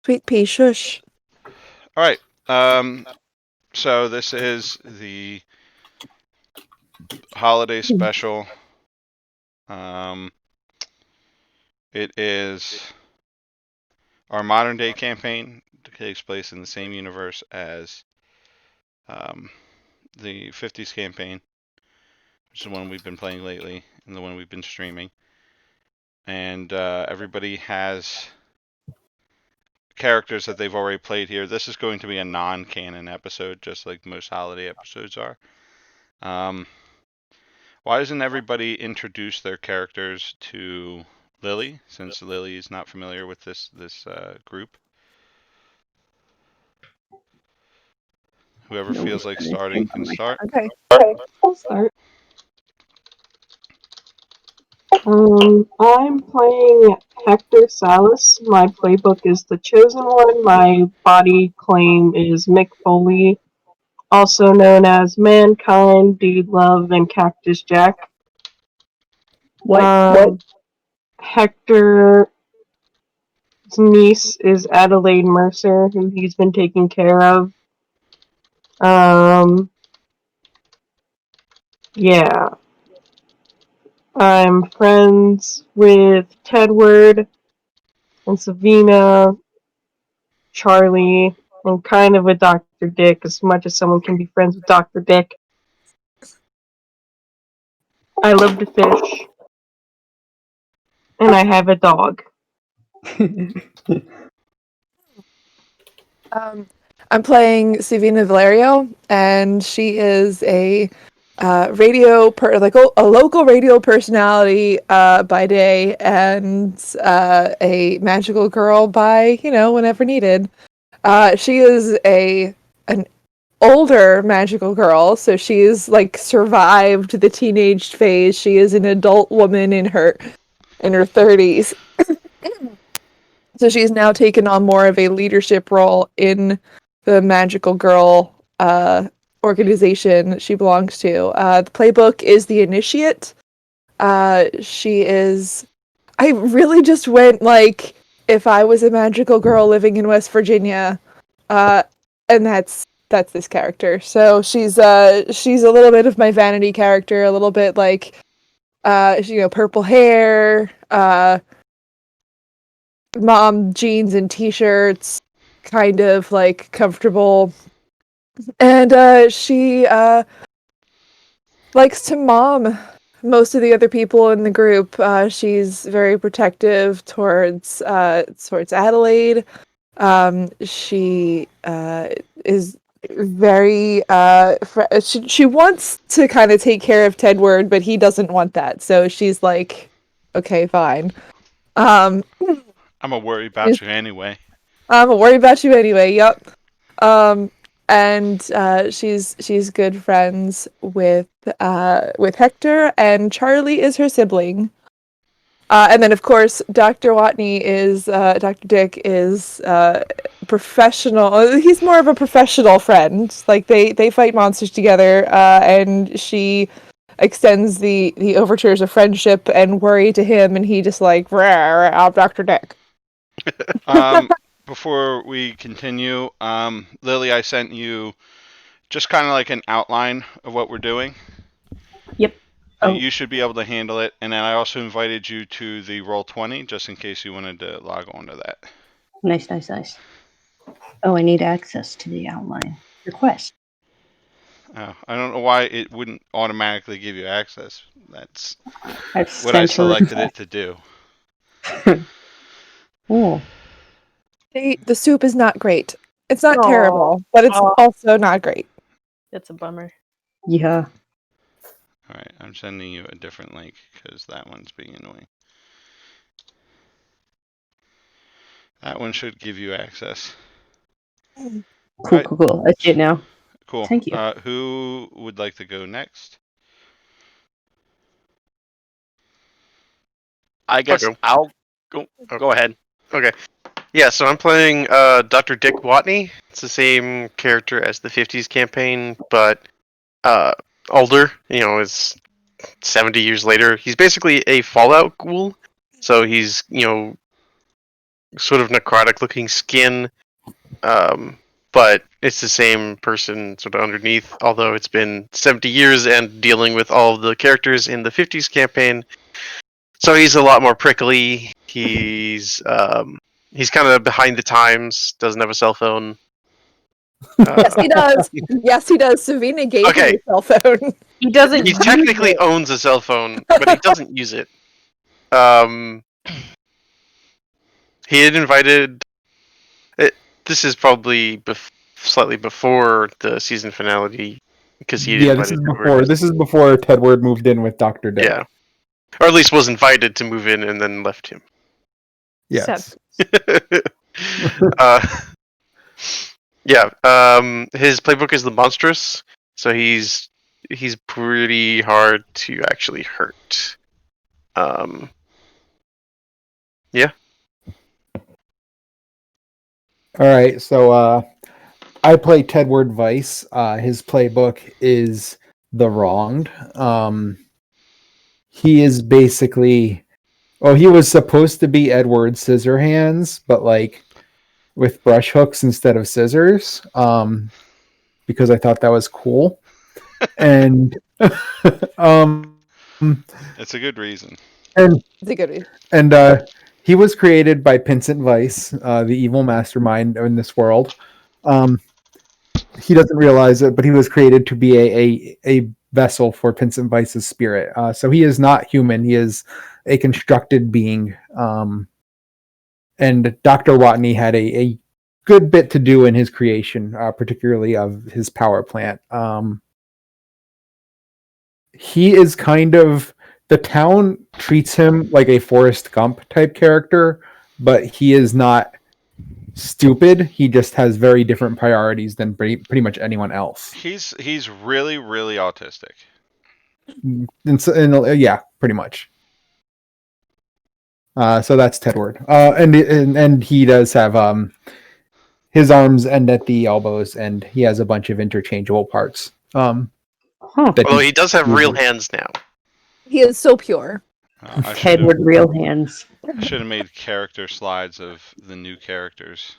Sweet pea, shush. All right. So this is the holiday special. Um, it is our modern day campaign. It takes place in the same universe as um, the 50s campaign, which is the one we've been playing lately and the one we've been streaming. And everybody has characters that they've already played here. This is going to be a non-canon episode, just like most holiday episodes are. Um, why doesn't everybody introduce their characters to Lily, since Lily is not familiar with this group? Whoever feels like starting can start. Okay. I'll start. I'm playing Hector Salas. My playbook is The Chosen One. My body claim is Mick Foley, also known as Mankind, Dude Love, and Cactus Jack. What? Hector's niece is Adelaide Mercer, who he's been taking care of. Yeah. I'm friends with Tedward and Savina, Charlie, and kind of with Dr. Dick, as much as someone can be friends with Dr. Dick. I love to fish. And I have a dog. I'm playing Savina Valerio, and she is a a local radio personality by day, and a magical girl by whenever needed. She is an older magical girl, so she's like survived the teenage phase. She is an adult woman in her 30s. So she's now taken on more of a leadership role in the magical girl organization she belongs to. The playbook is the Initiate. She is. I really just went like if I was a magical girl living in West Virginia, and that's this character. So she's a little bit of my vanity character, a little bit like purple hair, mom jeans and t-shirts, kind of like comfortable, and she likes to mom most of the other people in the group. She's very protective towards Adelaide. She is very she wants to kind of take care of Tedward, but he doesn't want that, so she's like, okay, fine. um I'm gonna worry about you anyway. I'm gonna worry about you anyway. Yep. Um, and she's good friends with Hector, and Charlie is her sibling. And then of course Dr. Watney is Dr. Dick is professional. He's more of a professional friend. Like they fight monsters together, and she extends the overtures of friendship and worry to him, and he just like, "Rah, I'm Dr. Dick." Before we continue, Lily, I sent you just kind of like an outline of what we're doing. Yep. You should be able to handle it. And then I also invited you to the Roll20 just in case you wanted to log on to that. Nice. Oh, I need access to the outline. Request. I don't know why it wouldn't automatically give you access. That's I've what I sent her selected it to do. Oh, The soup is not great. It's not Aw. terrible, but it's also not great. It's a bummer. yeah. All right, I'm sending you a different link because that one's being annoying. That one should give you access. Cool, Right. cool. I see it now. Cool. Thank you. Who would like to go next? I guess Okay. I'll go. Go ahead. Okay. Yeah, so I'm playing Dr. Dick Watney. It's the same character as the 50s campaign, but older. You know, it's 70 years later. He's basically a Fallout ghoul. So he's, sort of necrotic-looking skin, but it's the same person sort of underneath. Although it's been 70 years and dealing with all of the characters in the 50s campaign, so he's a lot more prickly. He's kind of behind the times. Doesn't have a cell phone. Yes, he does. Yes, he does. Savina gave Okay. him a cell phone. He doesn't. He use technically it. owns a cell phone, but he doesn't use it. He had invited. This is probably slightly before the season finale, because he had Yeah, invited Edward. this is before Tedward moved in with Dr. Dick. Yeah, or at least was invited to move in and then left him. Yes. Yeah. His playbook is the monstrous, so he's pretty hard to actually hurt. Yeah. All right, so I play Tedward Vice. His playbook is the Wronged. He is basically, well, he was supposed to be Edward Scissorhands, but like with brush hooks instead of scissors, because I thought that was cool. And It's a good reason. and It's a good reason. and he was created by Pinsent Vice, the evil mastermind in this world. He doesn't realize it, but he was created to be a vessel for Pinsent Vice's spirit. So he is not human. He is a constructed being. And Dr. Watney had a good bit to do in his creation, particularly of his power plant. He is kind of, the town treats him like a Forrest Gump type character, but he is not stupid. He just has very different priorities than pretty much anyone else. He's really, really autistic. Yeah, pretty much. So that's Tedward. And he does have his arms end at the elbows, and he has a bunch of interchangeable parts. Although he does have real hands now. He is so pure. I should Tedward real hands. have made character slides of the new characters.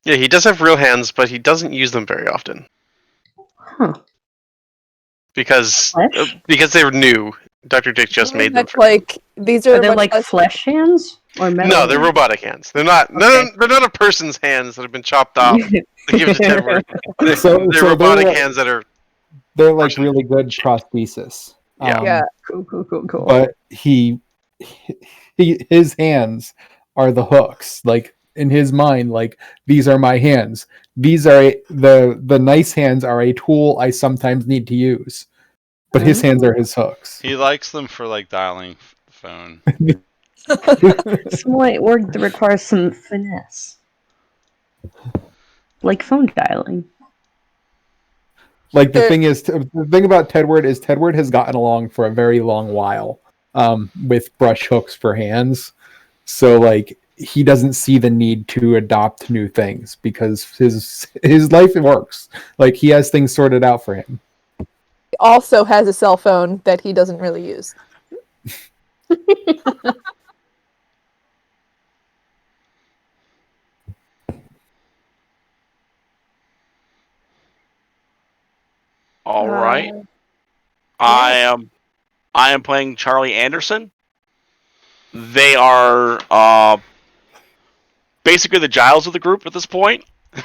Yeah, he does have real hands, but he doesn't use them very often. Huh. Because Flesh? they're new. Dr. Dick just made them. Much like these are Are they much like less- flesh hands? Or metal No, they're hands? robotic hands. They're not. Okay. They're not a person's hands that have been chopped off. They give it to Tedward. They're So robotic hands that are. they're like really good prosthesis. Yeah. Yeah. Cool. But his hands are the hooks. Like in his mind, like these are my hands. These are the nice hands are a tool I sometimes need to use. But his hands are his hooks. He likes them for like dialing phone. Some work that requires some finesse. Like phone dialing. Like the thing about Tedward is Tedward has gotten along for a very long while with brush hooks for hands. So like he doesn't see the need to adopt new things because his life works. Like he has things sorted out for him. He also has a cell phone that he doesn't really use. All right. I am playing Charlie Anderson. They are basically the Giles of the group at this point. The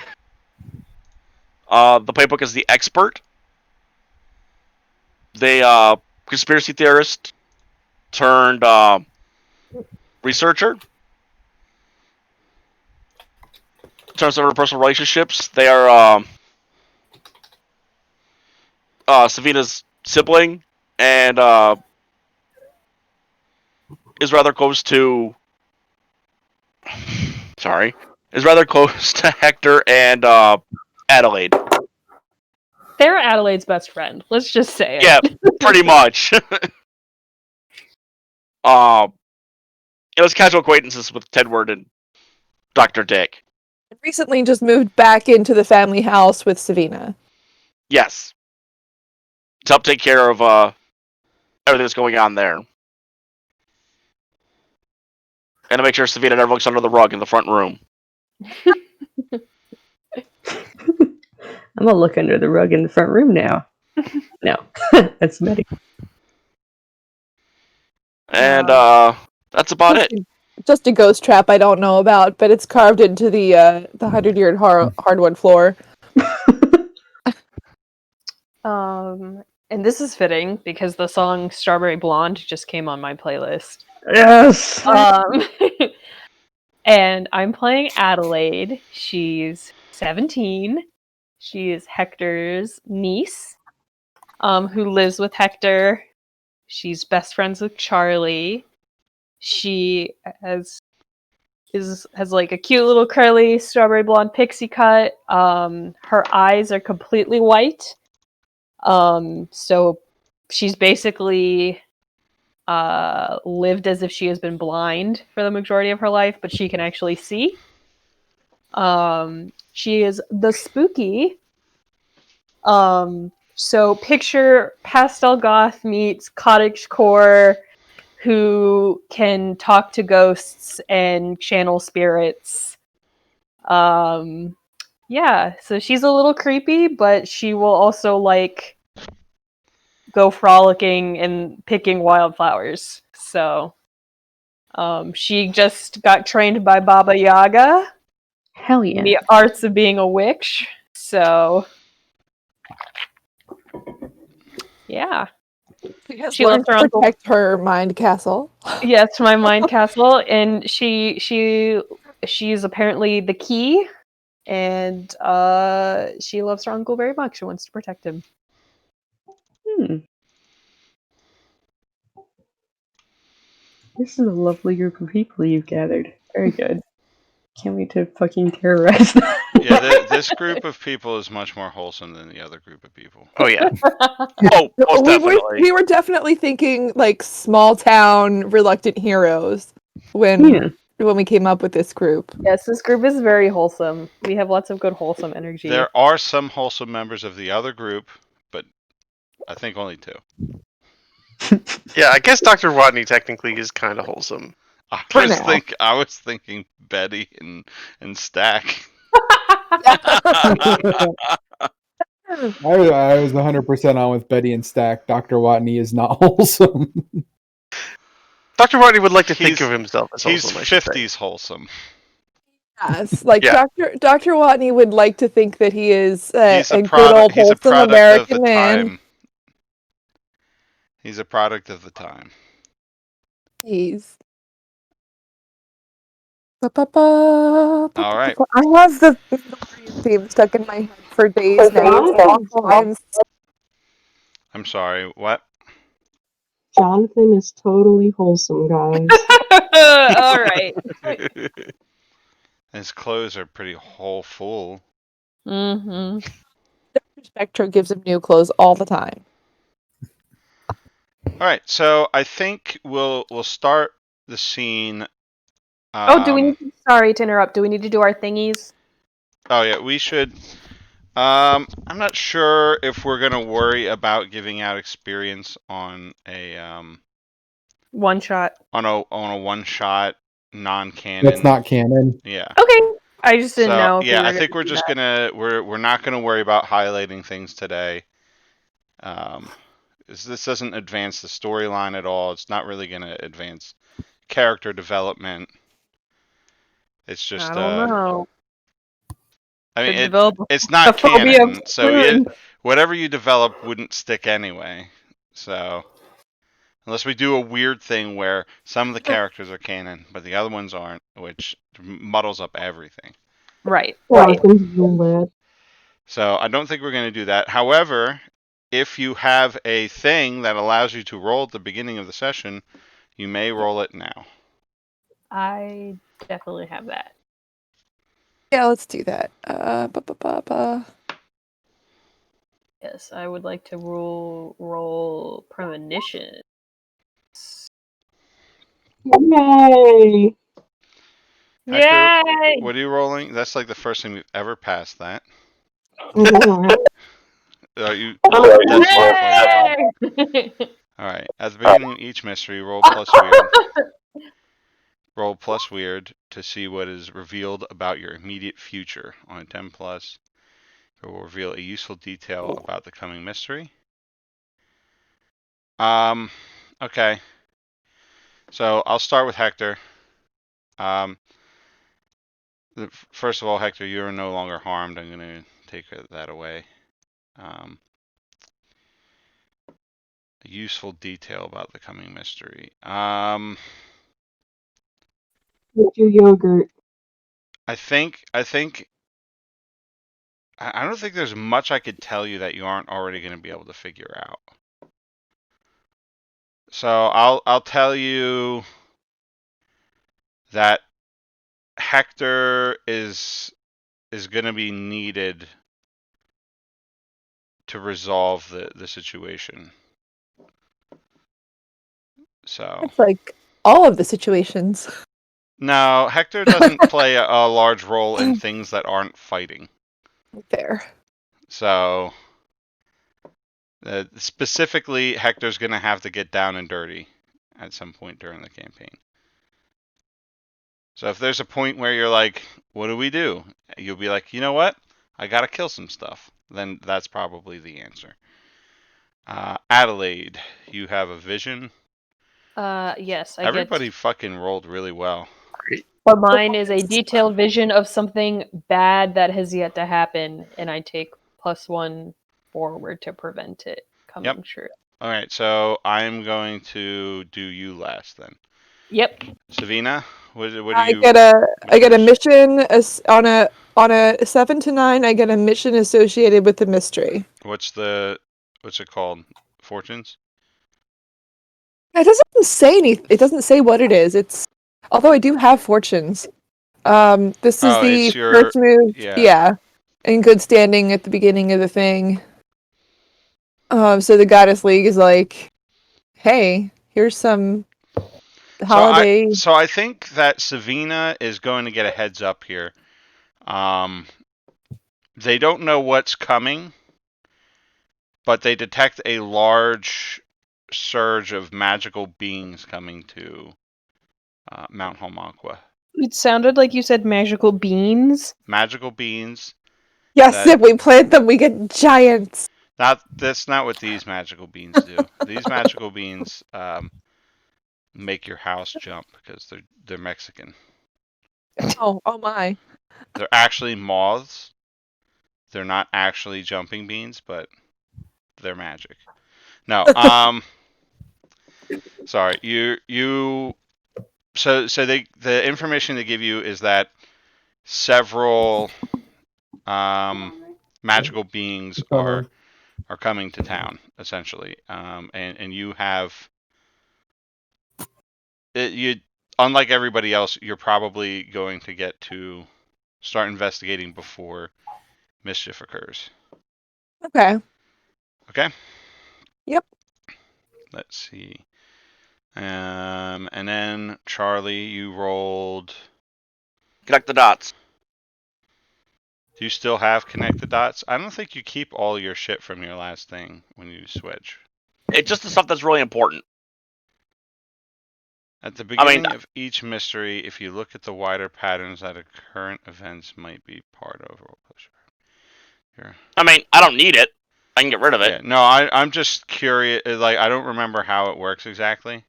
playbook is the expert. They conspiracy theorist turned researcher. In terms of interpersonal relationships, they are Savina's sibling and is rather close to Hector and Adelaide. They're Adelaide's best friend. Let's just say it. Yeah, pretty much. It was casual acquaintances with Tedward and Dr. Dick. Recently just moved back into the family house with Savina. Yes. To help take care of everything that's going on there. And to make sure Savita never looks under the rug in the front room. I'm gonna look under the rug in the front room now. No, that's Betty. And that's about it. Just a ghost trap I don't know about, but it's carved into the 100-year hardwood floor. And this is fitting because the song Strawberry Blonde just came on my playlist. Yes. And I'm playing Adelaide. She's 17. She is Hector's niece, who lives with Hector. She's best friends with Charlie. She has like a cute little curly strawberry blonde pixie cut. Her eyes are completely white. So she's basically lived as if she has been blind for the majority of her life, but she can actually see. She is the spooky. So picture pastel goth meets cottagecore who can talk to ghosts and channel spirits. Yeah, so she's a little creepy, but she will also like go frolicking and picking wildflowers. So she just got trained by Baba Yaga Hell in yeah. the arts of being a witch. So yeah. She learned to protect her mind castle. Yes, my mind castle, and she's apparently the key, and she loves her uncle very much. She wants to protect him. This is a lovely group of people you've gathered. Very good. Can't wait to fucking terrorize them. Yeah, this group of people is much more wholesome than the other group of people. Oh yeah. Oh, most definitely. We were definitely thinking like small town reluctant heroes when we came up with this group. Yes, this group is very wholesome. We have lots of good wholesome energy. There are some wholesome members of the other group, but I think only 2. Yeah, I guess Dr. Watney technically is kind of wholesome. I was thinking Betty and Stack. I was 100% on with Betty and Stack. Dr. Watney is not wholesome. Dr. Watney would like to think of himself as wholesome. He's 50s wholesome. Yes, like Yeah. Dr. Watney would like to think that he is He's a a good old he's a wholesome product American of the man. time. He's a product of the time. He's. All right. I have the theme stuck in my head for days now. I'm sorry, what? Jonathan is totally wholesome, guys. All right. His clothes are pretty full. Mm-hmm. Spectro gives him new clothes all the time. All right, so I think we'll start the scene. Do we need to, sorry to interrupt. Do we need to do our thingies? Oh yeah, we should. I'm not sure if we're gonna worry about giving out experience on a one shot. On a one shot non-canon. That's not canon. Yeah. Okay. I just didn't know. Yeah, I think we're just gonna we're not gonna worry about highlighting things today. This doesn't advance the storyline at all. It's not really gonna advance character development. It's just I don't know. I mean, it's not canon, so whatever you develop wouldn't stick anyway. So, unless we do a weird thing where some of the characters are canon, but the other ones aren't, which muddles up everything. Right. So, I don't think we're going to do that. However, if you have a thing that allows you to roll at the beginning of the session, you may roll it now. I definitely have that. Yeah, let's do that. Yes, I would like to roll premonition. Yay! Hector, Yay! what are you rolling? That's like the first time we've ever passed that. You? All right. At the beginning of each mystery, roll plus weird. Roll plus weird to see what is revealed about your immediate future. On a 10 plus, it will reveal a useful detail about the coming mystery. Okay. So I'll start with Hector. First of all, Hector, you are no longer harmed. I'm going to take that away. A useful detail about the coming mystery. With your yogurt. I don't think there's much I could tell you that you aren't already going to be able to figure out. So I'll tell you that Hector is going to be needed to resolve the situation. So It's like all of the situations. no, Hector doesn't play a large role in things that aren't fighting. Fair. So specifically, Hector's going to have to get down and dirty at some point during the campaign. So if there's a point where you're like, what do we do? You'll be like, you know what? I got to kill some stuff. Then that's probably the answer. Adelaide, you have a vision. Yes, Everybody fucking rolled really well. But mine is a detailed vision of something bad that has yet to happen, and I take +1 forward to prevent it coming true. All right, so I'm going to do you last then. Yep. Savina, what do you? I get a mission on a 7 to 9. I get a mission associated with the mystery. What's it called? Fortunes? It doesn't say anything. It doesn't say what it is. Although I do have fortunes. This is the first move. Yeah, in good standing at the beginning of the thing. So the Goddess League is like, hey, here's some holiday. So I think that Savina is going to get a heads up here. They don't know what's coming, but they detect a large surge of magical beings coming to Mount Homanqua. It sounded like you said magical beans. Magical beings. Yes, if we plant them, we get giants. That's not what these magical beans do. These magical beans make your house jump because they're Mexican. Oh my. They're actually moths. They're not actually jumping beans, but they're magic. No, sorry. So the information they give you is that several magical beings are coming to town, essentially. And you have unlike everybody else, you're probably going to get to start investigating before mischief occurs. Okay. Okay? Yep. Let's see. And then Charlie, you rolled. Connect the dots. Do you still have connect the dots? I don't think you keep all your shit from your last thing when you switch. It's just the stuff that's really important. At the beginning of each mystery, if you look at the wider patterns that current events might be part of, here. I mean, I don't need it. I can get rid of it. Yeah, no, I'm just curious. Like, I don't remember how it works exactly.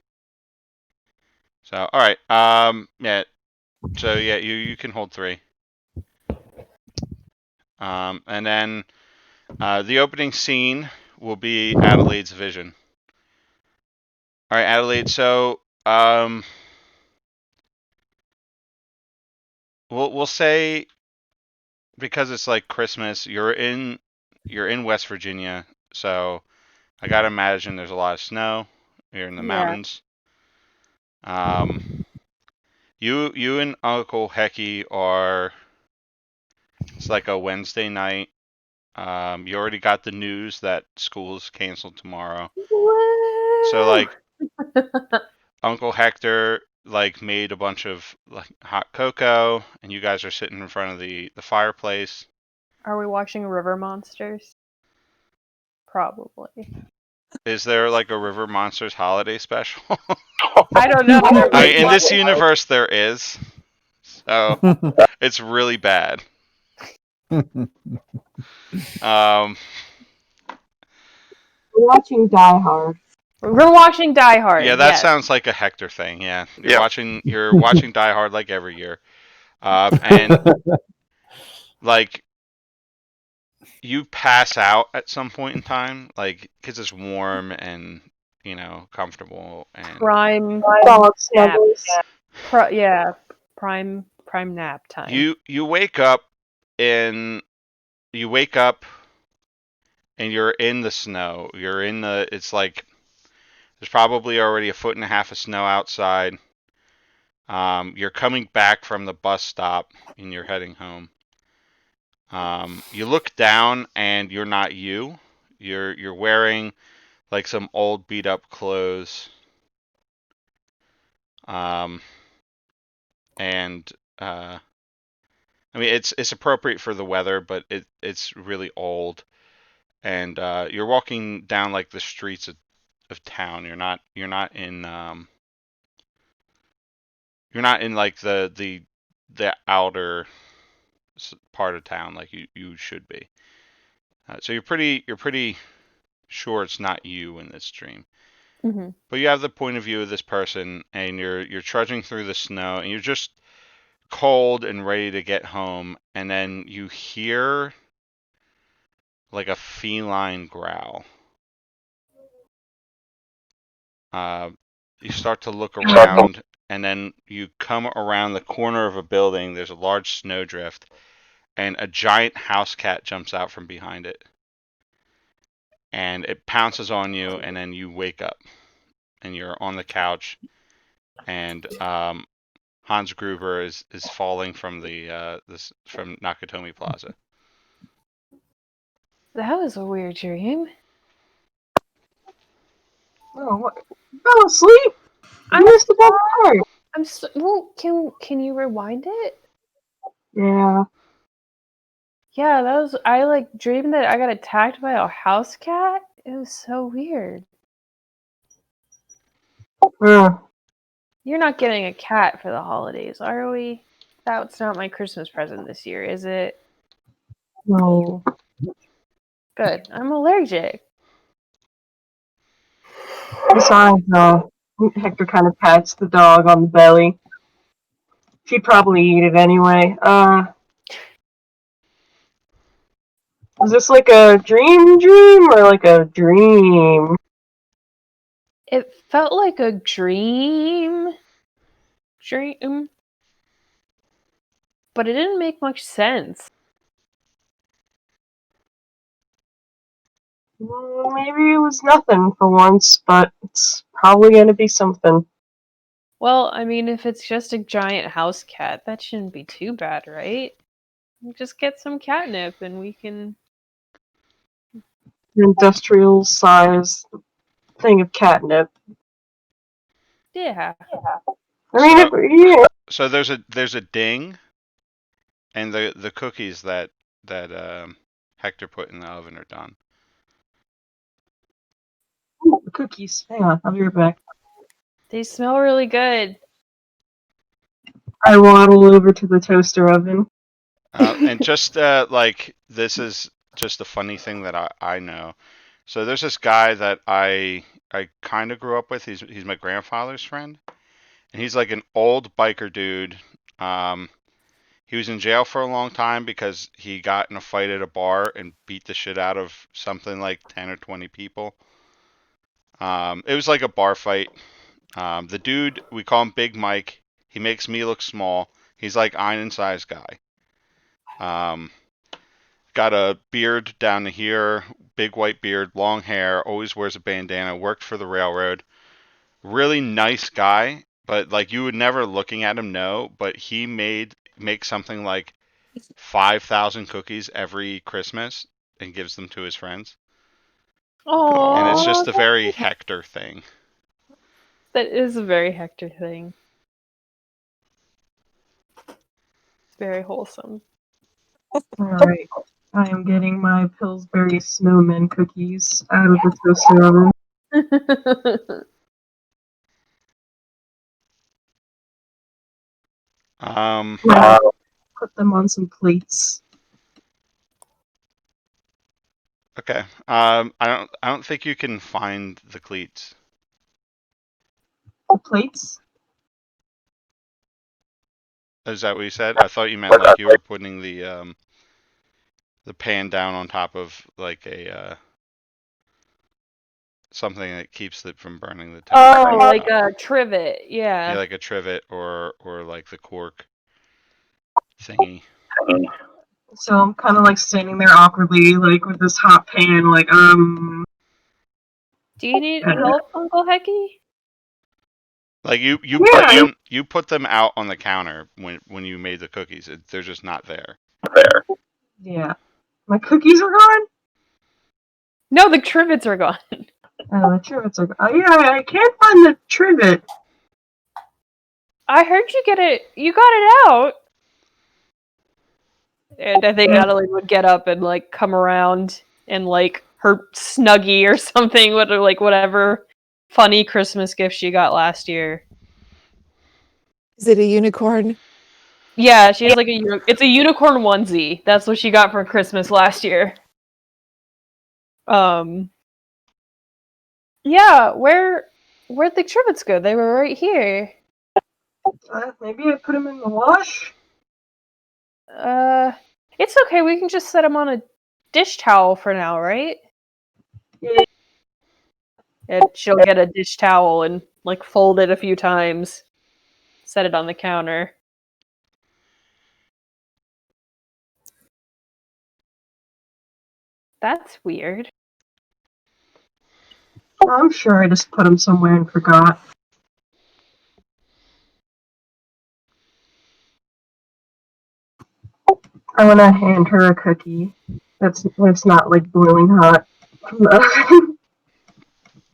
So, all right. Yeah. So yeah, you can hold 3. And then the opening scene will be Adelaide's vision. All right, Adelaide. So we'll say, because it's like Christmas, you're in West Virginia, so I gotta imagine there's a lot of snow. You're in the mountains. You and Uncle Hecky are. It's like a Wednesday night. You already got the news that school is canceled tomorrow. So like, Uncle Hector made a bunch of hot cocoa, and you guys are sitting in front of the fireplace. Are we watching River Monsters? Probably. Is there like a River Monsters holiday special? I don't know. There I might mean, in this be. universe, there is. So it's really bad. Um, We're watching Die Hard. We're watching Die Hard. yeah, that yes. sounds like a Hector thing. Yeah, you're Yeah. watching Die Hard like every year, and like you pass out at some point in time, like because it's warm and comfortable and Prime Dog nap. snuggles. Yeah, prime nap time. you wake up and you're in the snow. It's like there's probably already 1.5 feet of snow outside. You're coming back from the bus stop and you're heading home. You look down and you're not you. You're wearing like some old beat up clothes. And I mean it's appropriate for the weather, but it's really old. And you're walking down like the streets of town. You're not in like the outer part of town like you should be. So you're pretty sure it's not you in this dream. Mhm. But you have the point of view of this person, and you're trudging through the snow, and you're just cold and ready to get home, and then you hear like a feline growl. You start to look around, and then you come around the corner of a building. There's a large snowdrift, and a giant house cat jumps out from behind it. And it pounces on you, and then you wake up, and you're on the couch, and Hans Gruber is falling from from Nakatomi Plaza. That was a weird dream. Oh, what? Fell asleep? I missed the best part. Well, can you rewind it? Yeah. Yeah, that was. I like dreamed that I got attacked by a house cat. It was so weird. You're not getting a cat for the holidays, are we? That's not my Christmas present this year, is it? No. Good. I'm allergic. Besides, Hector kind of pats the dog on the belly. She'd probably eat it anyway. Is this like a dream or like a dream? It felt like a dream. But it didn't make much sense. Maybe it was nothing for once, but it's probably gonna be something. Well, I mean, if it's just a giant house cat, that shouldn't be too bad, right? Just get some catnip and we can... An industrial size thing of catnip. Yeah. I mean, yeah. So there's a ding, and the cookies that Hector put in the oven are done. Ooh, the cookies. Hang on, I'll be right back. They smell really good. I waddle over to the toaster oven. And just like this is just a funny thing that I know. So there's this guy that I kind of grew up with. He's my grandfather's friend, and he's like an old biker dude. He was in jail for a long time because he got in a fight at a bar and beat the shit out of something like 10 or 20 people. It was like a bar fight. The dude, we call him Big Mike. He makes me look small. He's like Einen size guy. Got a beard down to here, big white beard, long hair, always wears a bandana, worked for the railroad. Really nice guy, but like you would never looking at him know, but he makes something like 5,000 cookies every Christmas and gives them to his friends. Oh, And it's just a very Hector thing. that is a very Hector thing. It's very wholesome. Alright. I am getting my Pillsbury Snowman cookies out of the toaster oven. Put them on some plates. Okay. I don't think you can find the cleats. The plates? Is that what you said? I thought you meant like you were putting the pan down on top of like a something that keeps it from burning the top. Oh, like a trivet, yeah. Yeah, like a trivet or like the cork thingy. So I'm kind of like standing there awkwardly, like with this hot pan, like Do you need help, Uncle Hecky? Like you Yeah. put them out on the counter when you made the cookies. They're just not there. Yeah. My cookies are gone? No, the trivets are gone. Oh, the trivets are gone. Oh, yeah, I can't find the trivet. I heard you got it out. And I think Natalie would get up and like come around and like her Snuggie or something with like whatever funny Christmas gift she got last year. Is it a unicorn? Yeah, she has like it's a unicorn onesie. That's what she got for Christmas last year. Yeah, where'd the trivets go? They were right here. Maybe I put them in the wash? It's okay. We can just set them on a dish towel for now, right? Yeah. And she'll get a dish towel and like fold it a few times, set it on the counter. That's weird. I'm sure I just put them somewhere and forgot. I want to hand her a cookie. That's not like boiling hot.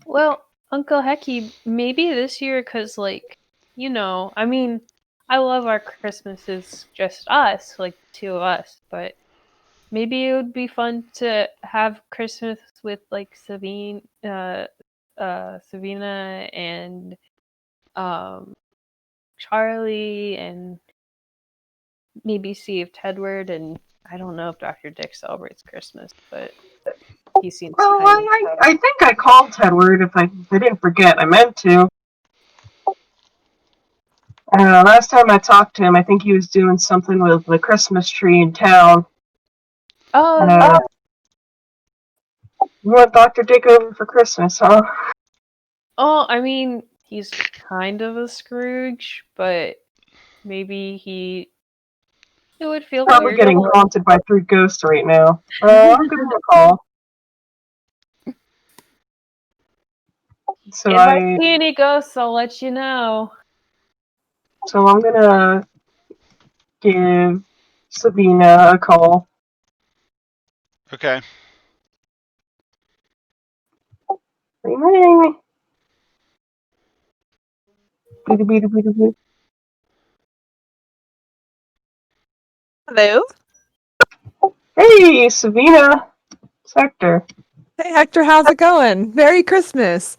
Well, Uncle Hecky, maybe this year, because, like, I mean, I love our Christmases, just us, like, the two of us, but maybe it would be fun to have Christmas with, like, Savina and, Charlie, and maybe see if Tedward, and I don't know if Dr. Dick celebrates Christmas, but he seems Well, kind of... I think I called Tedward if I didn't forget. I meant to. I don't know, last time I talked to him, I think he was doing something with the Christmas tree in town. Oh, yeah. You want Dr. Dick over for Christmas, huh? Oh, I mean, he's kind of a Scrooge, but maybe it would feel Probably weird. getting haunted by 3 ghosts right now. I'll give him a call. So if I see any ghosts, I'll let you know. So I'm gonna give Sabina a call. Okay. Ring ring. Hello? Hey, Sabina. It's Hector. Hey, Hector, how's it going? Merry Christmas.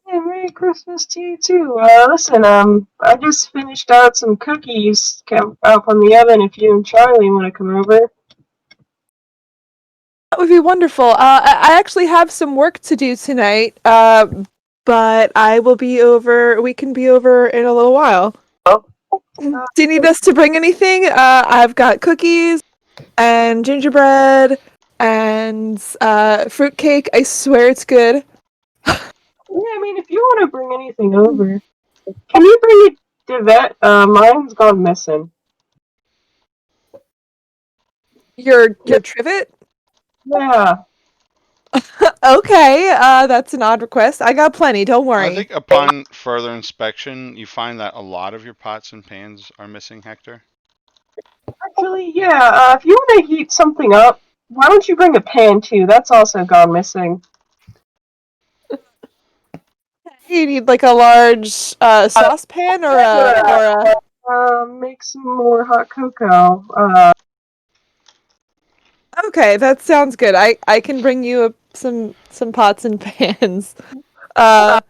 Hey, Merry Christmas to you too. Listen, I just finished out some cookies out from the oven. If you and Charlie want to come over. That would be wonderful. I actually have some work to do tonight, but I will be over. We can be over in a little while. Do you need us to bring anything? I've got cookies and gingerbread and fruitcake. I swear it's good. Yeah, I mean, if you want to bring anything over, can you bring a Devette? Mine's gone missing. Your trivet? Yeah. Okay, that's an odd request. I got plenty. Don't worry. I think upon further inspection, you find that a lot of your pots and pans are missing, Hector. Actually, yeah. If you want to heat something up, why don't you bring a pan too? That's also gone missing. You need like a large saucepan or a. Make some more hot cocoa. Okay, that sounds good. I can bring you some pots and pans. How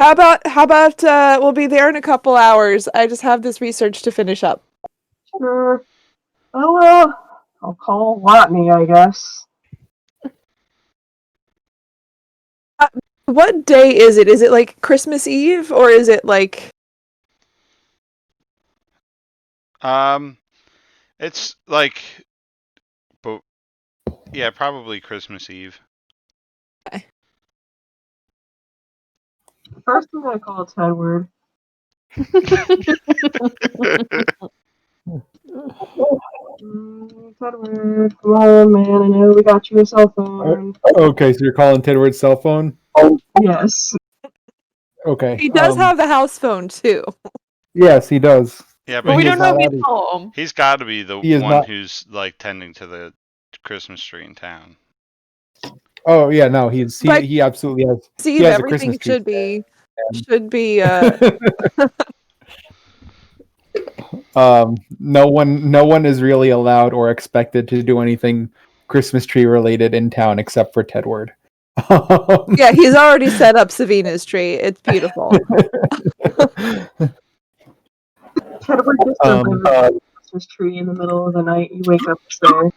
about we'll be there in a couple hours. I just have this research to finish up. Sure. I'll call Watney, I guess. What day is it? Is it like Christmas Eve or is it like It's like, but yeah, probably Christmas Eve. First, I'm gonna call Tedward. Tedward, come on, man. I know we got you a cell phone. Okay, so you're calling Tedward's cell phone? Yes. Okay. he does have the house phone too? Yes, he does. Yeah, But but we he don't is know not if he's out home. he's got to be the He is one not- who's like tending to the Christmas tree in town. Oh yeah, no, But- he absolutely has. Steve, has a everything Christmas tree should be no one is really allowed or expected to do anything Christmas tree related in town except for Tedward. yeah, he's already set up Savina's tree. It's beautiful. Tedward just delivers a Christmas tree in the middle of the night. You wake up there.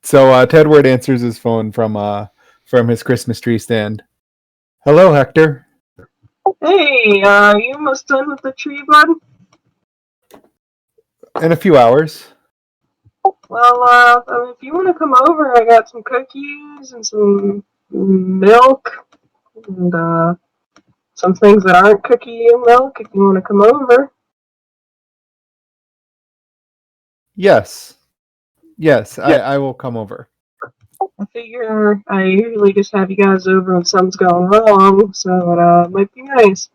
So Tedward answers his phone from his Christmas tree stand. Hello, Hector. Hey, you almost done with the tree, bud? In a few hours. Well, if you want to come over, I got some cookies and some milk and some things that aren't cookie and milk. If you want to come over. Yes, I will come over. I figure I usually just have you guys over when something's going wrong, so it might be nice.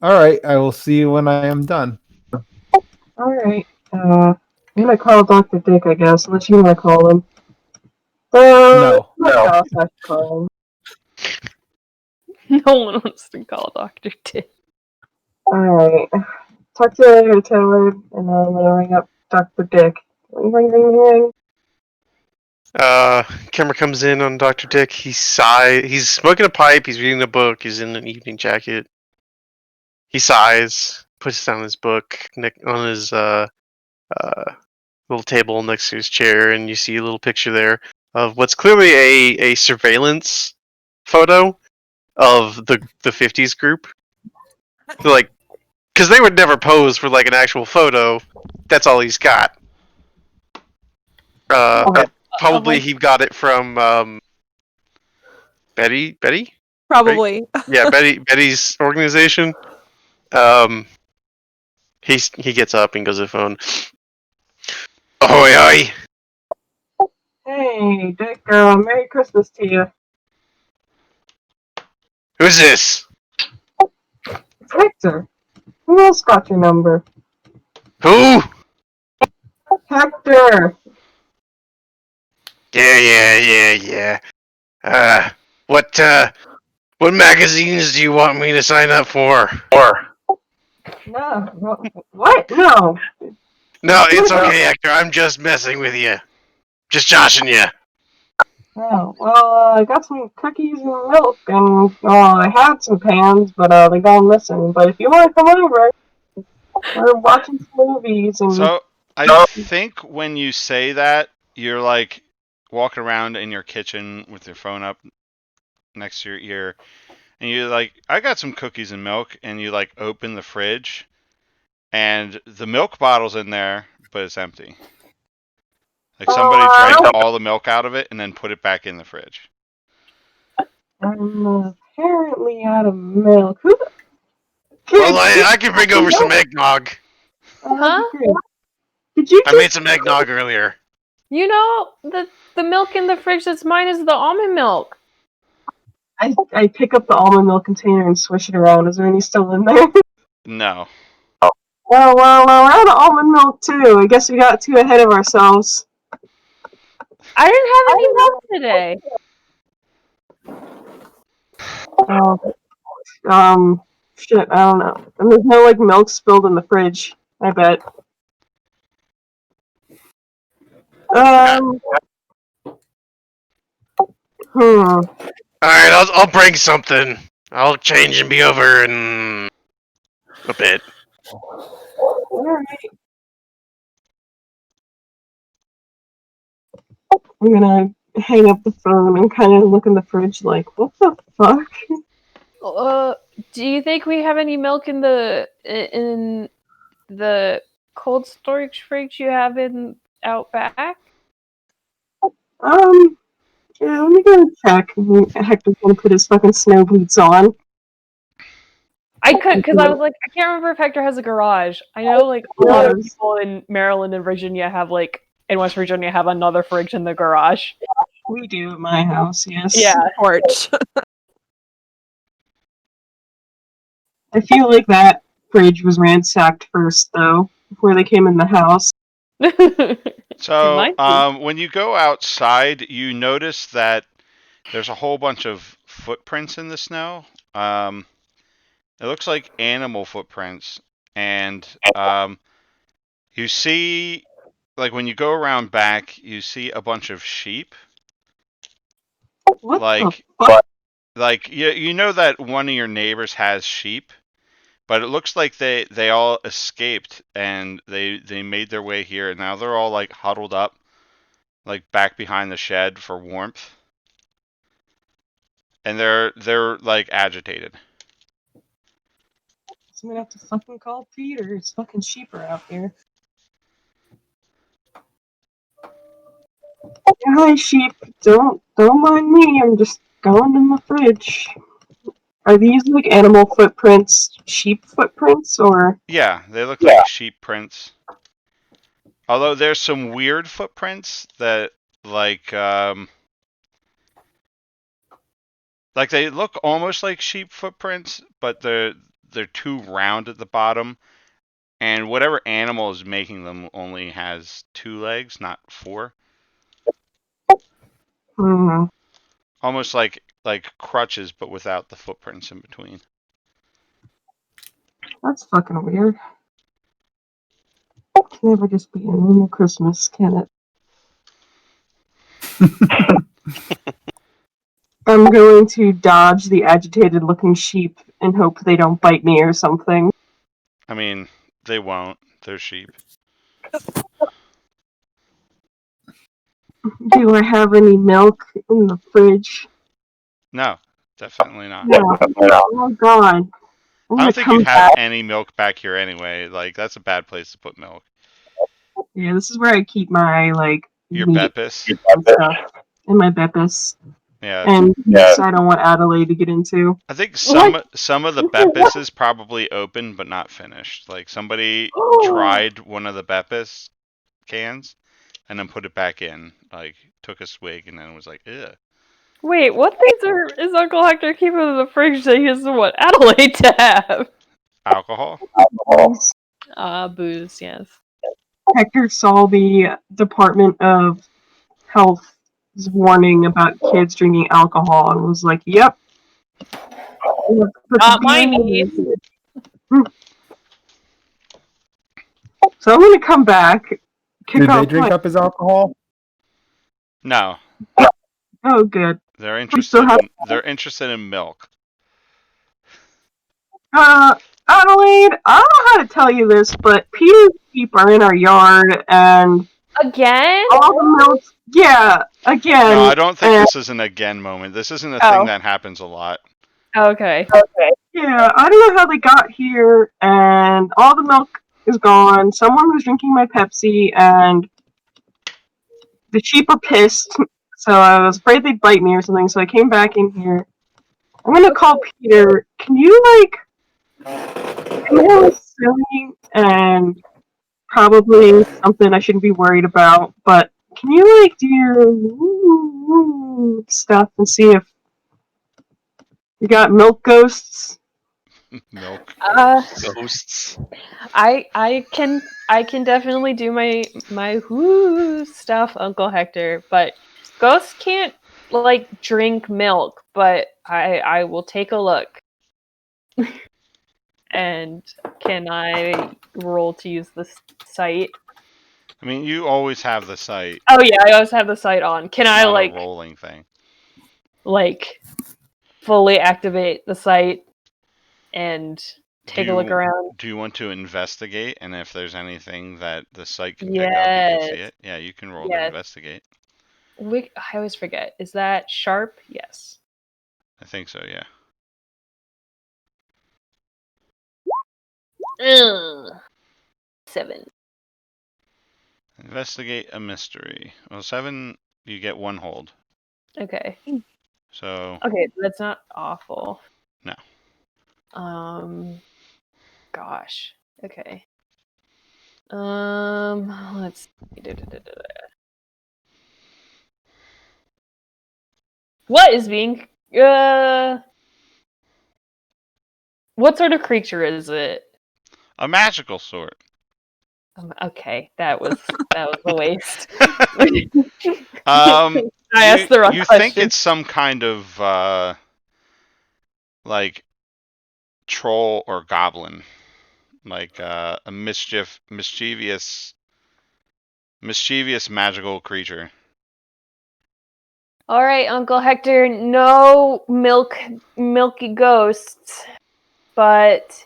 All right, I will see you when I am done. Alright, I'm gonna call Dr. Dick, I guess, unless you wanna call him. No. I'll have to call him. No one wants to call Dr. Dick. Alright. Talk to you later, Taylor, and I'm gonna ring up Dr. Dick. Ring, ring, ring, ring. Camera comes in on Dr. Dick. He's smoking a pipe. He's reading a book. He's in an evening jacket. He sighs, puts down his book on his little table next to his chair, and you see a little picture there of what's clearly a surveillance photo of the 50s group. So, like, because they would never pose for like an actual photo. That's all he's got. Probably he got it from Betty. Probably. Yeah, Betty's organization. He gets up and goes to the phone. Ahoy, ahoy! Hey, Dick, Merry Christmas to you. Who's this? It's Hector. Who else got your number? Who? Hector! Yeah. What magazines do you want me to sign up for? No, what? No. No, it's okay, Hector. I'm just messing with you. Just joshing you. Oh, well, I got some cookies and milk, and I had some pans, but they gone missing. But if you want to come over, we're watching some movies and. So I think when you say that, you're like walking around in your kitchen with your phone up next to your ear, and you're like, I got some cookies and milk, and you like open the fridge, and the milk bottle's in there, but it's empty. Like somebody drank all the milk out of it and then put it back in the fridge. I'm apparently out of milk. Who the? Well, I can bring over some eggnog. Huh? Did you I just? made some eggnog earlier. You know, the milk in the fridge that's mine is the almond milk. I pick up the almond milk container and swish it around. Is there any still in there? No. Well, we're out of almond milk too. I guess we got too ahead of ourselves. I didn't have any milk today. Shit, I don't know. And there's no like milk spilled in the fridge. I bet. Hmm. Alright, I'll bring something. I'll change and be over in a bit. Alright. I'm gonna hang up the phone and kind of look in the fridge like, what the fuck? Do you think we have any milk in the cold storage fridge you have in out back? Yeah, let me go check. Hector's gonna put his fucking snow boots on. I could, because I was like, I can't remember if Hector has a garage. I know, like, a lot of Yes. people in Maryland and Virginia have, like, in West Virginia have another fridge in the garage. We do at my house, yes. Yeah. Porch. I feel like that fridge was ransacked first, though, before they came in the house. So, Might be. when you go outside, you notice that there's a whole bunch of footprints in the snow. It looks like animal footprints, and you see, like when you go around back, you see a bunch of sheep. What Like, the fuck? like you know that one of your neighbors has sheep, but it looks like they all escaped and they made their way here, and now they're all like huddled up, like back behind the shed for warmth, and they're like agitated. So I'm gonna have to fucking call Peter. His fucking sheep are out here. Hi, sheep. Don't mind me. I'm just going to my fridge. Are these like animal footprints, sheep footprints, or? Yeah, they look like sheep prints. Although there's some weird footprints that like they look almost like sheep footprints, but they're too round at the bottom, and whatever animal is making them only has 2 legs, not 4. Hmm. Almost like crutches, but without the footprints in between. That's fucking weird. It can never just be a normal Christmas, can it? I'm going to dodge the agitated looking sheep and hope they don't bite me or something. I mean, they won't. They're sheep. Do I have any milk in the fridge? No, definitely not. No. Oh god. I'm I gonna don't think you come have back. any milk back here anyway. Like, that's a bad place to put milk. Yeah, this is where I keep my like Your meat Beppis. and stuff. And my Beppis. Yeah. And this I don't want Adelaide to get into. I think some of the Beppis is probably open but not finished. Like, somebody tried one of the Beppis cans and then put it back in. Like, took a swig and then was like, ew. Wait, what things is Uncle Hector keeping in the fridge that he doesn't want Adelaide to have? Alcohol? Booze, yes. Hector saw the Department of Health's warning about kids drinking alcohol and was like, "Yep." Not my niece. So I'm gonna come back. Did they drink up his alcohol? No. Oh, good. They're still interested in milk. Adelaide, I don't know how to tell you this, but Peter's sheep are in our yard, and Again? all the milk. Yeah, again. No, I don't think this is an again moment. This isn't a thing that happens a lot. Okay. Yeah, I don't know how they got here, and all the milk is gone. Someone was drinking my Pepsi, and the sheep are pissed. So I was afraid they'd bite me or something. So I came back in here. I'm gonna call Peter. Can you I know it's silly and probably something I shouldn't be worried about, but can you do your stuff and see if you got milk ghosts? Milk Ghosts. I can definitely do my whoo stuff, Uncle Hector, but ghosts can't drink milk, but I will take a look. And can I roll to use the site? I mean, you always have the sight. Oh yeah, I always have the site on. Can It's I not a rolling thing. like fully activate the site and take a look around. Do you want to investigate? And if there's anything that the site can pick up, you can see Yes. it. Yeah, you can roll to Yes. investigate. I always forget. Is that sharp? Yes. I think so. Yeah. Ugh. 7. Investigate a mystery. Well, 7, you get 1 hold. Okay. So. Okay, that's not awful. No. Gosh. Okay. Let's see. What is being what sort of creature is it? A magical sort. Okay, that was a waste. I I asked the wrong you question. think it's some kind of like troll or goblin, like a mischievous magical creature. All right, Uncle Hector, no milky ghosts, but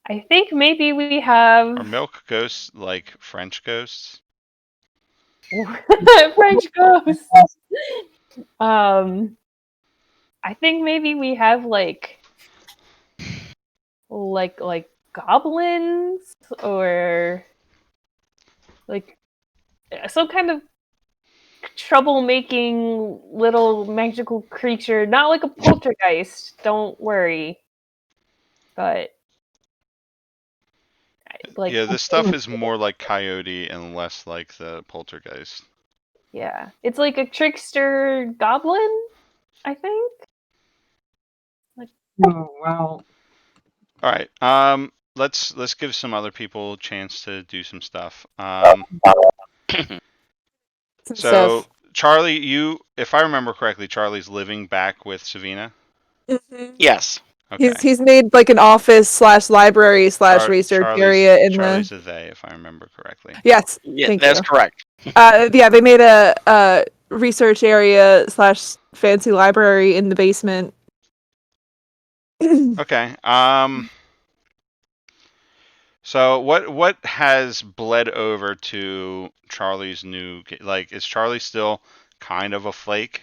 I think maybe we have Are milk ghosts like French ghosts? French ghosts. I think maybe we have like goblins or like some kind of troublemaking little magical creature, not like a poltergeist, don't worry. But like Yeah, this stuff is more like coyote and less like the poltergeist. yeah. It's like a trickster goblin, I think. Oh, wow. All right. Let's give some other people a chance to do some stuff. Some So stuff. Charlie, if I remember correctly, Charlie's living back with Savina. Mhm. Yes. Okay. He's made like an office / library / research area in Charlie's the. a they, if I remember correctly. Yes, Yeah, thank that's you. correct. Yeah, they made a research area / fancy library in the basement. Okay. So what has bled over to Charlie's new, like, is Charlie still kind of a flake?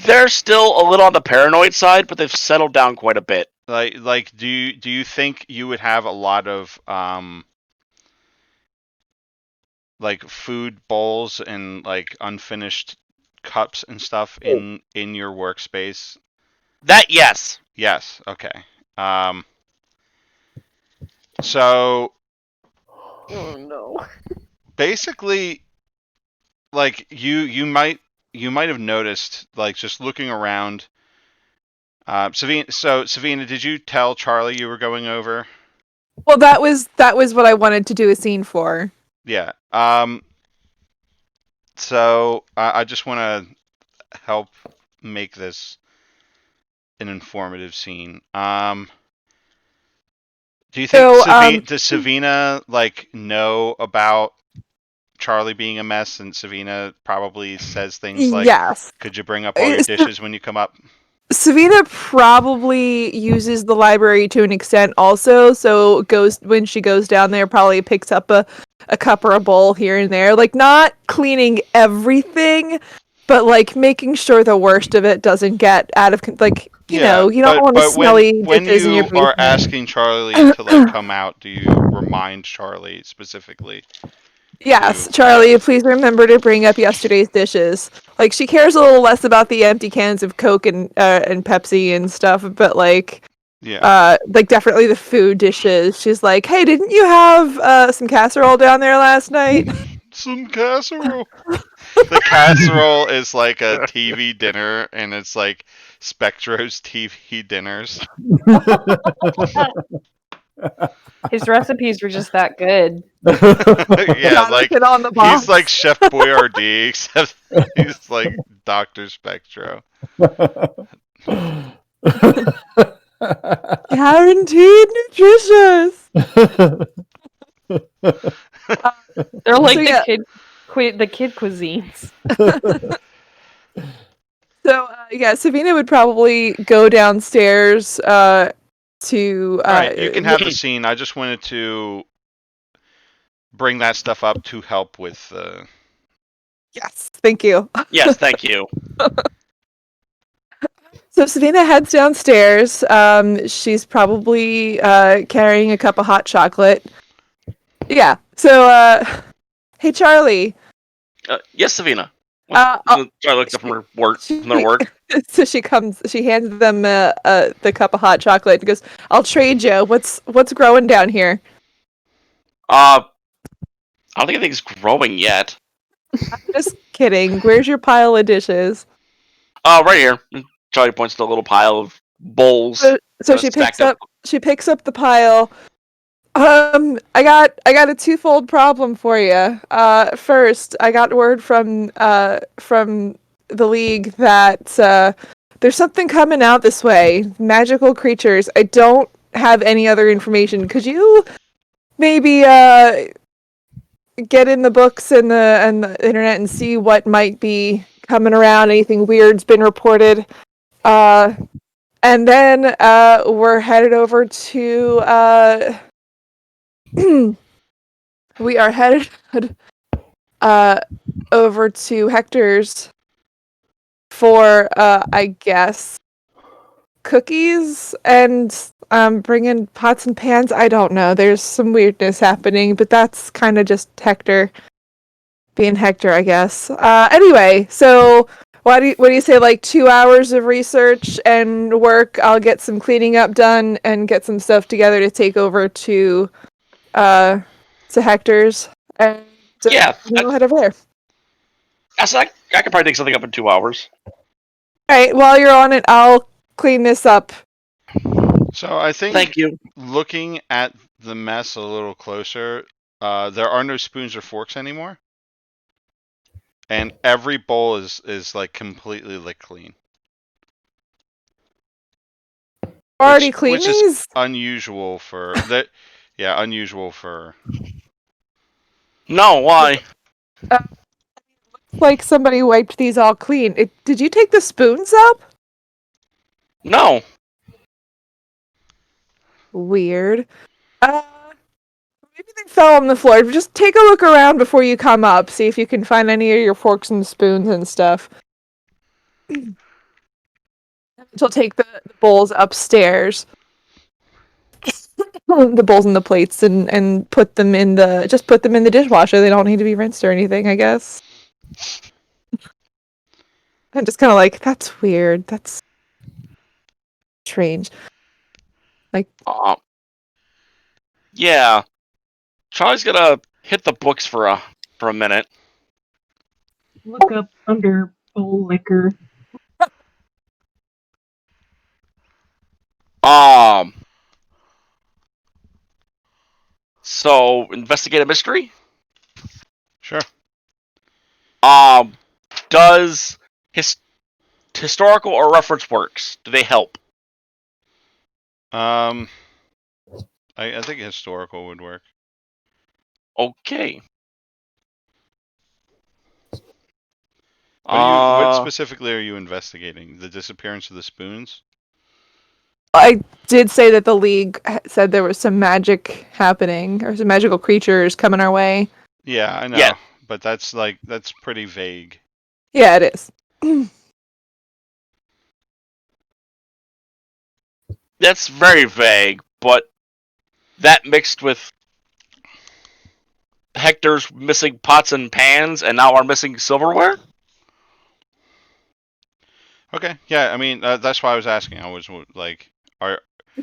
They're still a little on the paranoid side, but they've settled down quite a bit. Like do you think you would have a lot of like food bowls and like unfinished cups and stuff in your workspace? That, yes. Yes. Okay. So Oh no. basically, like you might have noticed, like, just looking around. Savina, did you tell Charlie you were going over? Well, that was what I wanted to do a scene for. Yeah. So I just want to help make this an informative scene. Do you think does Savina like know about Charlie being a mess, and Savina probably says things like, Yes. "Could you bring up all your dishes when you come up?" Savina probably uses the library to an extent also, so when she goes down there, probably picks up a cup or a bowl here and there. Like, not cleaning everything, but like making sure the worst of it doesn't get out of like, you know, you don't want to smelly when dishes in your you are basement. asking Charlie to like come out, do you remind Charlie specifically? Yes, Charlie, please remember to bring up yesterday's dishes. Like, she cares a little less about the empty cans of Coke and Pepsi and stuff, but like, like definitely the food dishes. She's like, "Hey, didn't you have some casserole down there last night?" Some casserole. The casserole is like a TV dinner, and it's like Spectro's TV dinners. His recipes were just that good. Yeah, like he's like Chef Boyardee, except he's like Dr. Spectro. Guaranteed nutritious. They're like the kid cuisines. So yeah, Savina would probably go downstairs to. All right, you can have the scene. I just wanted to bring that stuff up to help with. Yes, thank you. Yes, thank you. So Savina heads downstairs. She's probably carrying a cup of hot chocolate. Yeah. So, hey Charlie. Yes, Savina. I'll- I looked up from her work. From their work. So she comes. She hands them the cup of hot chocolate and goes, "I'll trade you. What's growing down here?" I don't think anything's growing yet. Just kidding. Where's your pile of dishes? Right here. Charlie points to a little pile of bowls. So she picks stacked up. up the pile. I got a twofold problem for you. First, I got word from the league that there's something coming out this way. Magical creatures. I don't have any other information. Could you maybe get in the books and the internet and see what might be coming around? Anything weird's been reported? And then we're headed over to we are headed over to Hector's for I guess cookies and bringing pots and pans. I don't know. There's some weirdness happening, but that's kind of just Hector being Hector, I guess. Anyway, so what do you say, like 2 hours of research and work? I'll get some cleaning up done and get some stuff together to take over to Hector's, and Yeah, we'll head over there. I could probably take something up in 2 hours. Alright, while you're on it, I'll clean this up. So I think, Thank you. looking at the mess a little closer, there are no spoons or forks anymore, and every bowl is like completely licked clean. Already cleaned which is these? unusual for that. Yeah, unusual for. No, why? Like somebody wiped these all clean. Did you take the spoons up? No. Weird. Maybe they fell on the floor. Just take a look around before you come up. See if you can find any of your forks and spoons and stuff. She'll take the bowls upstairs. The bowls and the plates and put them in the dishwasher. They don't need to be rinsed or anything, I guess. I'm just kind of like, that's weird. That's strange. Like, Yeah. Charlie's gonna hit the books for a minute. Look up under bowl liquor. So investigate a mystery. Sure. Does historical or reference works? Do they help? I think historical would work. Okay. What specifically are you investigating? The disappearance of the spoons? I did say that the League said there was some magic happening, or some magical creatures coming our way. Yeah, I know. Yeah. But that's pretty vague. Yeah, it is. That's very vague, but that mixed with Hector's missing pots and pans and now our missing silverware? Okay. Yeah, I mean that's why I was asking. I was like,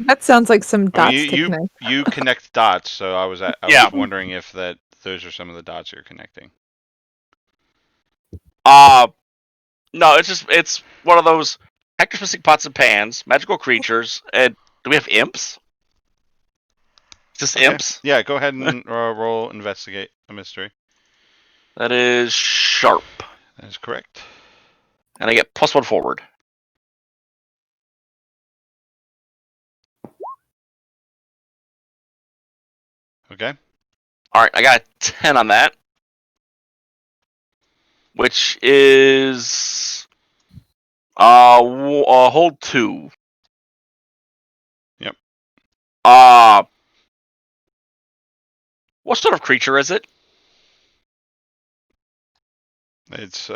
That sounds like some I dots mean, to connect. you connect dots, so I was Yeah. wondering if those are some of the dots you're connecting. No, it's one of those Hector's missing pots and pans, magical creatures, and do we have imps? Is this Okay. imps? Yeah, go ahead and roll investigate a mystery. That is sharp. That is correct. And I get +1 forward. Okay. Alright, I got a 10 on that. Which is Hold 2. Yep. What sort of creature is it? It's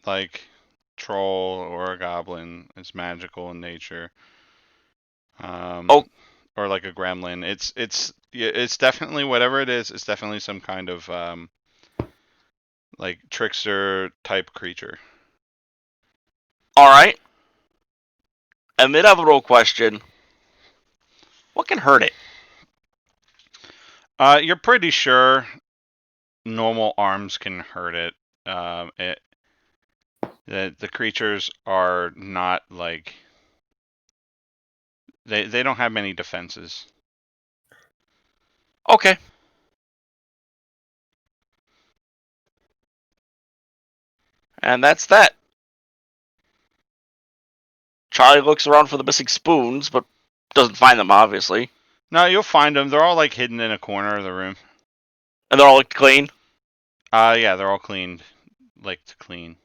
like troll or a goblin. It's magical in nature. Oh. Or like a gremlin. It's definitely whatever it is. It's definitely some kind of like trickster type creature. All right. A mid-level question. What can hurt it? You're pretty sure normal arms can hurt it. The creatures are not like they don't have many defenses. Okay. And that's that. Charlie looks around for the missing spoons, but doesn't find them, obviously. No, you'll find them. They're all like hidden in a corner of the room. And they're all clean? Yeah, they're all cleaned. Like to clean.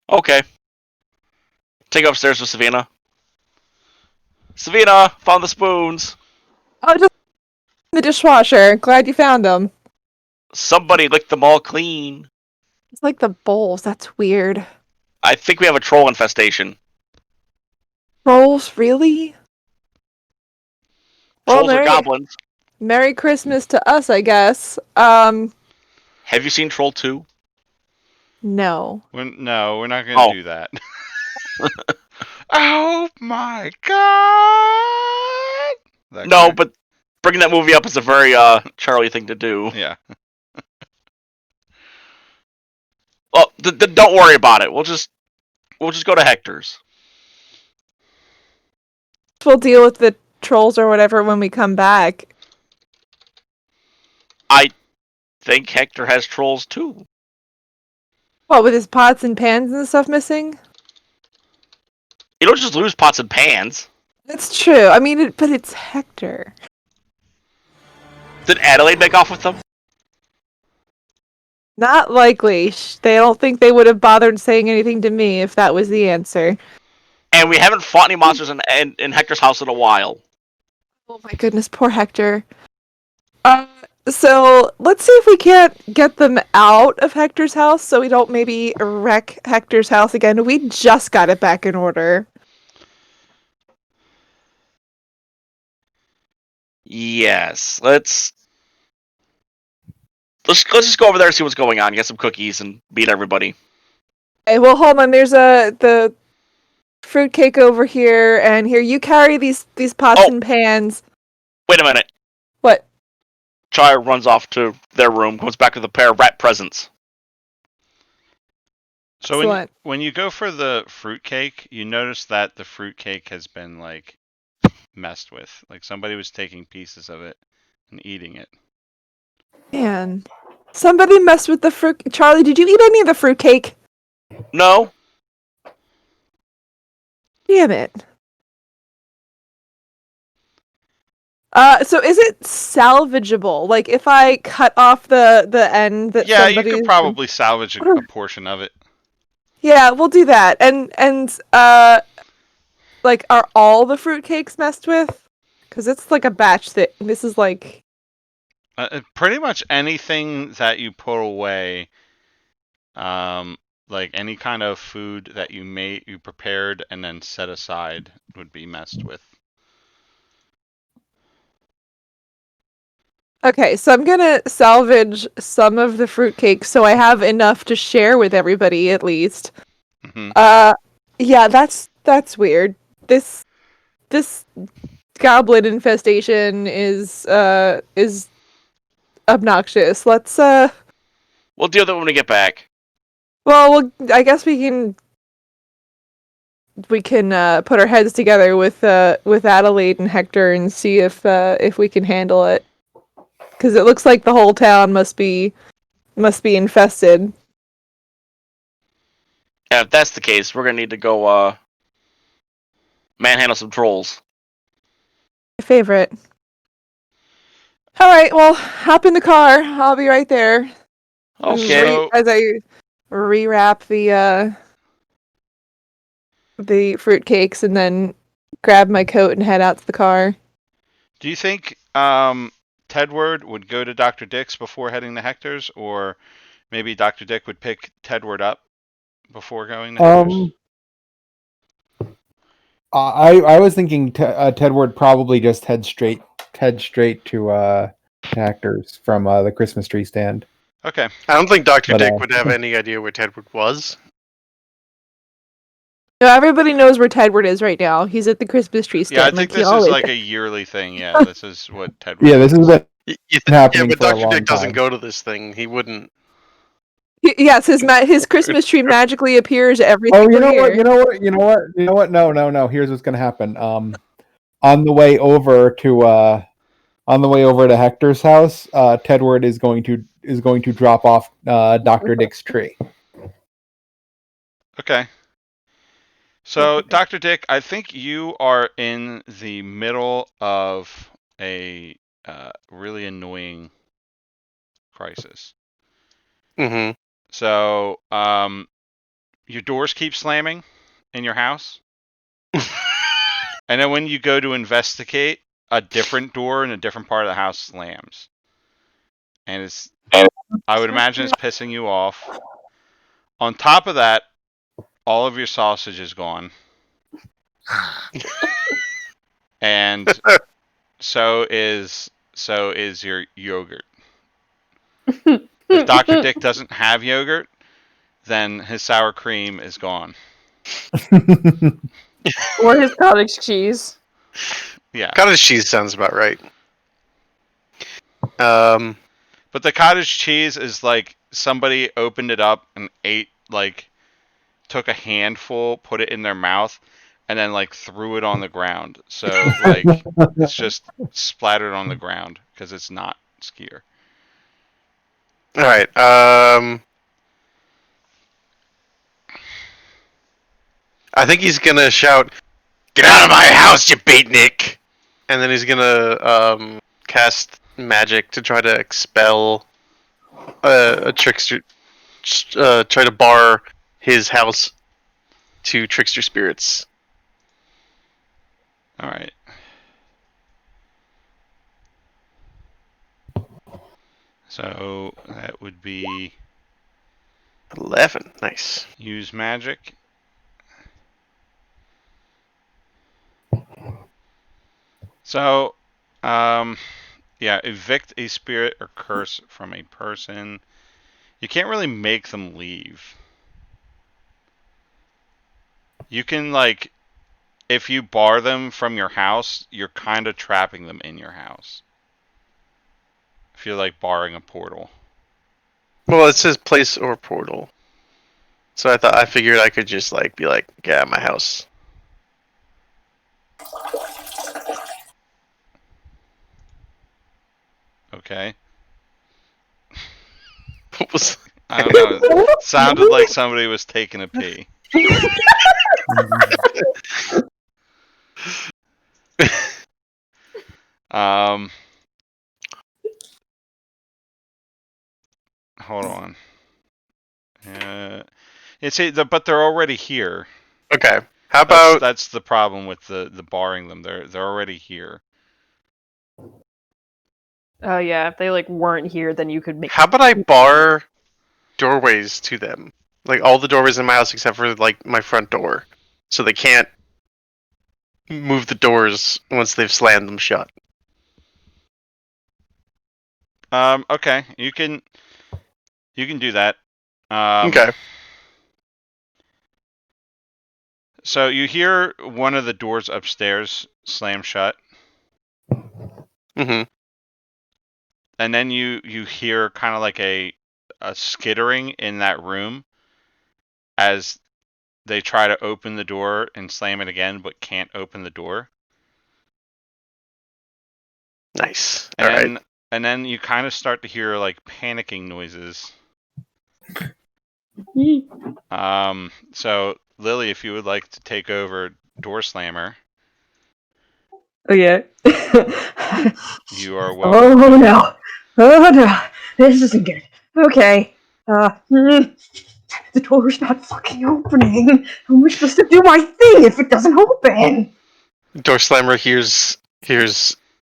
Okay. Take upstairs with Savina. Savina, found the spoons. Oh, just in the dishwasher. Glad you found them. Somebody licked them all clean. It's like the bowls. That's weird. I think we have a troll infestation. Trolls, really? Trolls or goblins. Merry Christmas to us, I guess. Have you seen Troll 2? No. No, we're not gonna do that. Oh my god! No, but bringing that movie up is a very Charlie thing to do. Yeah. Well, don't worry about it. We'll just go to Hector's. We'll deal with the trolls or whatever when we come back. I think Hector has trolls too. What, with his pots and pans and stuff missing? You don't just lose pots and pans. That's true. I mean, but it's Hector. Did Adelaide make off with them? Not likely. They don't think they would have bothered saying anything to me if that was the answer. And we haven't fought any monsters in Hector's house in a while. Oh my goodness, poor Hector. So let's see if we can't get them out of Hector's house so we don't maybe wreck Hector's house again. We just got it back in order. Yes, let's just go over there and see what's going on. Get some cookies and beat everybody. Hey, well, hold on. There's the fruitcake over here, and here you carry these pots and pans. Wait a minute. What? Char runs off to their room, comes back with a pair of rat presents. So when you go for the fruitcake, you notice that the fruitcake has been like messed with. Like somebody was taking pieces of it and eating it. Man, somebody messed with the fruit. Charlie, did you eat any of the fruitcake? No. Damn it. So is it salvageable? Like if I cut off the end that Yeah, you could probably salvage a portion of it. Yeah, we'll do that. And like are all the fruitcakes messed with? Cuz it's like a batch thing. This is like pretty much anything that you put away like any kind of food that you prepared and then set aside would be messed with. Okay, so I'm gonna salvage some of the fruitcake so I have enough to share with everybody at least. Mm-hmm. Yeah, that's weird. This goblin infestation is obnoxious. Let's We'll deal with it when we get back. Well, I guess we can put our heads together with Adelaide and Hector and see if we can handle it. Because it looks like the whole town must be infested. And if that's the case, we're gonna need to go manhandle some trolls. My favorite. All right, well, hop in the car. I'll be right there. Okay. As I rewrap the fruitcakes and then grab my coat and head out to the car. Do you think Tedward would go to Dr. Dick's before heading to Hector's, or maybe Dr. Dick would pick Tedward up before going to Hector's? I was thinking Tedward probably just head straight to Hector's from the Christmas tree stand. Okay. I don't think Dr. But, Dick would have any idea where Tedward was. No, everybody knows where Tedward is right now. He's at the Christmas tree stand. Yeah, I think this y'all is is. like a yearly thing. Yeah, this is what Tedward Yeah, this does. has been Yeah, happening but for a Dr. long Dick doesn't time. go to this thing. He wouldn't. Yes, his Christmas tree magically appears every Oh, single you know year. what? No. Here's what's gonna happen. On the way over to Hector's house, Tedward is going to drop off Dr. Dick's tree. Okay. So, Dr. Dick, I think you are in the middle of a really annoying crisis. Mm-hmm. So, your doors keep slamming in your house. And then when you go to investigate, a different door in a different part of the house slams. And I would imagine it's pissing you off. On top of that, all of your sausage is gone. And so is your yogurt. If Dr. Dick doesn't have yogurt, then his sour cream is gone. Or his cottage cheese. Yeah. Cottage cheese sounds about right. But the cottage cheese is like somebody opened it up and ate, like, took a handful, put it in their mouth, and then like threw it on the ground. So like it's just splattered on the ground because it's not skyr. All right. I think he's gonna shout, "Get out of my house, you beatnik!" And then he's gonna cast magic to try to expel a trickster. Try to bar his house to trickster spirits. All right. So that would be 11. Nice. use magic. So, yeah, evict a spirit or curse from a person. You can't really make them leave. You can, like, if you bar them from your house, you're kind of trapping them in your house. If you're, like, barring a portal. Well, it says place or portal. So I figured I could just like be like, get out of my house. Okay. What was? I don't know. It sounded like somebody was taking a pee. Hold on. But they're already here. Okay. How about that's the problem with the barring them. They're already here. Oh yeah, if they like weren't here, then you could make. How about I bar doorways to them, like all the doorways in my house except for like my front door, so they can't move the doors once they've slammed them shut. Okay, you can do that. Okay. So you hear one of the doors upstairs slam shut. Mm-hmm. And then you hear kind of like a skittering in that room as they try to open the door and slam it again, but can't open the door. Nice. Right. And then you kind of start to hear like panicking noises. So Lily, if you would like to take over Door Slammer. Oh yeah. You are welcome. Oh no. This isn't good. Okay. The door's not fucking opening. How am I supposed to do my thing if it doesn't open? Door Slammer hears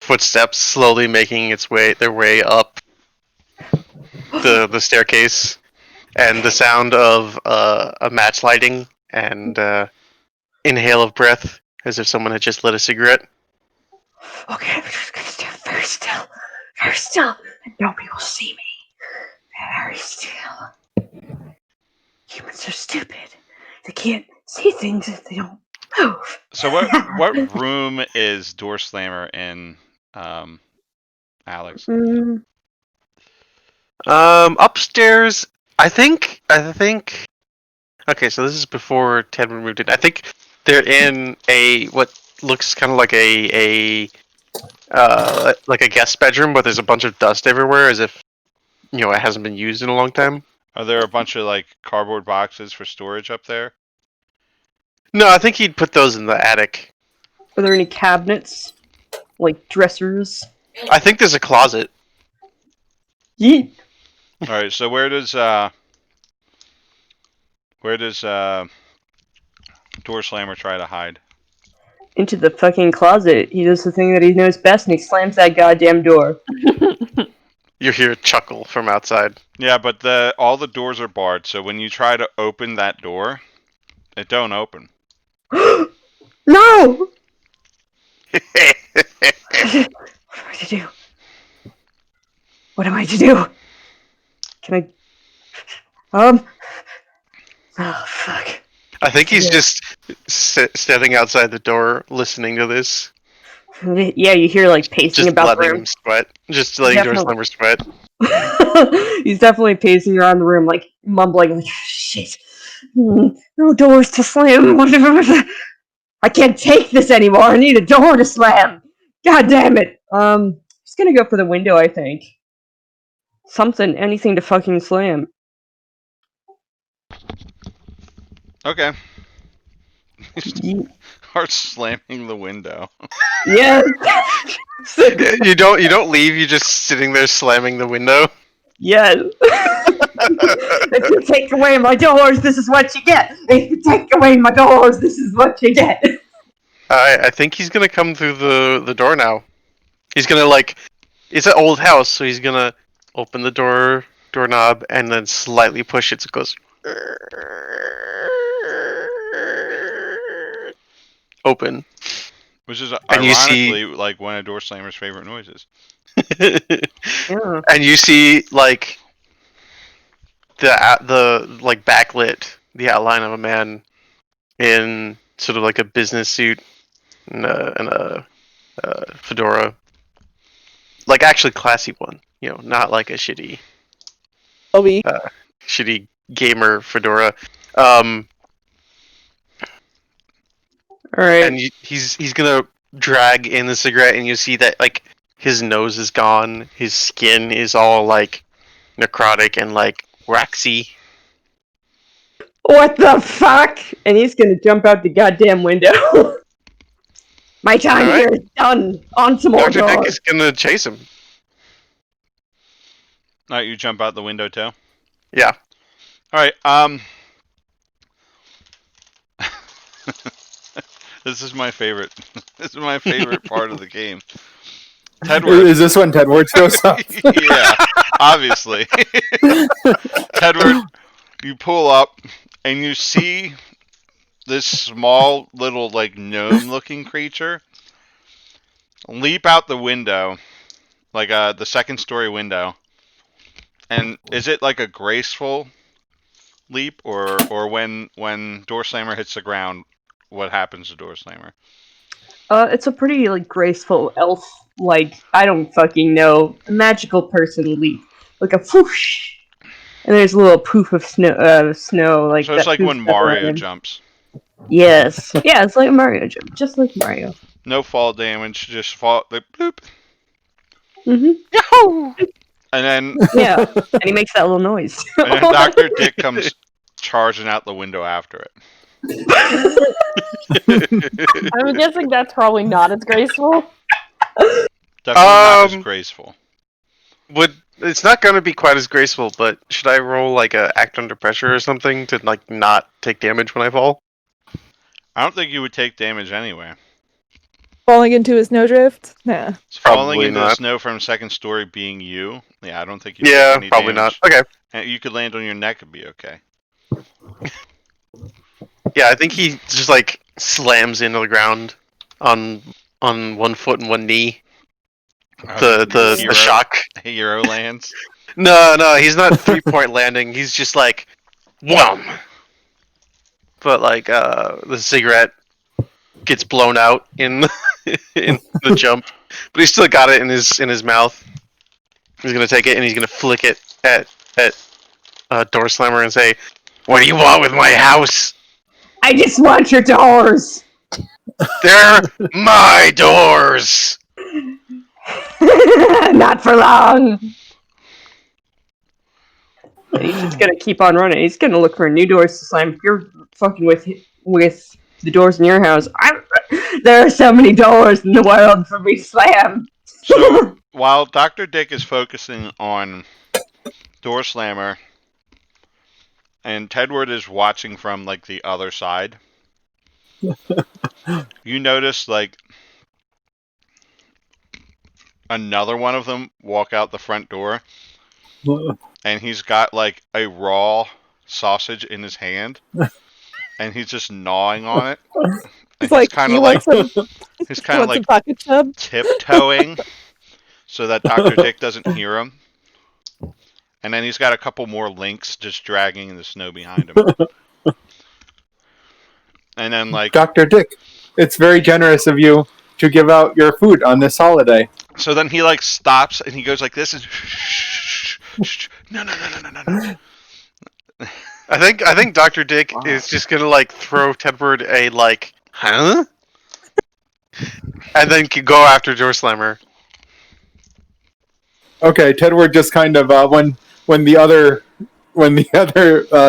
footsteps slowly making their way up the staircase, and the sound of a match lighting and inhale of breath as if someone had just lit a cigarette. Okay, I'm just gonna stand very still. Very still. And nobody will see me. Very still. Humans are stupid. They can't see things if they don't move. So what room is Door Slammer in, Alex? Upstairs, I think. Okay, so this is before Ted moved in. I think they're in what looks kind of like a guest bedroom, but there's a bunch of dust everywhere, as if it hasn't been used in a long time. Are there a bunch of like cardboard boxes for storage up there? No, I think he'd put those in the attic. Are there any cabinets? Like dressers? I think there's a closet. Yeet. All right, so where does Door Slammer try to hide? Into the fucking closet. He does the thing that he knows best, and he slams that goddamn door. You hear a chuckle from outside. Yeah, but all the doors are barred, so when you try to open that door, it don't open. No! What am I to do? What am I to do? Can I... Oh, fuck. I think he's just standing outside the door, listening to this. Yeah, you hear, like, pacing Just about the letting room. him sweat. Just letting Door Slammer sweat. He's definitely pacing around the room, like, mumbling, like, shit. No doors to slam. I can't take this anymore. I need a door to slam. God damn it. He's gonna go for the window, I think. Anything to fucking slam. Okay. Start slamming the window. Yes. You don't leave. You're just sitting there slamming the window. Yes. If you take away my doors, this is what you get. If you take away my doors, this is what you get. I think he's gonna come through the door now. He's gonna it's an old house, so he's gonna open the doorknob and then slightly push it so it goes open. Which is And you ironically like one of Door Slammer's favorite noises. Yeah. And you see the backlit the outline of a man in sort of like a business suit and a fedora, like actually classy one, not like a shitty gamer fedora. All right. And he's gonna drag in the cigarette, and you see that like his nose is gone, his skin is all like necrotic and like waxy. What the fuck? And he's gonna jump out the goddamn window. My time here is done. On to more Dr. Dick doors. is gonna chase him. All right, you jump out the window too. Yeah. All right. This is my favorite. This is my favorite part of the game. Tedward. Is this when Tedward shows up? Yeah, obviously. Tedward, you pull up and you see this small little like gnome-looking creature leap out the window, like the second-story window. And is it like a graceful leap, or when Door Slammer hits the ground, what happens to Door Slammer? It's a pretty like graceful elf, like I don't fucking know, magical person leap, like a whoosh, and there's a little poof of snow like. So it's like when poofs up Mario around him. jumps. Yes, yeah, it's like a Mario jump, just like Mario. No fall damage, just fall like bloop. Yahoo! And then Yeah, and he makes that little noise. and then Dr. Dick comes charging out the window after it. I'm guessing that's probably not as graceful. Definitely not as graceful. Would It's not going to be quite as graceful, but should I roll like a act under pressure or something to like not take damage when I fall? I don't think you would take damage anyway. Falling into a snowdrift? Nah. So falling Probably into the not. snow from second story being you, yeah, I don't think you take Yeah, any probably damage. not. Okay. And you could land on your neck and be okay. Yeah, I think he just like slams into the ground on 1 foot and 1 knee. The shock. Hero lands. No, he's not 3-point landing. He's just like, wham. But like, the cigarette gets blown out in in the jump, but he's still got it in his mouth. He's gonna take it and he's gonna flick it at Door Slammer and say, "What do you want with my house? I just want your doors. They're my doors." Not for long. And he's just gonna keep on running. He's gonna look for new doors to slam. If you're fucking with the doors in your house, there are so many doors in the world for me to slam. So while Dr. Dick is focusing on Door Slammer and Tedward is watching from like the other side, you notice like another one of them walk out the front door and he's got like a raw sausage in his hand and he's just gnawing on it. It's like, kind you of want like some, he's you kind of want some like pocket chub? tiptoeing so that Dr. Dick doesn't hear him. And then he's got a couple more links just dragging in the snow behind him. And then like Dr. Dick, it's very generous of you to give out your food on this holiday. so then he like stops and he goes like this and no. I think Dr. Dick is just gonna like throw Tedward a like, huh? And then go after Door Slammer. Okay, Tedward just kind of when the other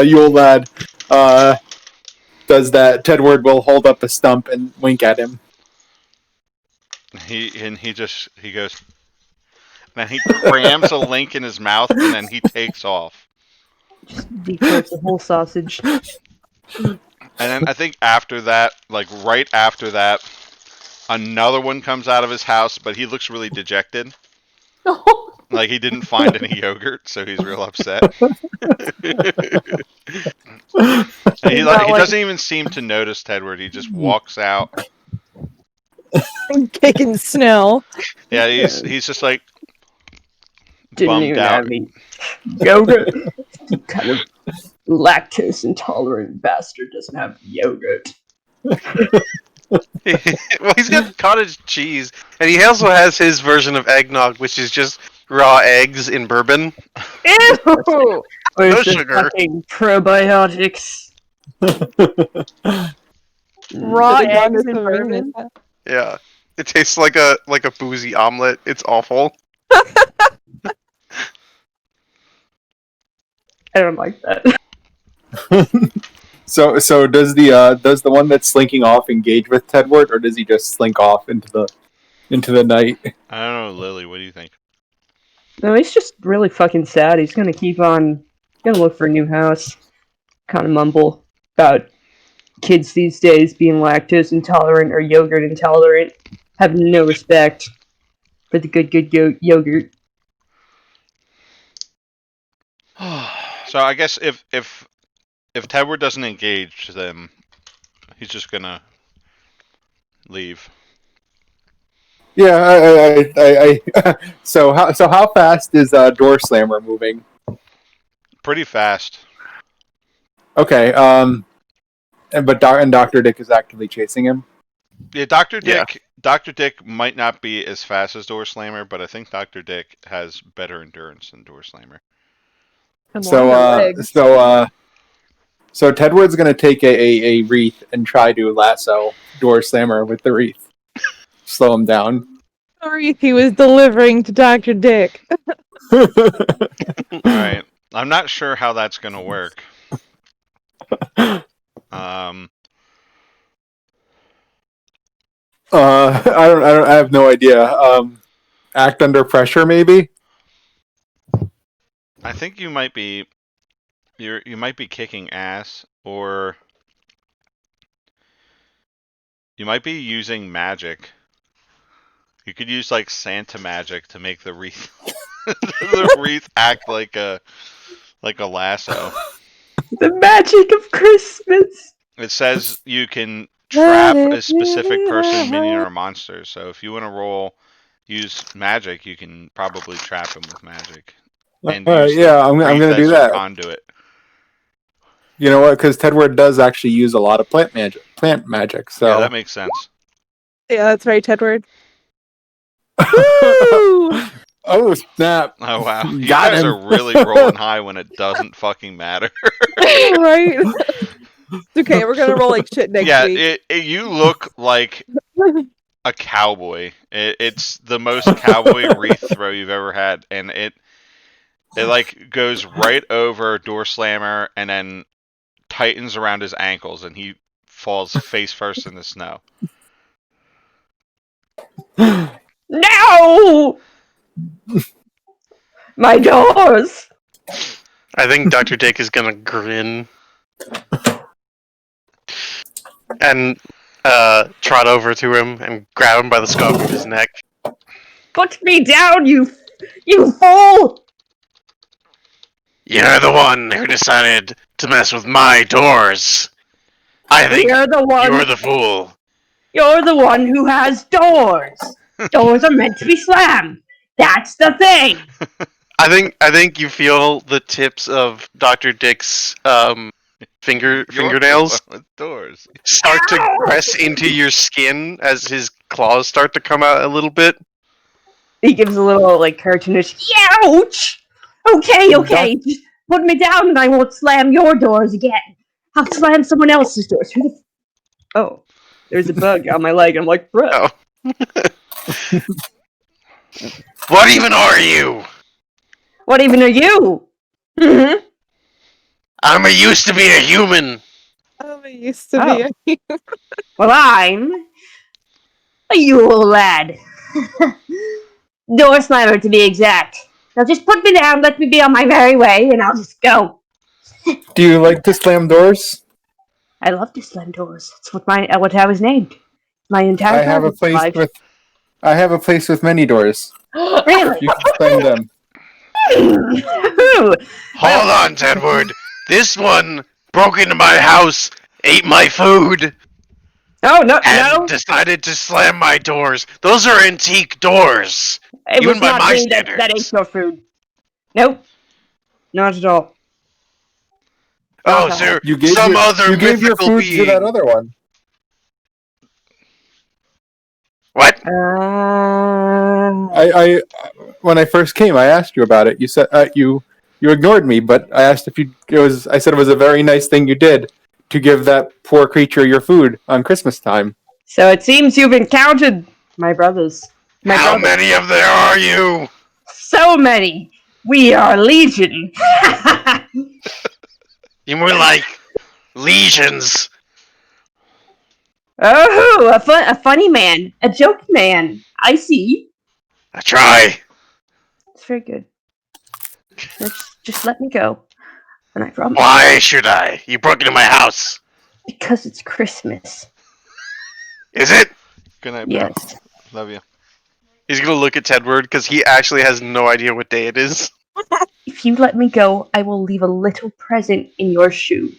Yule lad does that, Tedward will hold up a stump and wink at him. He goes then he crams a link in his mouth and then he takes off. Decloaks the whole sausage. And then I think after that, like right after that, another one comes out of his house, but he looks really dejected. Like he didn't find any yogurt, so he's real upset. And he doesn't even seem to notice Tedward. He just walks out. Kicking snow. Yeah, he's just like Didn't bummed even out. have any yogurt. You kind of lactose intolerant bastard doesn't have yogurt. Well, he's got cottage cheese, and he also has his version of eggnog, which is just raw eggs in bourbon. Ew! Where's No the sugar. fucking probiotics? Raw Should've gone eggs to and some ring bourbon. this- Yeah, it tastes like a boozy omelet. It's awful. I don't like that. So does the one that's slinking off engage with Tedward, or does he just slink off into the night? I don't know, Lily. What do you think? No, he's just really fucking sad. He's gonna keep on, gonna look for a new house. Kind of mumble about kids these days being lactose intolerant or yogurt intolerant, have no respect for the good yogurt. So I guess if Tedward doesn't engage them, he's just gonna leave. Yeah, I so how fast is Door Slammer moving? Pretty fast. Okay, but Dr. Dick is actively chasing him. Yeah, Dr. Dick might not be as fast as Door Slammer, but I think Dr. Dick has better endurance than Door Slammer. So Tedward's gonna take a wreath and try to lasso Door Slammer with the wreath. Slow him down. Sorry if he was delivering to Dr. Dick. Alright. I'm not sure how that's gonna work. I have no idea. Act under pressure, maybe. I think you might be you might be kicking ass, or you might be using magic. You could use like Santa magic to make the wreath the wreath act like a lasso. The magic of Christmas. It says you can Let trap a it specific be person, minion, the or monster. So if you want to use magic, you can probably trap him with magic and use the yeah, I'm wreath going to as do your that. conduit. You know what? Because Tedward does actually use a lot of plant magic. So Yeah, that makes sense. Yeah, that's right, Tedward. Woo! oh snap! Oh wow, you Got guys him. are really rolling high when it doesn't fucking matter. Right? It's okay, we're gonna roll like shit next Yeah, week. you look like a cowboy. It's the most cowboy wreath throw you've ever had, and it like goes right over Door Slammer and then tightens around his ankles, and he falls face first in the snow. No! My doors! I think Dr. Dick is gonna grin and trot over to him and grab him by the scruff of his neck. Put me down, you fool! You're the one who decided to mess with my doors. I think You're the one. you're the fool. You're the one who has doors. Doors are meant to be slammed. That's the thing. I think you feel the tips of Dr. Dick's fingernails With doors. start to press into your skin as his claws start to come out a little bit. He gives a little like cartoonish ouch. Okay. Just put me down and I won't slam your doors again. I'll slam someone else's doors. Oh, there's a bug on my leg. I'm like, bro. Oh. What even are you? What even are you? Mm-hmm. I'm used to be a human. I used to be. Well, I'm a Yule lad. Door slammer to be exact. Now just put me down, let me be on my merry way, and I'll just go. Do you like to slam doors? I love to slam doors. That's what I was named. My entire I have a place life. I have a place with many doors. Really? You can slam them. Hold on, Tedward. This one broke into my house, ate my food, Oh no! and decided to slam my doors. Those are antique doors. It even was by not my me that standards. ate your food. Nope. Not at all. Oh, Uh-huh. so You gave some your, other you gave your mythical food being. to that other one. What? I when I first came, I asked you about it. You said you ignored me, but I asked if I said it was a very nice thing you did to give that poor creature your food on Christmas time. So it seems you've encountered my brothers. How many of there are you? So many. We are legion. You more like legions. Oh, a funny man, a joke man. I see. I try. It's very good. Just let me go, and I promise. Why should I? You broke into my house. Because it's Christmas. Is it? Good night, bro. Yes. Love you. He's gonna look at Tedward because he actually has no idea what day it is. If you let me go, I will leave a little present in your shoe.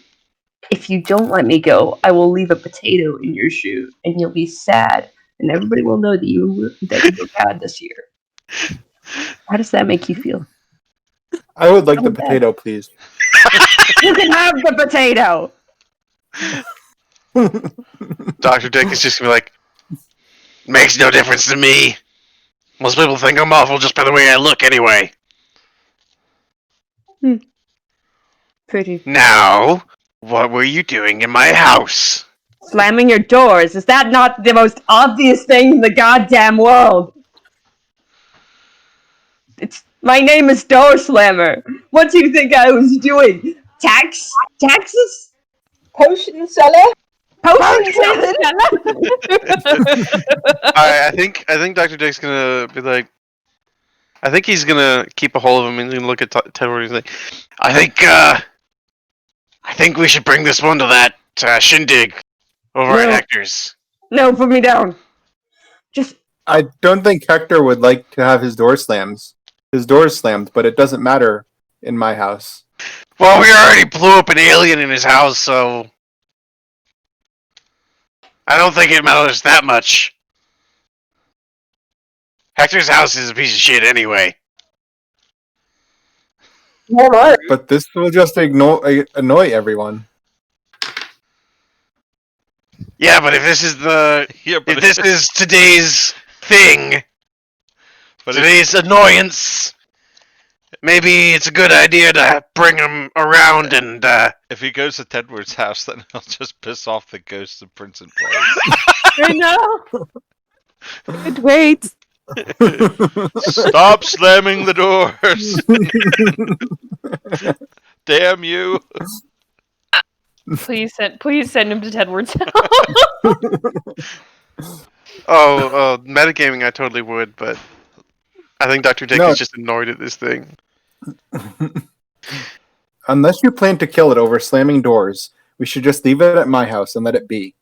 If you don't let me go, I will leave a potato in your shoe, and you'll be sad, and everybody will know that you were bad this year. How does that make you feel? I would like the potato, please. You can have the potato. Dr. Dick is just gonna be like, makes no difference to me. Most people think I'm awful just by the way I look anyway. Pretty. Now, what were you doing in my house? Slamming your doors. Is that not the most obvious thing in the goddamn world? My name is Door Slammer. What do you think I was doing? Taxes? Potion seller? Potion seller? I think Dr. Dick's gonna be like, I think he's gonna keep a hold of him and he's gonna look at Tedward and he's like, I think we should bring this one to that shindig over at No. Hector's. No, put me down. Just I don't think Hector would like to have his doors slammed, but it doesn't matter in my house. Well, we already blew up an alien in his house, so I don't think it matters that much. Hector's house is a piece of shit anyway. Alright. But this will just annoy everyone. Yeah, but if this is if this is today's thing, today's annoyance, maybe it's a good idea to bring him around and. If he goes to Tedward's house, then he'll just piss off the ghosts of Prince and Place. I know. It waits. Stop slamming the doors! Damn you! Please send him to Tedward's house. Metagaming I totally would, but I think Dr. Dick is just annoyed at this thing. Unless you plan to kill it over slamming doors, we should just leave it at my house and let it be.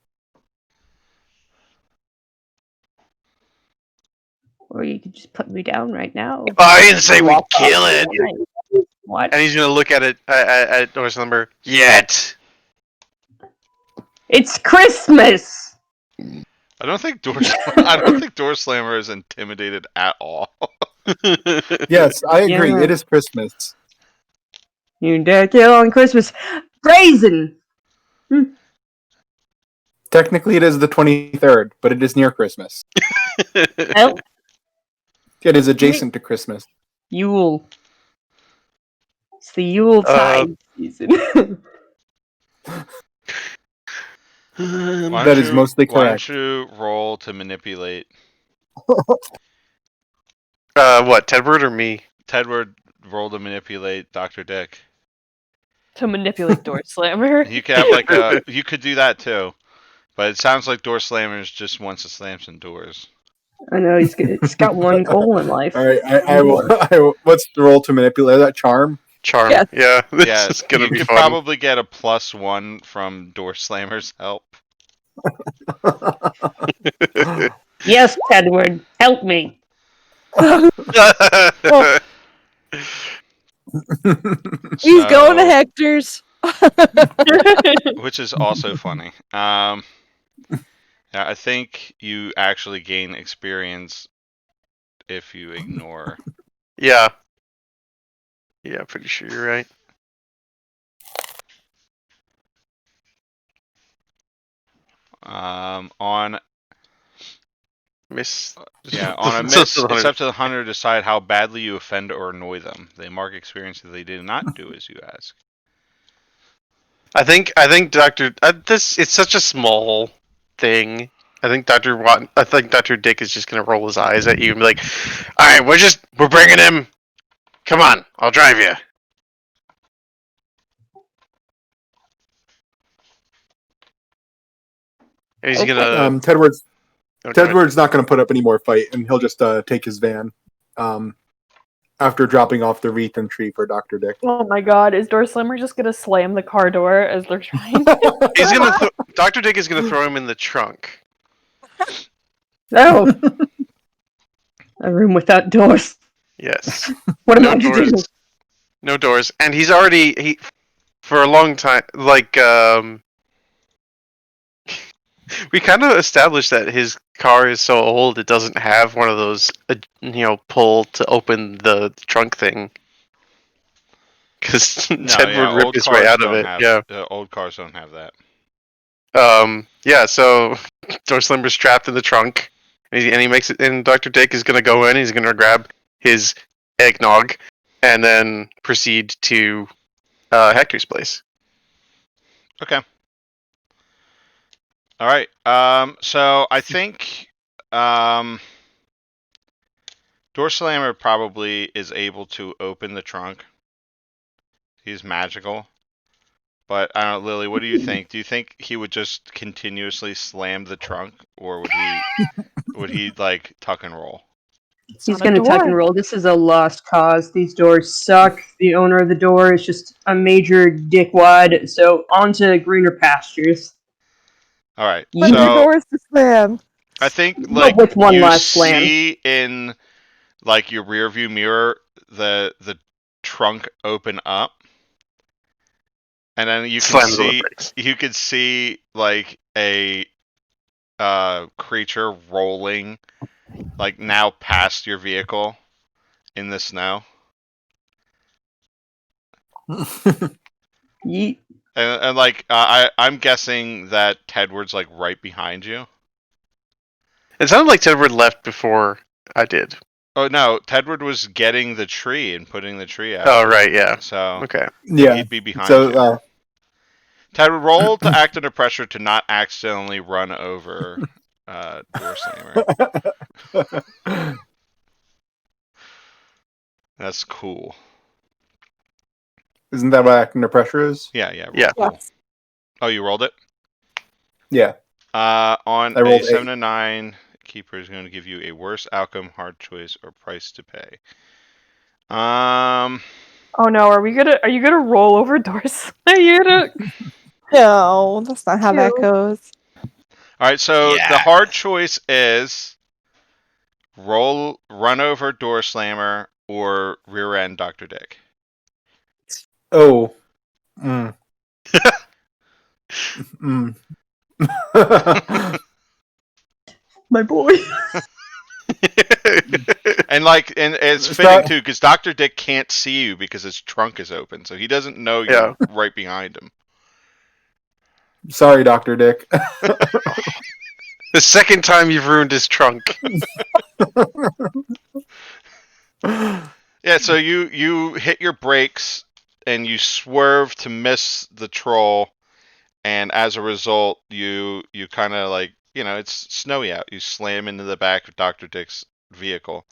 or you could just put me down right now. I didn't say we'd kill it. What? And he's gonna look at it at door's number. Yet. It's Christmas. I don't think Door Slammer is intimidated at all. Yes, I agree. Yeah. It is Christmas. You dare kill on Christmas. Brazen! Technically, it is the 23rd, but it is near Christmas. Well, It is adjacent to Christmas. Yule. It's the Yule tide season. Why That don't is mostly correct. Why don't you roll to manipulate? What, Tedward or me? Tedward, roll to manipulate Dr. Dick. To manipulate Door Slammer. You could have you could do that too, but it sounds like Door Slammers just wants to slam some doors. I know, he's got one goal in life. All right, I will. What's the roll to manipulate? Is that charm? Charm. Yes. Yeah, this Yeah, is gonna you be could fun. probably get a +1 from Door Slammer's help. Yes, Tedward, help me. He's going to So- Hector's. Which is also funny. Yeah, I think you actually gain experience if you ignore. Yeah. Yeah, pretty sure you're right. On Miss. on a miss, it's up to the hunter to decide how badly you offend or annoy them. They mark experience if they did not do as you ask. I think Doctor. It's such a small thing. I think Dr. Dick is just gonna roll his eyes at you and be like, "All right, we're bringing him. Come on, I'll drive you." And he's gonna. Tedward's Oh, go ahead. Tedward's not going to put up any more fight, and he'll just take his van after dropping off the wreath and tree for Dr. Dick. Oh my god, is Door Slammer just gonna slam the car door as they're trying? He's gonna. Dr. Dick is gonna throw him in the trunk. No. A room without doors. Yes. What am No I to do? doors. No doors, and he's already for a long time. We kind of established that his car is so old it doesn't have one of those, pull to open the trunk thing. Because Ted would rip his way out of it. Old cars don't have that. So Door Slimmer's trapped in the trunk, and he makes it. And Dr. Dick is gonna go in. He's gonna grab his eggnog, and then proceed to Hector's place. Okay. All right. So I think Door Slammer probably is able to open the trunk. He's magical. But I don't know, Lily, what do you think? Do you think he would just continuously slam the trunk, or would he like tuck and roll? He's on a gonna tuck and door. roll. This is a lost cause. These doors suck. The owner of the door is just a major dickwad. So on to greener pastures. All right. But the So doors to slam. I think But with one you last slam. see in like your rear view mirror the trunk open up, and then you can Slams on the see brakes. like a creature rolling like now past your vehicle in the snow. Yeet. And like I'm guessing that Tedward's like right behind you. It sounded like Tedward left before I did. Oh no, Tedward was getting the tree and putting the tree out. Oh, right, yeah. So Okay. Yeah. he'd be behind So you. Tedward, roll to act under pressure to not accidentally run over Door Slammer. That's cool. isn't that what acting under pressure is? Yeah, roll Yeah. cool. Yes. Oh, you rolled it? Yeah. On I rolled a 7 8. to 9, Keeper is going to give you a worse outcome, hard choice, or price to pay. Oh no, are you gonna roll over doors? Are you gonna No, that's not how that Two. goes. All right, so Yeah. the hard choice is run over Door Slammer or rear end Dr. Dick. Oh. Mm. Mm. My boy. And it's It's fitting not- too because Dr. Dick can't see you because his trunk is open, so he doesn't know you're Yeah. right behind him. Sorry, Dr. Dick. The second time you've ruined his trunk. Yeah, so you hit your brakes and you swerve to miss the troll, and as a result, you kind of like, it's snowy out. You slam into the back of Dr. Dick's vehicle,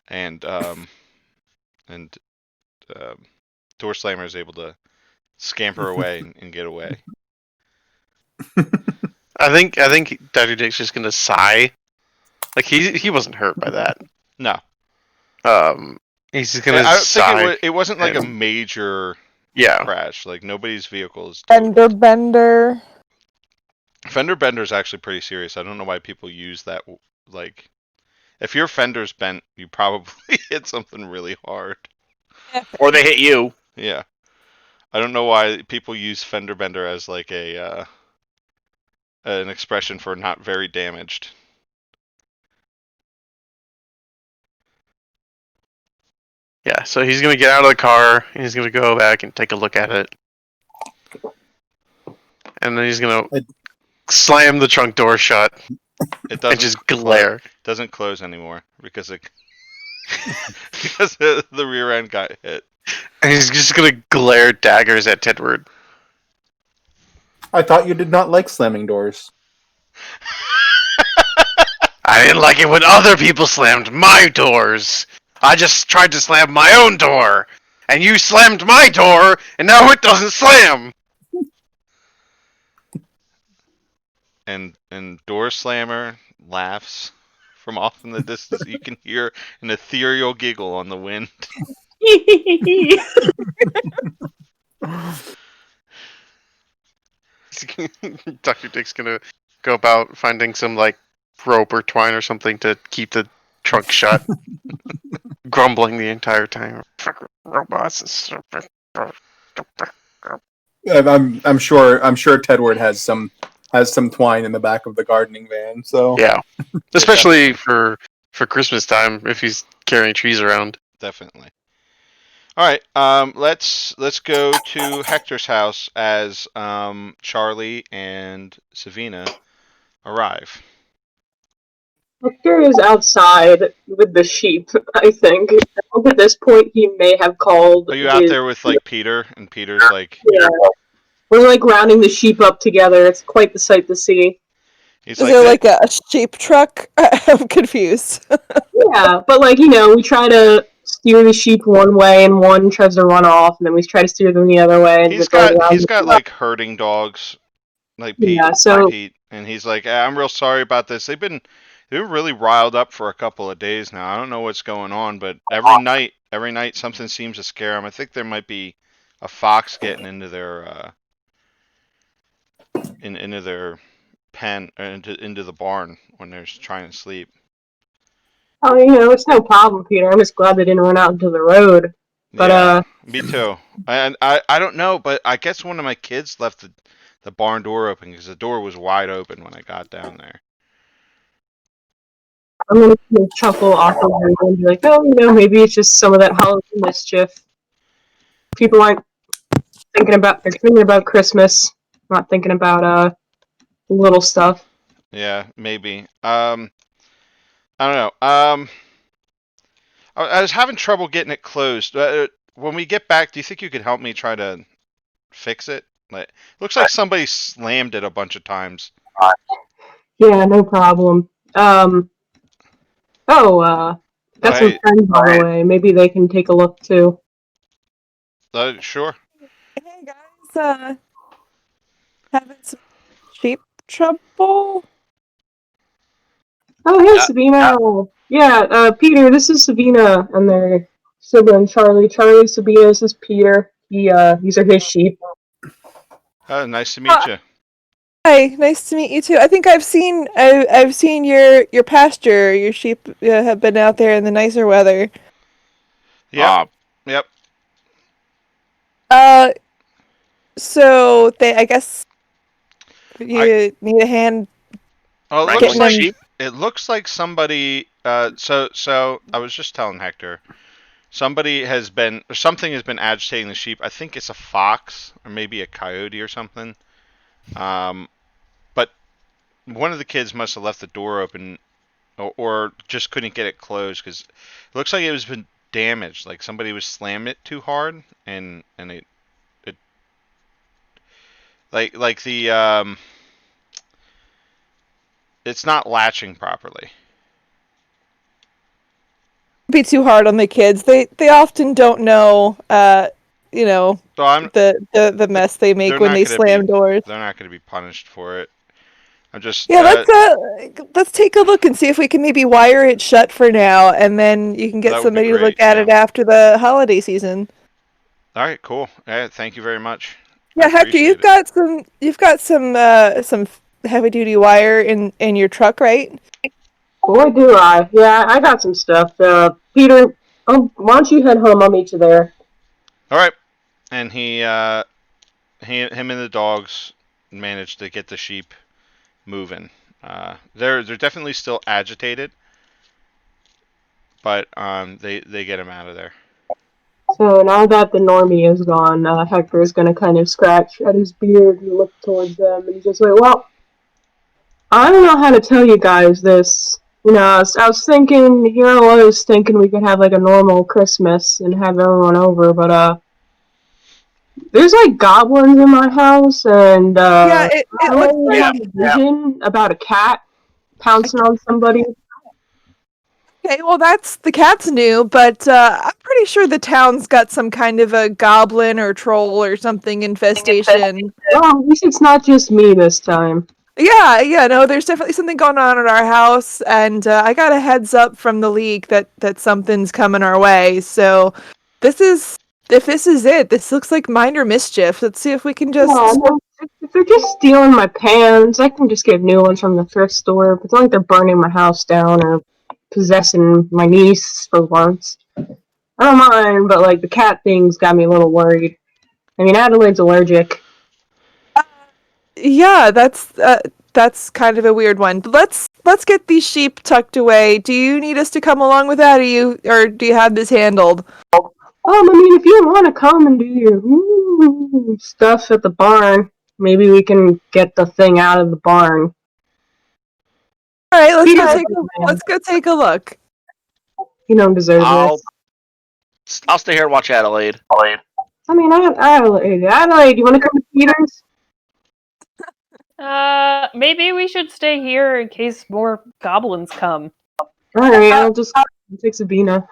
and Door Slammer is able to scamper away and get away. I think Dr. Dick's just gonna sigh. Like he wasn't hurt by that. No, He's just gonna I don't sigh. think it wasn't like a and- major Yeah. crash. Like nobody's vehicle is Fender bender. Fender bender is actually pretty serious. I don't know why people use that. Like, if your fender's bent, you probably hit something really hard. Or they hit you. Yeah, I don't know why people use fender bender as like an expression for not very damaged. Yeah, so he's gonna get out of the car and he's gonna go back and take a look at it. And then he's gonna slam the trunk door shut It and just glare. doesn't close anymore because because the rear end got hit. And he's just gonna glare daggers at Tedward. I thought you did not like slamming doors. I didn't like it when other people slammed my doors. I just tried to slam my own door. And you slammed my door, and now it doesn't slam. And Door Slammer laughs from off in the distance. You can hear an ethereal giggle on the wind. Dr. Dick's gonna go about finding some like rope or twine or something to keep the trunk shut, grumbling the entire time. Robots. I'm sure Tedward has some twine in the back of the gardening van. So Yeah, especially for Christmas time if he's carrying trees around. Definitely. All right. Let's go to Hector's house as Charlie and Savina arrive. Hector is outside with the sheep, I think. I think at this point he may have called Are you out his- there with like Peter? And Peter's like, Yeah. We're like rounding the sheep up together. It's quite the sight to see. he's Is like, there like a sheep truck? I'm confused. Yeah, but like, we try to steer the sheep one way and one tries to run off, and then we try to steer them the other way. And he's we're going got around. like herding dogs, like Pete, Yeah, so- Pete, and he's like, I'm real sorry about this. They've been They were really riled up for a couple of days now. I don't know what's going on, but every night something seems to scare them. I think there might be a fox getting into their into their pen or into the barn when they're trying to sleep. Oh, it's no problem, Peter. I'm just glad they didn't run out into the road. But Yeah, me too. And I don't know, but I guess one of my kids left the barn door open because the door was wide open when I got down there. I'm gonna chuckle awkwardly and be like, oh, maybe it's just some of that Halloween mischief. People aren't they're thinking about Christmas, not thinking about little stuff. Yeah, maybe. I don't know. I was having trouble getting it closed. When we get back, do you think you could help me try to fix it? Like, looks like somebody slammed it a bunch of times. Yeah, no problem. Got some Hey, friends by the way. Maybe they can take a look too. sure. Hey guys, having some sheep trouble? Oh, hey, Yeah. Sabina. Yeah, Peter, this is Sabina and their sibling Charlie. Charlie, Sabina, this is Peter. These are his sheep. Nice to meet you. Hi, nice to meet you too. I think I've seen your pasture. Your sheep have been out there in the nicer weather. Yep. Yep. Uh, so I guess you need a hand Oh, it Wrangling looks getting the them. sheep. it looks like somebody. So I was just telling Hector, something has been agitating the sheep. I think it's a fox or maybe a coyote or something. But one of the kids must have left the door open or just couldn't get it closed because it looks like it was been damaged. Like somebody was slamming it too hard and it like the it's not latching properly. Be too hard on the kids. They often don't know. You know So I'm the mess they make they're when not they gonna be slam doors. punished for it. I'm just Yeah, let's take a look and see if we can maybe wire it shut for now, and then you can get that would be somebody to look great. at Yeah. it after the holiday season. All right. Cool. Thank you very much. I Yeah, Hector, appreciate it. you've got some heavy duty wire in your truck, right? Boy, do I. Yeah, I got some stuff. Peter, why don't you head home? I'll meet you there. All right. And him and the dogs managed to get the sheep moving. They're definitely still agitated, but they get him out of there. So now that the normie is gone, Hector is going to kind of scratch at his beard and look towards them, and he's just like, well, I don't know how to tell you guys this. I was thinking, here I was thinking we could have like a normal Christmas and have everyone over, but there's like goblins in my house, and Yeah, it I looks had like a vision about a cat pouncing on somebody. okay. Well, that's the cat's new, but I'm pretty sure the town's got some kind of a goblin or troll or something infestation. Well, at least it's not just me this time. Yeah, no, there's definitely something going on at our house, and I got a heads up from the league that something's coming our way. So, this is if this is it, this looks like minor mischief. Let's see if we can just. No, if they're just stealing my pans, I can just get new ones from the thrift store. But it's not like they're burning my house down or possessing my niece for once. I don't mind, but like the cat thing's got me a little worried. I mean, Adelaide's allergic. Yeah, that's kind of a weird one. But let's get these sheep tucked away. Do you need us to come along with that, or do you have this handled? I mean, if you want to come and do your stuff at the barn, maybe we can get the thing out of the barn. All right, Peter, let's go take a look. you don't deserve I'll this. stay here and watch Adelaide. I mean, Adelaide, you want to come to Peter's? Maybe we should stay here in case more goblins come. Alright, I'll just take Sabina.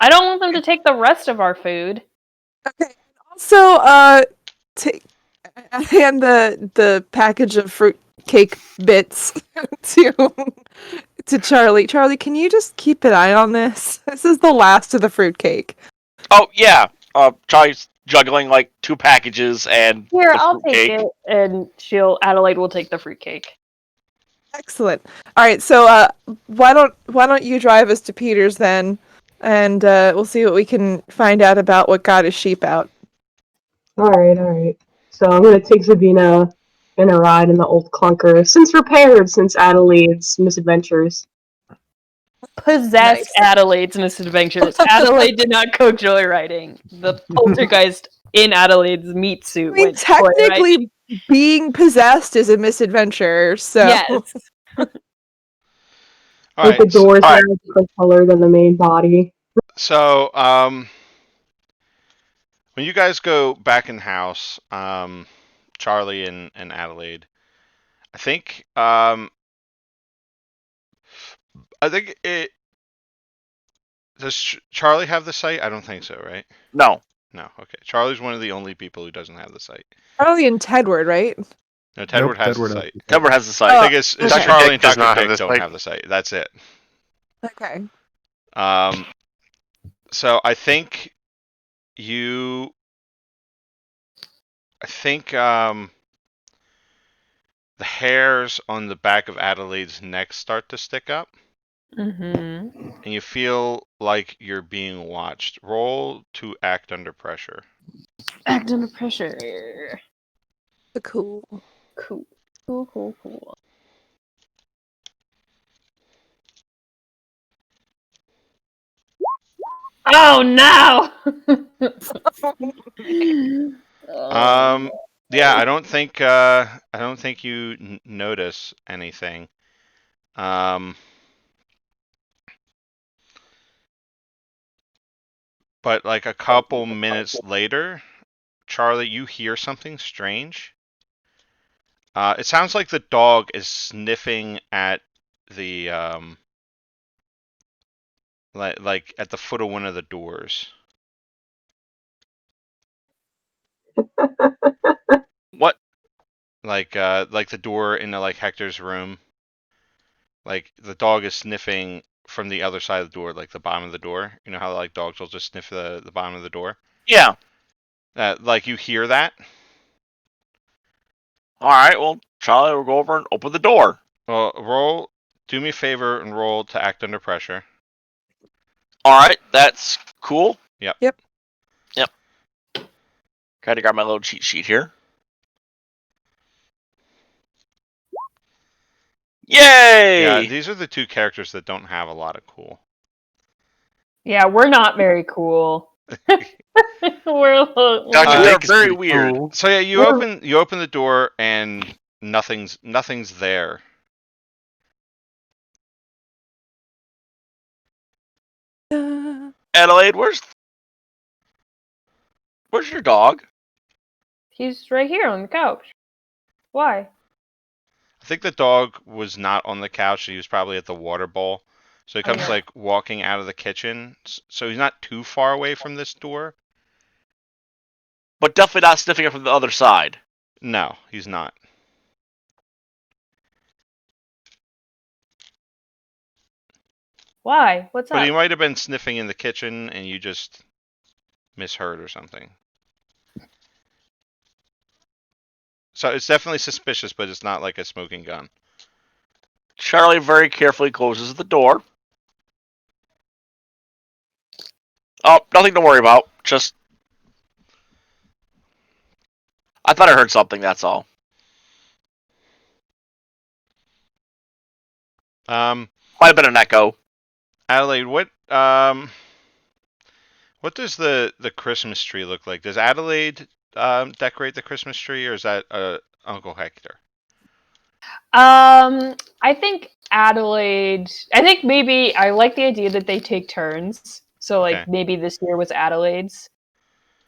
I don't want them to take the rest of our food. Also, take hand the package of fruit cake bits to Charlie. Charlie, can you just keep an eye on this? This is the last of the fruitcake. Oh yeah. Charlie's juggling like 2 packages and Here, the I'll take fruitcake. it, and Adelaide will take the fruitcake. Excellent. All right, so why don't you drive us to Peter's then, and we'll see what we can find out about what got his sheep out. Alright. So I'm gonna take Sabina in a ride in the old clunker, since repaired since Adelaide's misadventures. Possessed Nice. Adelaide's misadventures. Adelaide did not go joyriding. The poltergeist in Adelaide's meat suit I mean, went technically, joyriding. being possessed is a misadventure. So Yes. All With right. the doors all now right. a different color than the main body. So, when you guys go back in house, Charlie and Adelaide, I think it does. Charlie have the site? I don't think so, right? No. No. Okay. Charlie's one of the only people who doesn't have the site. Charlie and Tedward, right? No, Tedward has Tedward the has site. the site. Deborah has the site. I think it's okay. Charlie Dick and does Dr. not have Dick the don't site. have the site. That's it. Okay. So I think you. I think the hairs on the back of Adelaide's neck start to stick up, Mm-hmm. and you feel like you're being watched. Roll to act under pressure. Act under pressure. Cool. Cool. Oh no! Yeah, I don't think you notice anything. But like a couple minutes later, Charlie, you hear something strange. It sounds like the dog is sniffing at the like at the foot of one of the doors. What? Like the door into like Hector's room. Like the dog is sniffing from the other side of the door, like the bottom of the door. You know how like dogs will just sniff the bottom of the door? Yeah. Like you hear that? All right. Well, Charlie will go over and open the door. Well, do me a favor and roll to act under pressure. All right. That's cool. Yep. Got to grab my little cheat sheet here. Yay! Yeah, these are the 2 characters that don't have a lot of cool. Yeah, we're not very cool. we're Dr. Uh, we are Dick is very pretty weird. cool. So yeah, you open the door and nothing's there. Adelaide, where's your dog? He's right here on the couch. Why? I think the dog was not on the couch. He was probably at the water bowl. So he comes Okay. like walking out of the kitchen. So he's not too far away from this door. But definitely not sniffing it from the other side. No, he's not. Why? What's But up? he might have been sniffing in the kitchen and you just misheard or something. So it's definitely suspicious, but it's not like a smoking gun. Charlie very carefully closes the door. Oh, nothing to worry about. Just... I thought I heard something, that's all. Might have been an echo. Adelaide, what does the Christmas tree look like? Does Adelaide decorate the Christmas tree, or is that Uncle Hector? I think Adelaide. I think maybe I like the idea that they take turns. So like Okay. maybe this year was Adelaide's.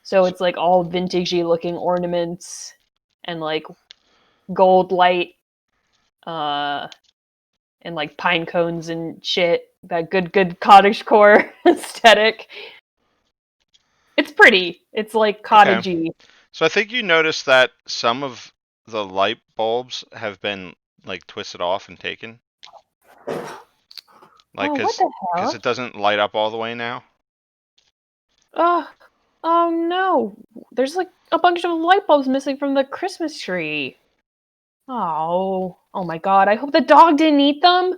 So it's like all vintagey looking ornaments and like gold light, and like pine cones and shit. That good cottagecore aesthetic. It's pretty. It's like cottagey. So I think you noticed that some of the light bulbs have been like twisted off and taken. Like, Oh, what cause the hell? it doesn't light up all the way now. Oh, oh no! There's like a bunch of light bulbs missing from the Christmas tree. Oh my god! I hope the dog didn't eat them.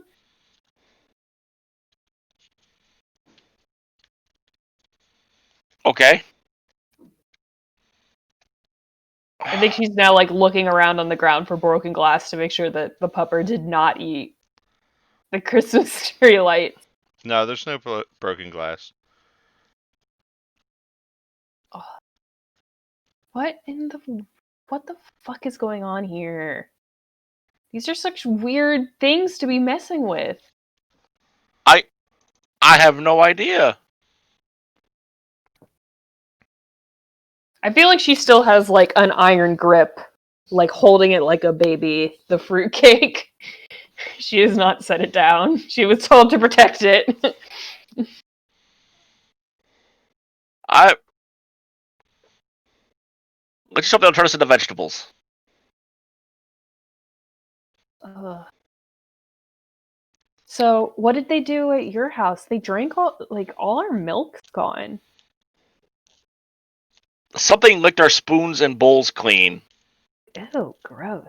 Okay. I think she's now like looking around on the ground for broken glass to make sure that the pupper did not eat the Christmas tree lights. No, there's no broken glass. What the fuck is going on here? These are such weird things to be messing with. I have no idea. I feel like she still has like an iron grip, like holding it like a baby, the fruitcake. She has not set it down. She was told to protect it. Let's just hope they'll turn us into vegetables. Ugh. So, what did they do at your house? They drank all our milk's gone. Something licked our spoons and bowls clean, Ew, gross.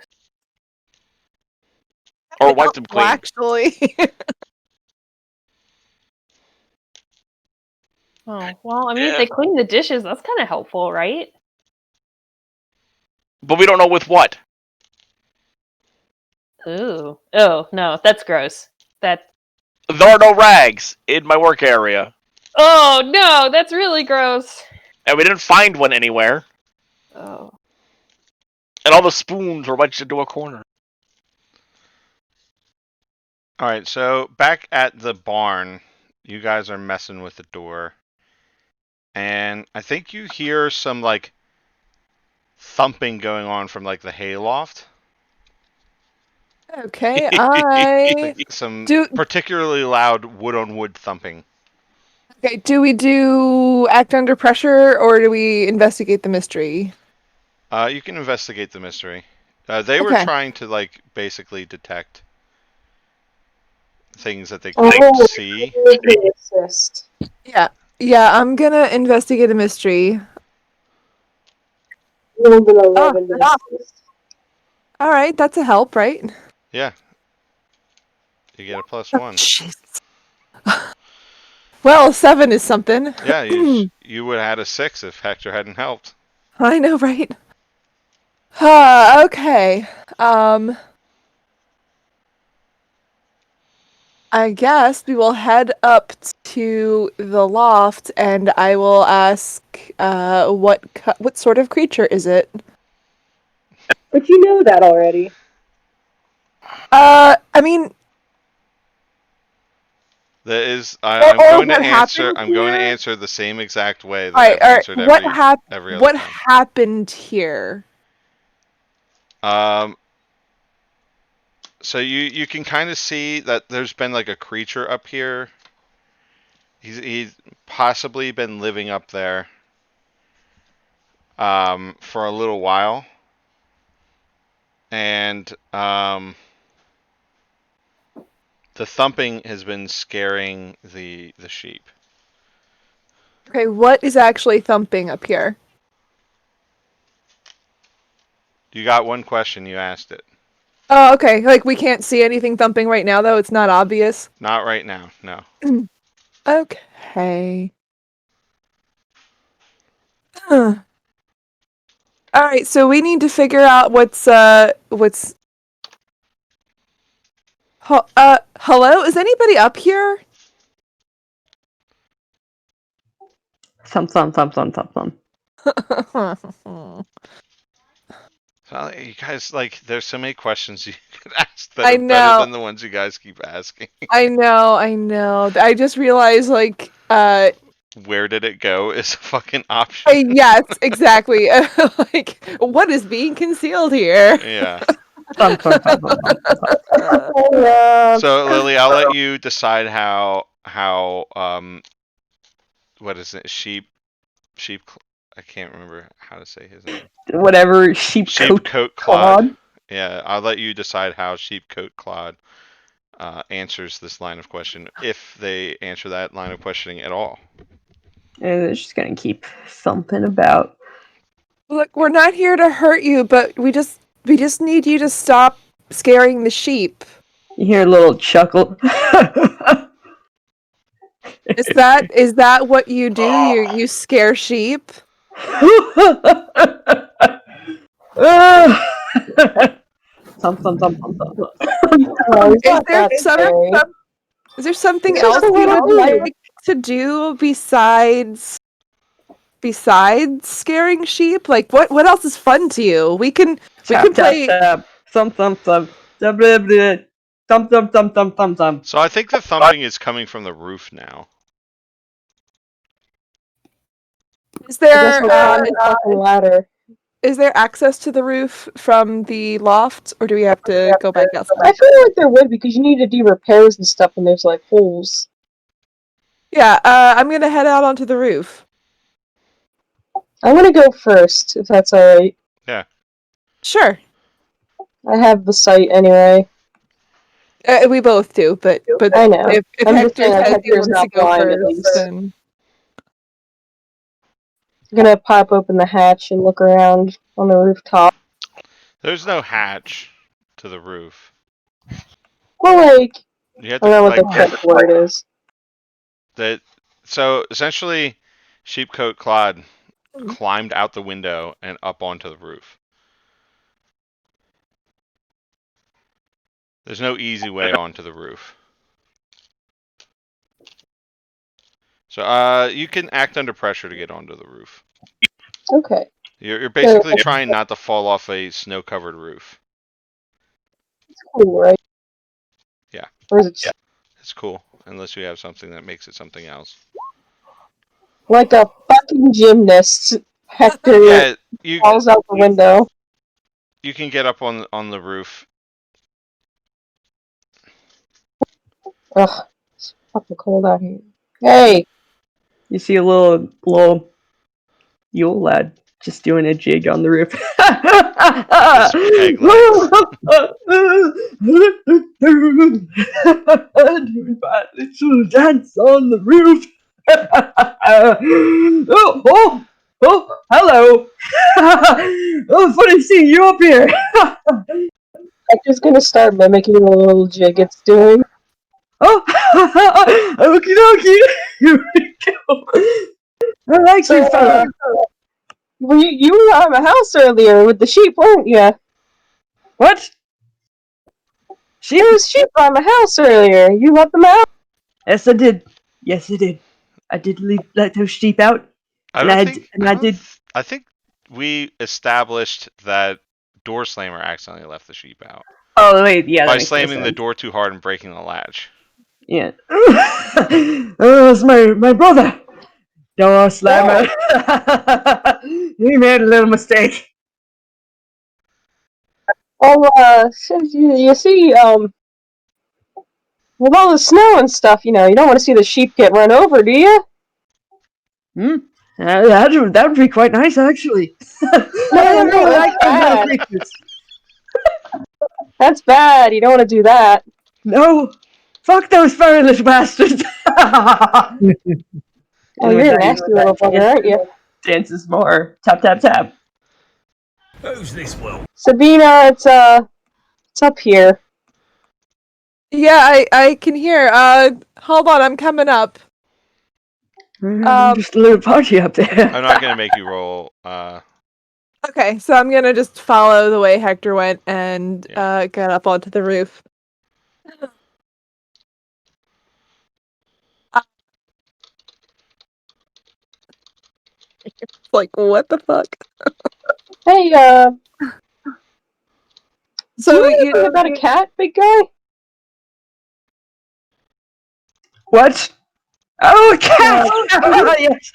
or wiped them clean. Actually. Oh, well, I mean, if they clean the dishes, that's kind of helpful, right? But we don't know with what. Ooh. Oh, no, that's gross. There are no rags in my work area, Oh, no, that's really gross. and we didn't find one anywhere. Oh. And all the spoons were wedged into a corner. All right, so back at the barn, you guys are messing with the door, and I think you hear some like thumping going on from like the hayloft. Okay, I Like some do. particularly loud wood-on-wood thumping. Okay, do we do act under pressure or do we investigate the mystery? You can investigate the mystery. They were Okay. trying to like basically detect things that they Oh, couldn't see. okay, assist. Yeah, I'm gonna investigate a mystery. Rolled an 11 to Ah. assist. All right, that's a help, right? Yeah. You get a +1. Jesus. Well, 7 is something. Yeah, you would have had a 6 if Hector hadn't helped. I know, right? Okay. I guess we will head up to the loft, and I will ask, what sort of creature is it? But you know that already. I mean, That is, Or- I'm or going to what answer. happened I'm going to here? answer the same exact way that alright, I've answered every other what time. happened here? So you can kind of see that there's been like a creature up here. He's possibly been living up there for a little while, and the thumping has been scaring the sheep. Okay, what is actually thumping up here? You got one question, you asked it. Oh, okay. Like, we can't see anything thumping right now, though? It's not obvious? Not right now, no. Okay. Huh. Alright, so we need to figure out what's... hello? Is anybody up here? Thump, thump, thump, thump, thump, thump. So, you guys, like, there's so many questions you could ask that I are better know. than the ones you guys keep asking. I know. I just realized, like, Where did it go is a fucking option. yes, exactly. Like, what is being concealed here? Yeah. Thump, thump, thump, thump, thump, thump. So Lily, I'll let you decide how what is it? Sheep I can't remember how to say his name. Whatever, sheepcoat Sheepcoat Claude. Claude. Yeah, I'll let you decide how Sheepcoat Claude answers this line of question, if they answer that line of questioning at all. And it's just gonna keep thumping about. Look, we're not here to hurt you, but we just need you to stop scaring the sheep. You hear a little chuckle. Is that what you do? You scare sheep? Thump, thump, thump, thump, thump, thump. Is there something It's else just a you little would bit. like to do besides scaring sheep? Like what else is fun to you? We can play. Tap. Thump, thump, thump. Thump, thump, thump, thump, thump, thump, thump, thump. So I think the thumping is coming from the roof now. Is I guess there we'll climb the fucking ladder. is there access to the roof from the loft, or do we have to go back outside? I feel like there would, because you need to do repairs and stuff when there's like holes. Yeah, I'm gonna head out onto the roof. I'm gonna go first, if that's alright. Sure. I have the site anyway. We both do, but I know. if I'm just Hector saying, like, says he Hector's wants to not go blind, at first, least. then I'm gonna pop open the hatch and look around on the rooftop. There's no hatch to the roof. Well, like, You have I don't know what to the correct word is. So essentially, Sheepcoat Claude climbed out the window and up onto the roof. There's no easy way onto the roof. So you can act under pressure to get onto the roof. Okay. You're basically trying not to fall off a snow-covered roof. It's cool, right? Yeah. Or is it It's cool, unless you have something that makes it something else. like a fucking gymnast? Hector Yeah, you falls out the window. can get up on the roof. Ugh, it's fucking cold out here. Hey! You see a little yule lad just doing a jig on the roof. peg legs. Little dance on the roof. Oh, hello. Oh, funny seeing you up here. Hector's gonna start mimicking the little jig it's doing. Oh, okie dokie. Here we go. I like you, fella. Well, you were at my house earlier with the sheep, weren't you? What? There was sheep by my house earlier. You let them out? Yes, I did. Yes, I did. I did let those sheep out. I think we established that door slammer accidentally left the sheep out Oh wait, yeah. by slamming the door too hard and breaking the latch. Yeah. Oh, it's my brother. Door slammer. He made a little mistake. Well, you see, with all the snow and stuff, you don't want to see the sheep get run over, do you? That would be quite nice, actually. No, that's bad. That's bad. You don't want to do that. No. Fuck those furry little bastards. Oh, you're a nasty little bugger, aren't you? Dances more. Tap, tap, tap. Who's this will? Sabina, it's up here. yeah, I can hear. Hold on, I'm coming up. Just a little party up there. I'm not gonna make you roll. Okay, so I'm gonna just follow the way Hector went and get up onto the roof. Like, what the fuck? Hey, So you know about a cat, big guy? What? Oh, a cat! Yes.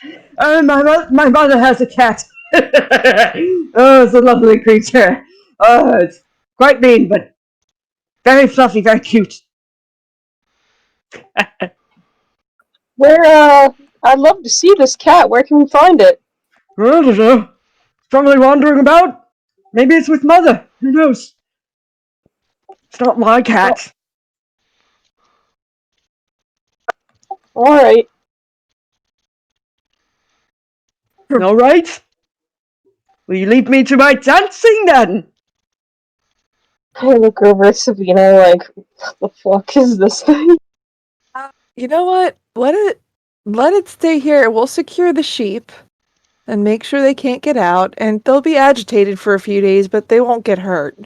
My mother has a cat. Oh, it's a lovely creature. Oh, it's quite mean, but very fluffy, very cute. Where, I'd love to see this cat. Where can we find it? I don't know. Probably wandering about. Maybe it's with Mother. Who knows? It's not my cat. Alright. All right. Will you lead me to my dancing then? I look over at Sabina like, what the fuck is this thing? You know what? Let it stay here. We'll secure the sheep and make sure they can't get out, and they'll be agitated for a few days, but they won't get hurt.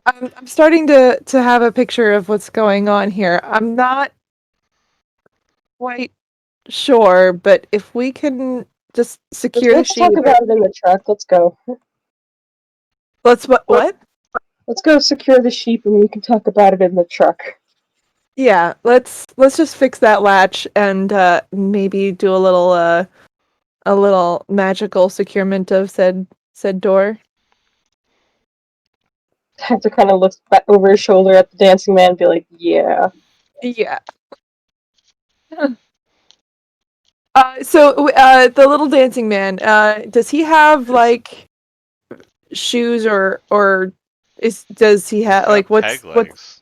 I'm starting to have a picture of what's going on here. I'm not quite sure, but if we can just secure the Let's sheep, talk about it in the truck. Let's go. let's what? Let's go secure the sheep and we can talk about it in the truck. Yeah, let's just fix that latch and maybe do a little magical securement of said door. Hector kind of looks back over his shoulder at the dancing man and be like, yeah. Yeah. The little dancing man, does he have like shoes or does he have like Peg legs.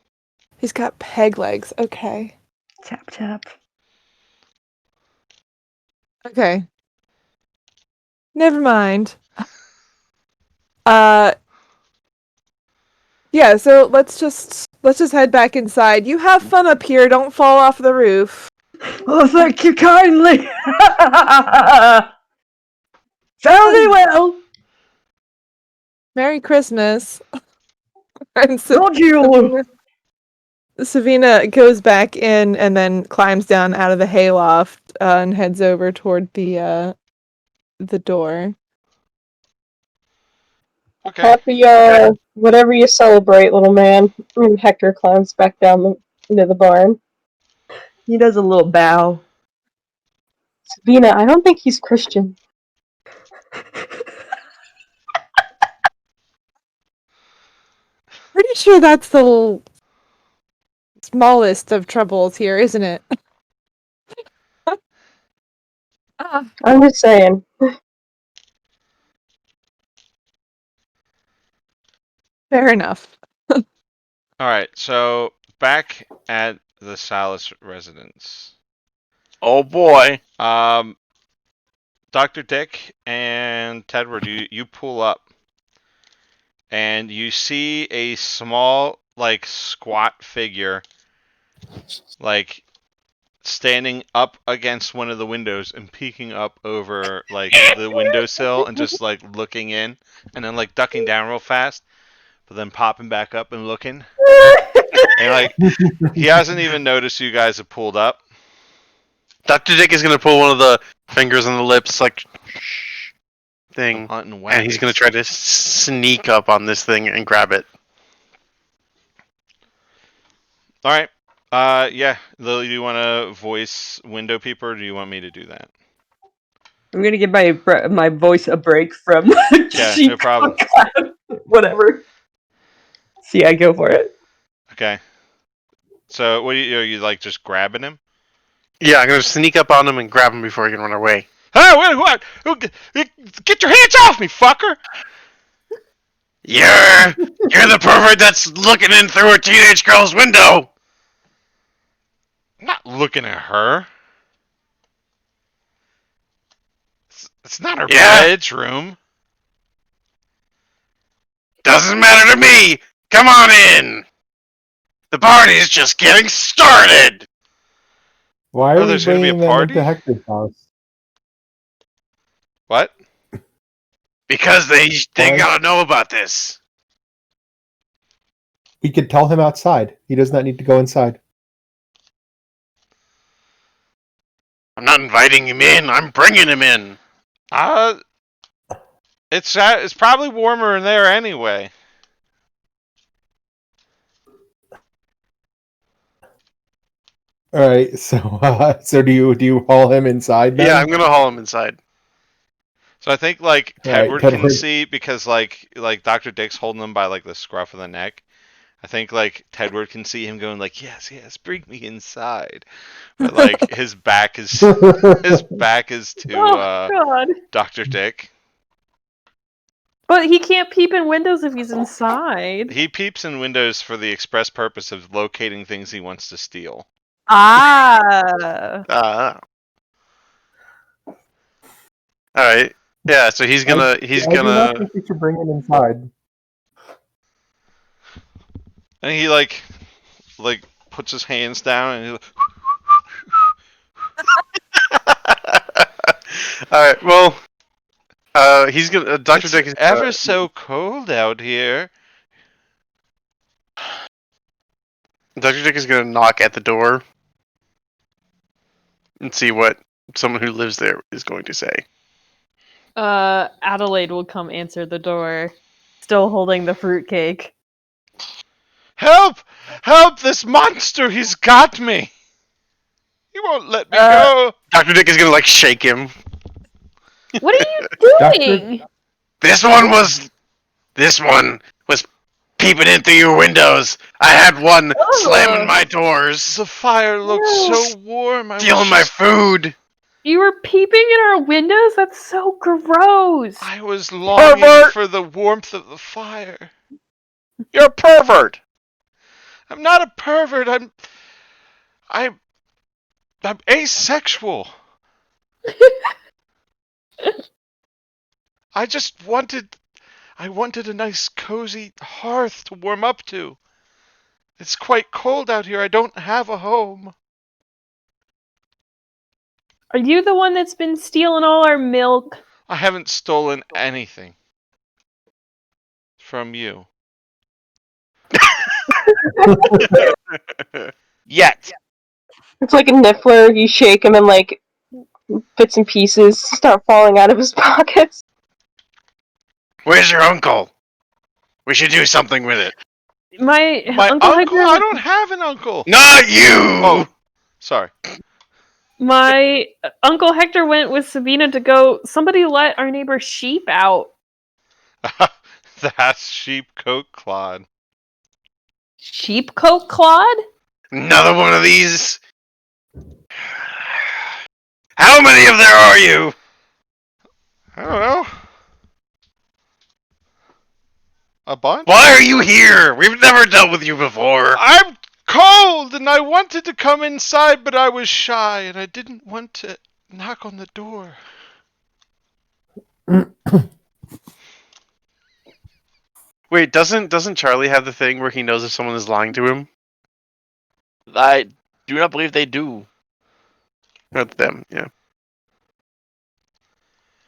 He's got peg legs. Okay. Tap tap. Okay. Never mind. Yeah, so let's just head back inside. You have fun up here, don't fall off the roof. Oh, thank you kindly. Fairly well. Merry Christmas. And Not you. Savina goes back in and then climbs down out of the hayloft and heads over toward the door. Okay. Happy, whatever you celebrate, little man. And Hector climbs back down into the barn. He does a little bow. Sabina, I don't think he's Christian. Pretty sure that's the smallest of troubles here, isn't it? I'm just saying. Fair enough. All right. So back at the Salas residence. Oh boy. Dr. Dick and Tedward, you pull up and you see a small, like, squat figure, like, standing up against one of the windows and peeking up over, like, the windowsill and just, like, looking in and then, like, ducking down real fast, but then popping back up and looking. And, like, he hasn't even noticed you guys have pulled up. Dr. Dick is gonna pull one of the fingers on the lips, like, shh, thing, Hunting and he's gonna try to sneak up on this thing and grab it. All right. Yeah. Lily, do you want to voice Window Peeper, or do you want me to do that? I'm gonna give my voice a break from Yeah, sheep no problem. whatever. See, I go for it. Okay. So, what are you like just grabbing him? Yeah, I'm gonna sneak up on him and grab him before he can run away. Hey, what? Get your hands off me, fucker! You're the pervert that's looking in through a teenage girl's window! I'm not looking at her. It's not her bedroom. Doesn't matter to me! Come on in! The party's just getting started! Why are we there's gonna be a bringing them party? into Hector's house? What? Because they Why? gotta know about this. We could tell him outside. He does not need to go inside. I'm not inviting him in, I'm bringing him in. It's probably warmer in there anyway. All right. So do you haul him inside then? Yeah, I'm gonna haul him inside. So I think like Right, Tedward can Tedward. see because like Dr. Dick's holding him by like the scruff of the neck, I think like Tedward can see him going like, yes, bring me inside. But like his back is to Oh God! Dr. Dick. But he can't peep in windows if he's inside. He peeps in windows for the express purpose of locating things he wants to steal. Ah. Alright. Yeah, so he's gonna I do not think we should bring him inside. And he like puts his hands down and he's like, Alright, well he's gonna Dr. it's Dick is ever so cold out here. Dr. Dick is gonna knock at the door and see what someone who lives there is going to say. Adelaide will come answer the door, still holding the fruitcake. Help! Help! This monster! He's got me! He won't let me go! Dr. Dick is gonna like shake him. What are you doing? This one was peeping in through your windows. I had one slamming my doors, The fire looks so warm. stealing my food. You were peeping in our windows? That's so gross. I was longing Pervert! for the warmth of the fire. You're a pervert. I'm not a pervert. I'm asexual. I wanted a nice cozy hearth to warm up to. It's quite cold out here. I don't have a home. Are you the one that's been stealing all our milk? I haven't stolen anything from you. Yet. It's like a niffler. You shake him and like bits and pieces start falling out of his pockets. Where's your uncle? We should do something with it. My Uncle? Hector, I don't have an uncle. Not you! Oh, sorry. my Uncle Hector went with Sabina to go. Somebody let our neighbor's sheep out. That's sheep coat clod. Sheepcoat Claude? Another one of these. How many of there are you? I don't know. A bunch? Why are you here? We've never dealt with you before. I'm cold and I wanted to come inside, but I was shy and I didn't want to knock on the door. Wait, doesn't Charlie have the thing where he knows if someone is lying to him? I do not believe they do. Not them, yeah.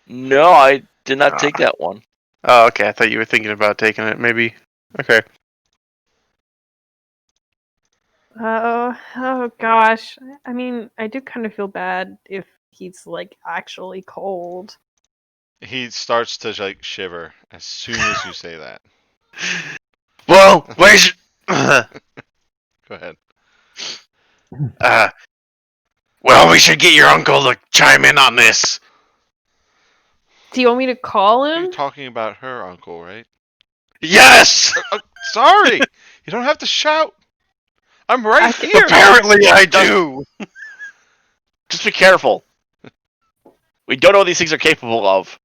No, I did not take that one. Oh, okay. I thought you were thinking about taking it. Maybe. Okay. Oh gosh. I mean, I do kind of feel bad if he's like actually cold. He starts to like shiver as soon as you say that. Well, where's Go ahead. well, we should get your uncle to chime in on this. Do you want me to call You're him? talking about her uncle, right? Yes! Sorry! You don't have to shout. I'm right here. Apparently I do. Just be careful. We don't know what these things are capable of.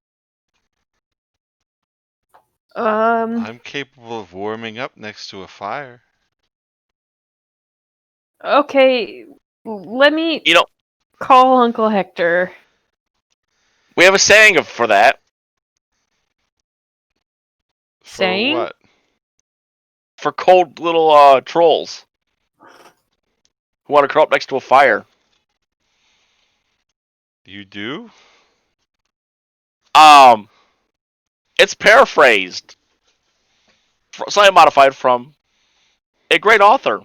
I'm capable of warming up next to a fire. Okay, let me You know, call Uncle Hector. we have a saying for that. For Saying? what? For cold little trolls who want to curl up next to a fire. You do? It's paraphrased, slightly modified from a great author.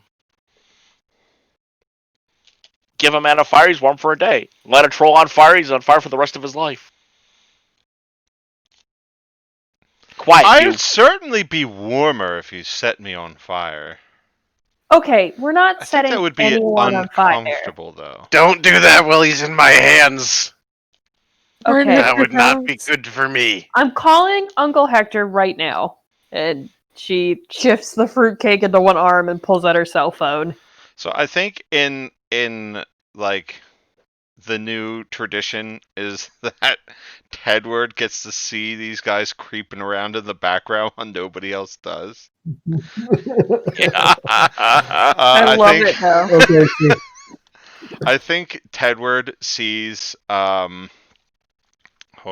Give a man a fire, he's warm for a day. Light a troll on fire, he's on fire for the rest of his life. Quiet, I'd you. certainly be warmer if you set me on fire. Okay, we're not I think setting that would be anyone on fire. uncomfortable, though. Don't do that while he's in my hands. Okay, That would not be good for me. I'm calling Uncle Hector right now. And She shifts the fruitcake into one arm and pulls out her cell phone. So I think in like the new tradition is that Tedward gets to see these guys creeping around in the background when nobody else does. I love think, it though. Okay, see. I think Tedward sees hold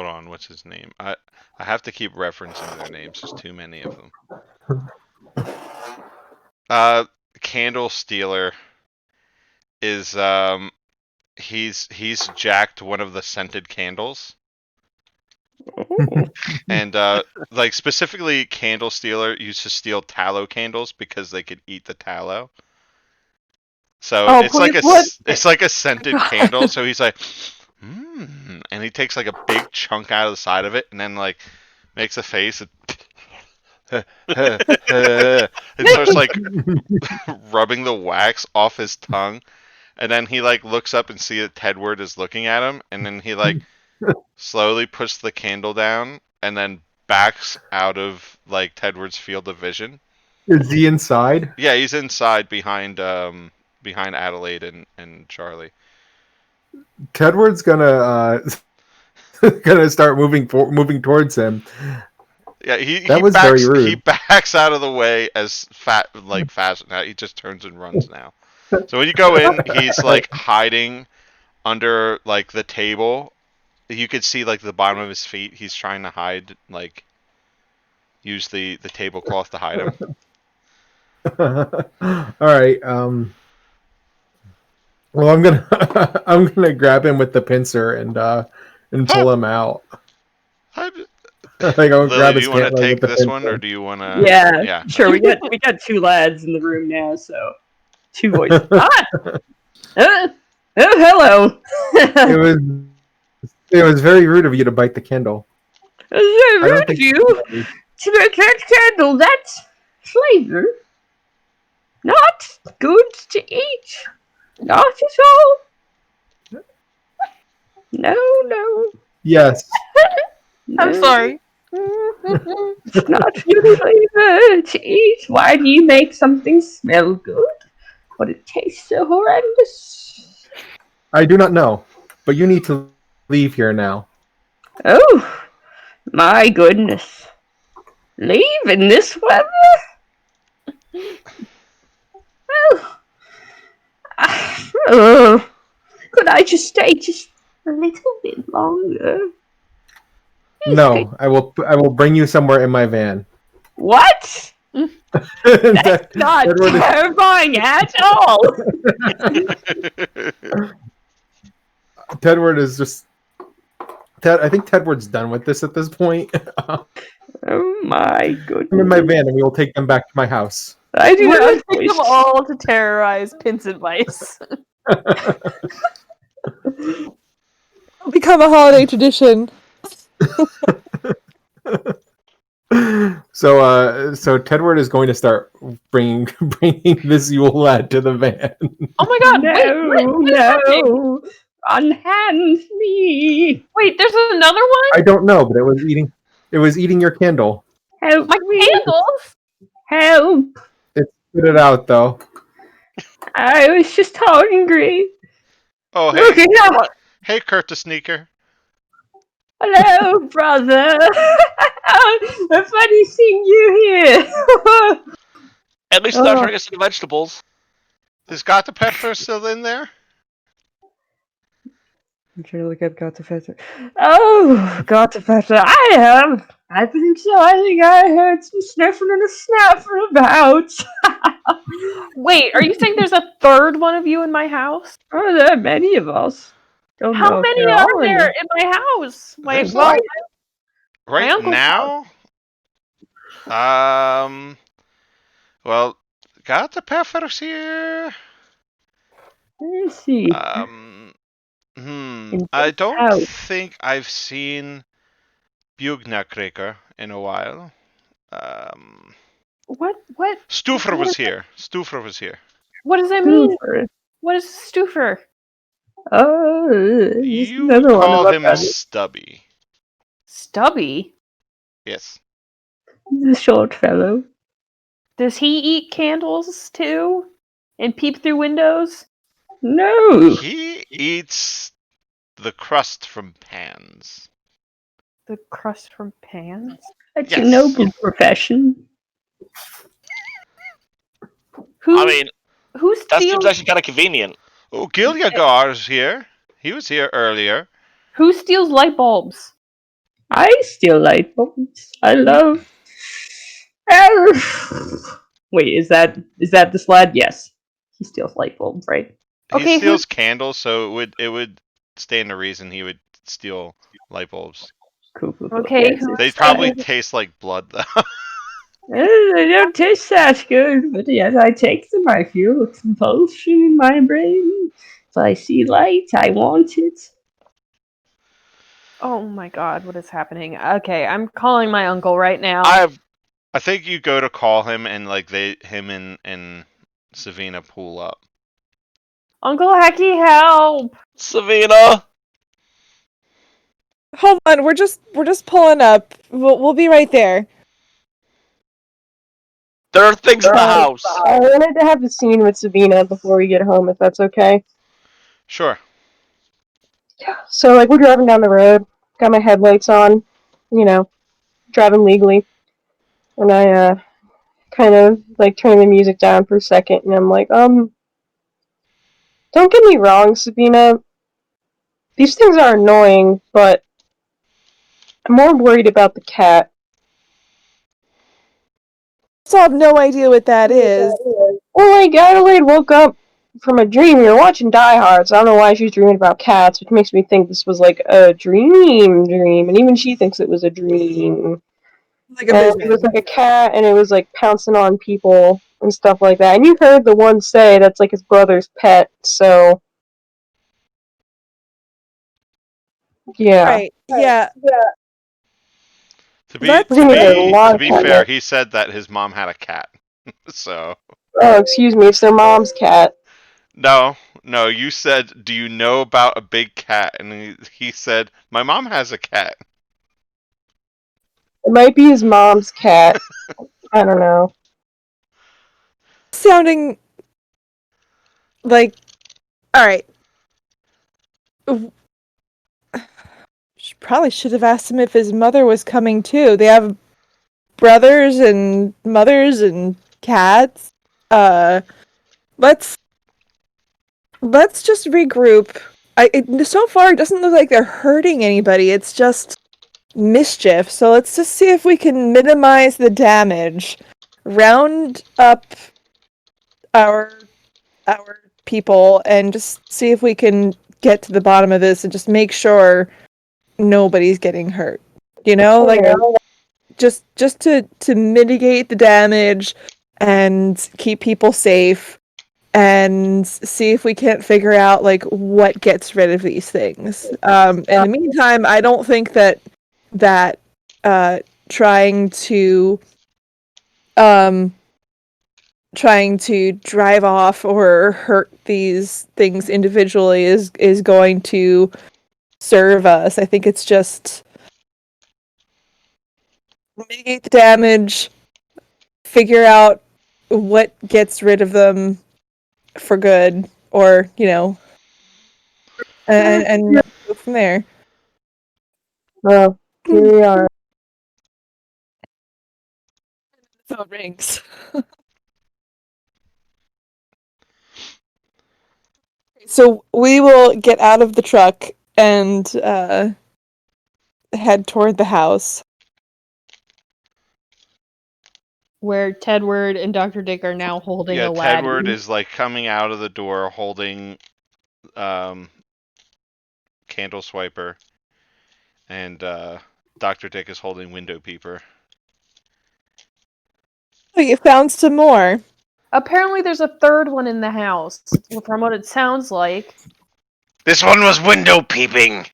on, what's his name? I have to keep referencing their names. There's too many of them. Candle Stealer is he's jacked one of the scented candles. And like specifically Candle Stealer used to steal tallow candles because they could eat the tallow. So Oh, it's like please, it's like a scented God. candle. So he's like, and he takes like a big chunk out of the side of it, and then like makes a face and, and starts like rubbing the wax off his tongue, and then he like looks up and see that Tedward is looking at him, and then he like slowly puts the candle down, and then backs out of like Tedward's field of vision. Is he inside? Yeah, he's inside behind Adelaide and Charlie. Tedward's gonna gonna start moving towards him. Yeah, That was very rude. He backs out of the way as fast. Now he just turns and runs now. So when you go in, he's like hiding under like the table. You could see like the bottom of his feet. He's trying to hide, like use the tablecloth to hide him. All right. Well, I'm gonna I'm gonna grab him with the pincer and pull him out. Like I'll Lily, grab do his you want to like, take with the this one, pincer. or do you want to? Yeah, Yeah. sure. We got two lads in the room now, so two voices. Oh, hello. It was very rude of you to bite the candle. Is I don't rude of think you to make that candle? That's flavor. Not good to eat. Not at all. No. Yes. I'm sorry. It's not good flavor to eat. Why do you make something smell good, but it tastes so horrendous? I do not know, but you need to leave here now. Oh, my goodness. Leave in this weather? Well, could I just stay just a little bit longer? No, I will bring you somewhere in my van. What? That's not terrifying at all. Tedward is just. I think Tedward's done with this at this point. Oh my goodness. I'm in my van and we will take them back to my house. I do We're not gonna take them all to terrorize Pinsent Vice. Become a holiday tradition. So Tedward is going to start bringing this Yule lad to the van. Oh my God! No. Unhand me. Wait, there's another one. I don't know, but it was eating your candle. Help My me. candles. Help. It spit it out though. I was just hungry. Oh, hey, Look out. hey, Curtis Sneaker. Hello, brother. Funny seeing you here. At least they're trying to get some vegetables. Is Got the Pepper still in there? I'm trying to look up Gottefetter. Oh, Gottefetter. I think so. I think I heard some sniffing and a snapping about. Wait, are you saying there's a third one of you in my house? Oh, there are many of us. Don't know How if many they're are all in there it. in my house? There's My Right uncle's now? Well, Got the Pepper's here. Let's see. I don't house. think I've seen Bugnakraker in a while. What? Stuffer was here. Stuffer was here. What does that mean? Stuffer. What is Stuffer? Oh, he's You another one call of him our brothers. Stubby. Stubby? Yes. He's a short fellow. Does he eat candles too? And peep through windows? No. He eats the crust from pans. The crust from pans? That's a Yes. noble profession. Who I mean, who that seems steals actually kind of convenient. Oh, Gilyagar's here. He was here earlier. who steals light bulbs? I steal light bulbs. I love. Wait, is that this lad? Yes, he steals light bulbs, right? He Okay, steals candles, so it would stand to reason he would steal light bulbs. Cool. Okay, Yes, who- They it's probably fine. taste like blood, though. They don't taste that good, but yes, I take them. I feel a compulsion in my brain. If I see light, I want it. Oh my god, what is happening? Okay, I'm calling my uncle right now. I think you go to call him, and like him and Savina pull up. Uncle Hacky, help! Savina! Hold on, we're just pulling up. We'll be right there. There are things in the house. I wanted to have a scene with Sabina before we get home, if that's okay. Sure. So, like, we're driving down the road, got my headlights on, driving legally, and I, kind of, like, turn the music down for a second, and I'm like, don't get me wrong, Sabina, these things are annoying, but I'm more worried about the cat. I still have no idea what that is. Well, like, Adelaide woke up from a dream. We were watching Die Hard, so I don't know why she was dreaming about cats, which makes me think this was like a dream, and even she thinks it was a dream. Like a And vision. it was like a cat, and it was like pouncing on people and stuff like that. And you heard the one say that's like his brother's pet, so yeah. Right. Yeah. To be Let's There's gonna be a lot to of be cat. fair, he said that his mom had a cat. So Oh, excuse me, it's their mom's cat. no, you said, "Do you know about a big cat?" And he said, "My mom has a cat." It might be his mom's cat. I don't know. Sounding like, all right. Probably should have asked him if his mother was coming too. They have brothers and mothers and cats. Let's just regroup. So far it doesn't look like they're hurting anybody. It's just mischief. So let's just see if we can minimize the damage. Round up our people and just see if we can get to the bottom of this and just make sure nobody's getting hurt. Like just to mitigate the damage and keep people safe and see if we can't figure out like what gets rid of these things. In the meantime, I don't think that trying to drive off or hurt these things individually is going to serve us. I think it's just mitigate the damage, figure out what gets rid of them for good, or and go from there. Well, here we are. The phone rings. So we will get out of the truck and head toward the house. Where Tedward and Dr. Dick are now holding a laddie. Tedward is like coming out of the door holding candle swiper, and Dr. Dick is holding window peeper. Oh, you found some more. Apparently there's a third one in the house, from what it sounds like. This one was window peeping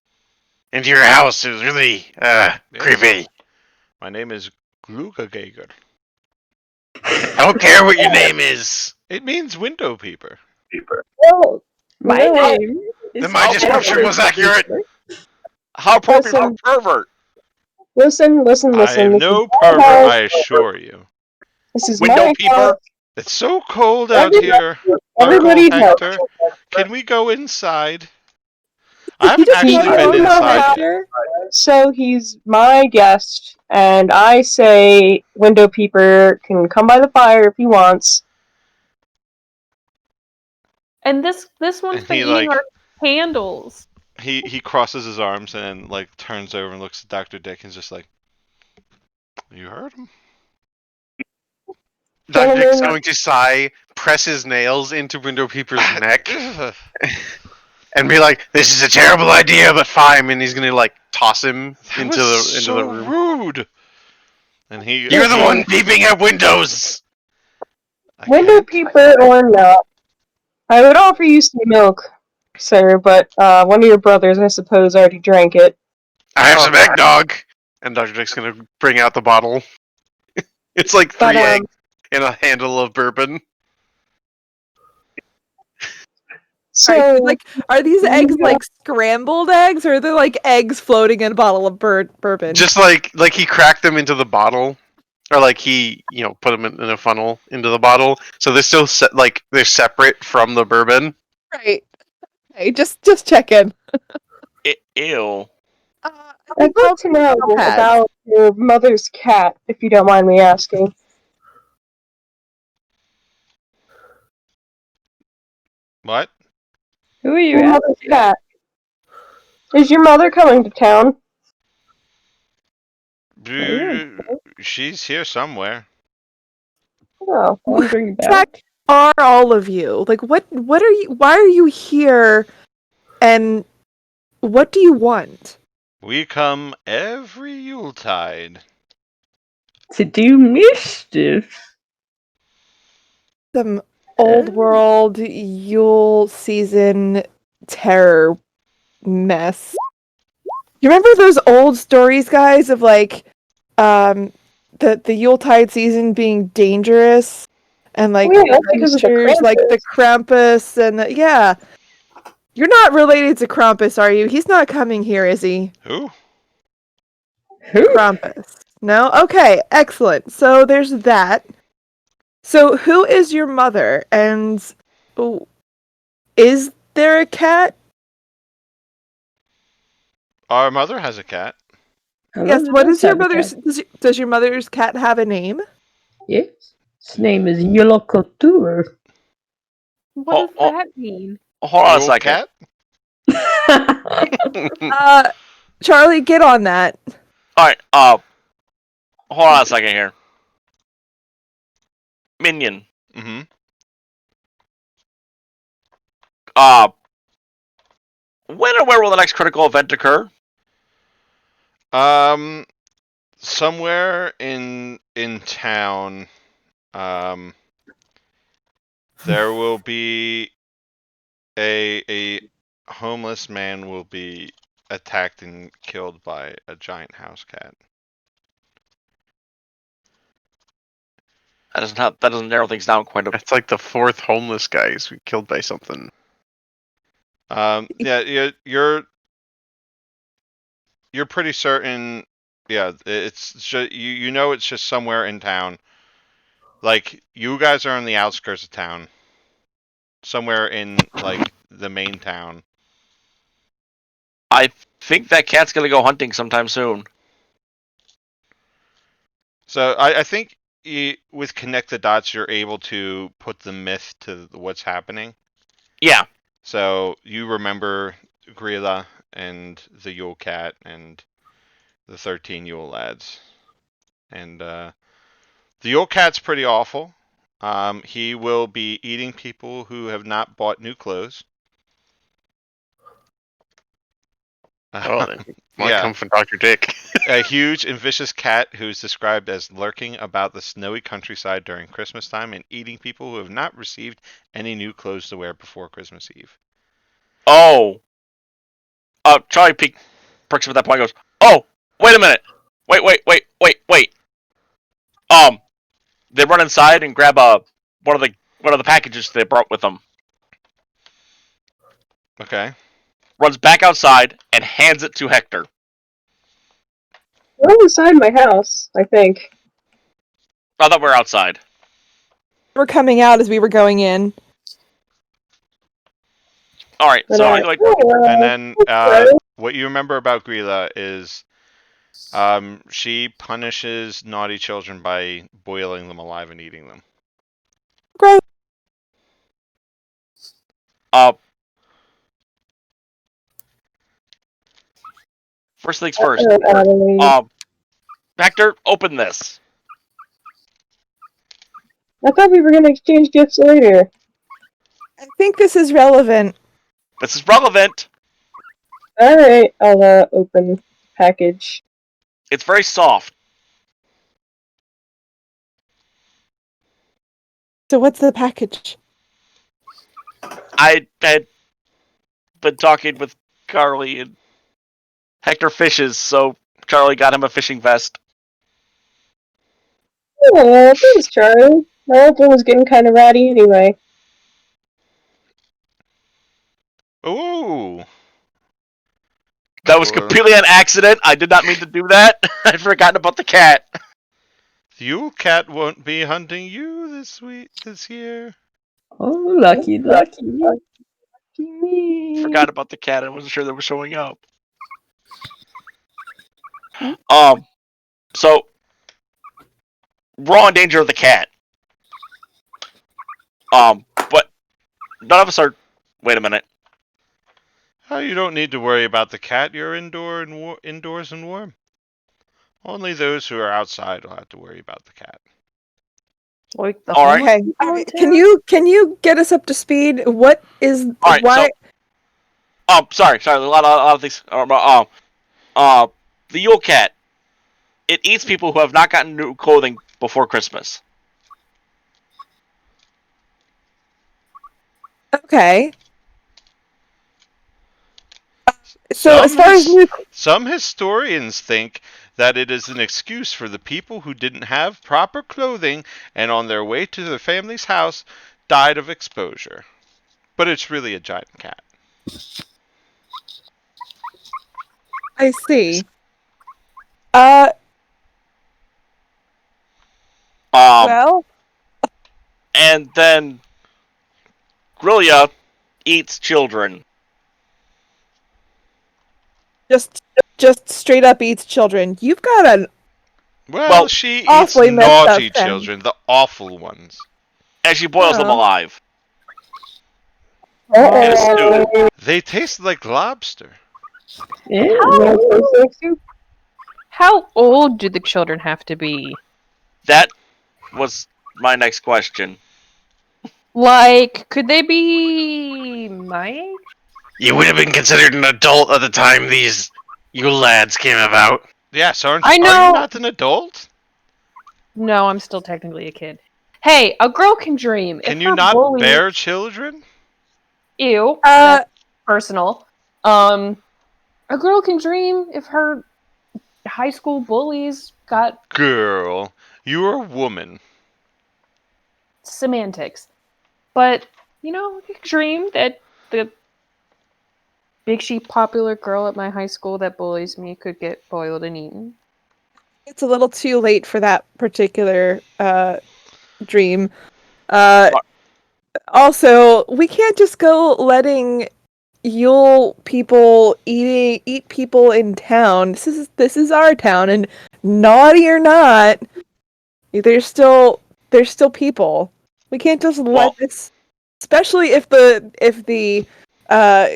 into your house. It was really creepy. My name is Glugagager. I don't care what your name is. It means window peeper. Well, My you know what? name is. Then my description was accurate. How appropriate for a Listen. pervert! Listen. I am This no is my pervert, house. I assure you. This is Window my peeper. house. It's so cold out here. Everybody Uncle help. Hector, can we go inside? I He haven't just actually called you been Uncle inside yet. Hector? So he's my guest, and I say window peeper can come by the fire if he wants. And this one's And been he, eating like- our candles. He crosses his arms and then like turns over and looks at Dr. Dick and is just like, you heard him? Dr. Dick's Gentlemen. going to sigh, press his nails into Window Peeper's neck, and be like, "This is a terrible idea, but fine." And he's gonna like toss him That into was the so room. rude. And he You're the one peeping at windows. I Window can't. peeper or not, I would offer you some milk, sir, but one of your brothers, I suppose, already drank it. I have some eggnog. And Dr. Dick's gonna bring out the bottle. It's like 3 But, eggs and a handle of bourbon. So, Like, are these eggs like scrambled eggs, or are they like eggs floating in a bottle of bourbon? Just like he cracked them into the bottle, or like he put them in a funnel into the bottle, so they're still they're separate from the bourbon. Right. Hey, just check in. Ew. I'd like to know about your mother's cat, if you don't mind me asking. What? Who are you Your at? mother's cat. Is your mother coming to town? She's here somewhere. Oh, Wandering about. Exactly. Are all of you like what are you? Why are you here? And what do you want? We come every Yuletide. To do mischief. Some old world Yule season terror mess. You remember those old stories, guys, of like the Yuletide season being dangerous and like because of the creatures like the Krampus and yeah. You're not related to Krampus, are you? He's not coming here, is he? Who? Krampus. No? Okay, excellent. So there's that. So who is your mother? And is there a cat? Our mother has a cat. Yes, what is your mother's does your mother's cat have a name? Yes. His name is Yellow Couture. What does that mean? Hold on a Your second. cat? Charlie, get on that. Alright, hold on a second here. Minion. Mm-hmm. When or where will the next critical event occur? Somewhere in town, there will be a homeless man will be attacked and killed by a giant house cat. That doesn't narrow things down quite a bit. It's like the 4th homeless guy who's killed by something. Yeah, you're pretty certain. Yeah, it's just, you know it's just somewhere in town. Like you guys are on the outskirts of town, somewhere in like the main town. I think that cat's gonna go hunting sometime soon. So I think with Connect the Dots, you're able to put the myth to what's happening. Yeah. So you remember Grilla and the Yule Cat and the 13 Yule Lads. And the Yule Cat's pretty awful. He will be eating people who have not bought new clothes. Oh, then might Yeah. come from Dr. Dick. A huge and vicious cat who's described as lurking about the snowy countryside during Christmas time and eating people who have not received any new clothes to wear before Christmas Eve. Oh. Charlie perks up at that point and goes, oh, wait a minute. Wait. They run inside and grab one of the packages they brought with them. Okay. Runs back outside and hands it to Hector. We're inside my house, I think. I thought we were outside. were coming out as we were going in. All right, so like, And then what you remember about Grilla is she punishes naughty children by boiling them alive and eating them. Gross. First things first. Adelaide. Hector, open this. I thought we were gonna exchange gifts later. I think this is relevant. This is relevant. Alright, I'll open package. It's very soft. So what's the package? I had been talking with Carly, and Hector fishes, so Charlie got him a fishing vest. Oh, thanks, Charlie. My uncle was getting kind of ratty anyway. Ooh. That was completely an accident. I did not mean to do that. I'd forgotten about the cat. The Yule cat won't be hunting you this year. Oh, lucky. Forgot about the cat. I wasn't sure they were showing up. So we're all in danger of the cat. But none of us are. Wait a minute. Oh, you don't need to worry about the cat. You're indoors and warm. Only those who are outside will have to worry about the cat. Like the All right. Okay. Can you get us up to speed? What is All right. why? Sorry. A lot of things. The Yule cat. It eats people who have not gotten new clothing before Christmas. Okay. So as far as some historians think that it is an excuse for the people who didn't have proper clothing and on their way to their family's house died of exposure. But it's really a giant cat. I see. Well, And then Grillia eats children. just straight up eats children. You've got an Well, she eats awfully messed up naughty then. children, the awful ones. And she boils them Oh. alive. In a stew. They taste like lobster. How old do the children have to be? That was my next question. Like, could they be my age? You would have been considered an adult at the time these Yule lads came about. Yes, are I you know. not an adult? No, I'm still technically a kid. Hey, a girl can dream. Can If you her not bully... bear children? Ew. That's personal. A girl can dream if her high school bullies got Girl, you're a woman. semantics. But, you know, you can dream that the big sheep popular girl at my high school that bullies me could get boiled and eaten. It's a little too late for that particular dream. Also, we can't just go letting Yule people eat people in town. This is our town, and naughty or not, they're still people. We can't just let this, especially if the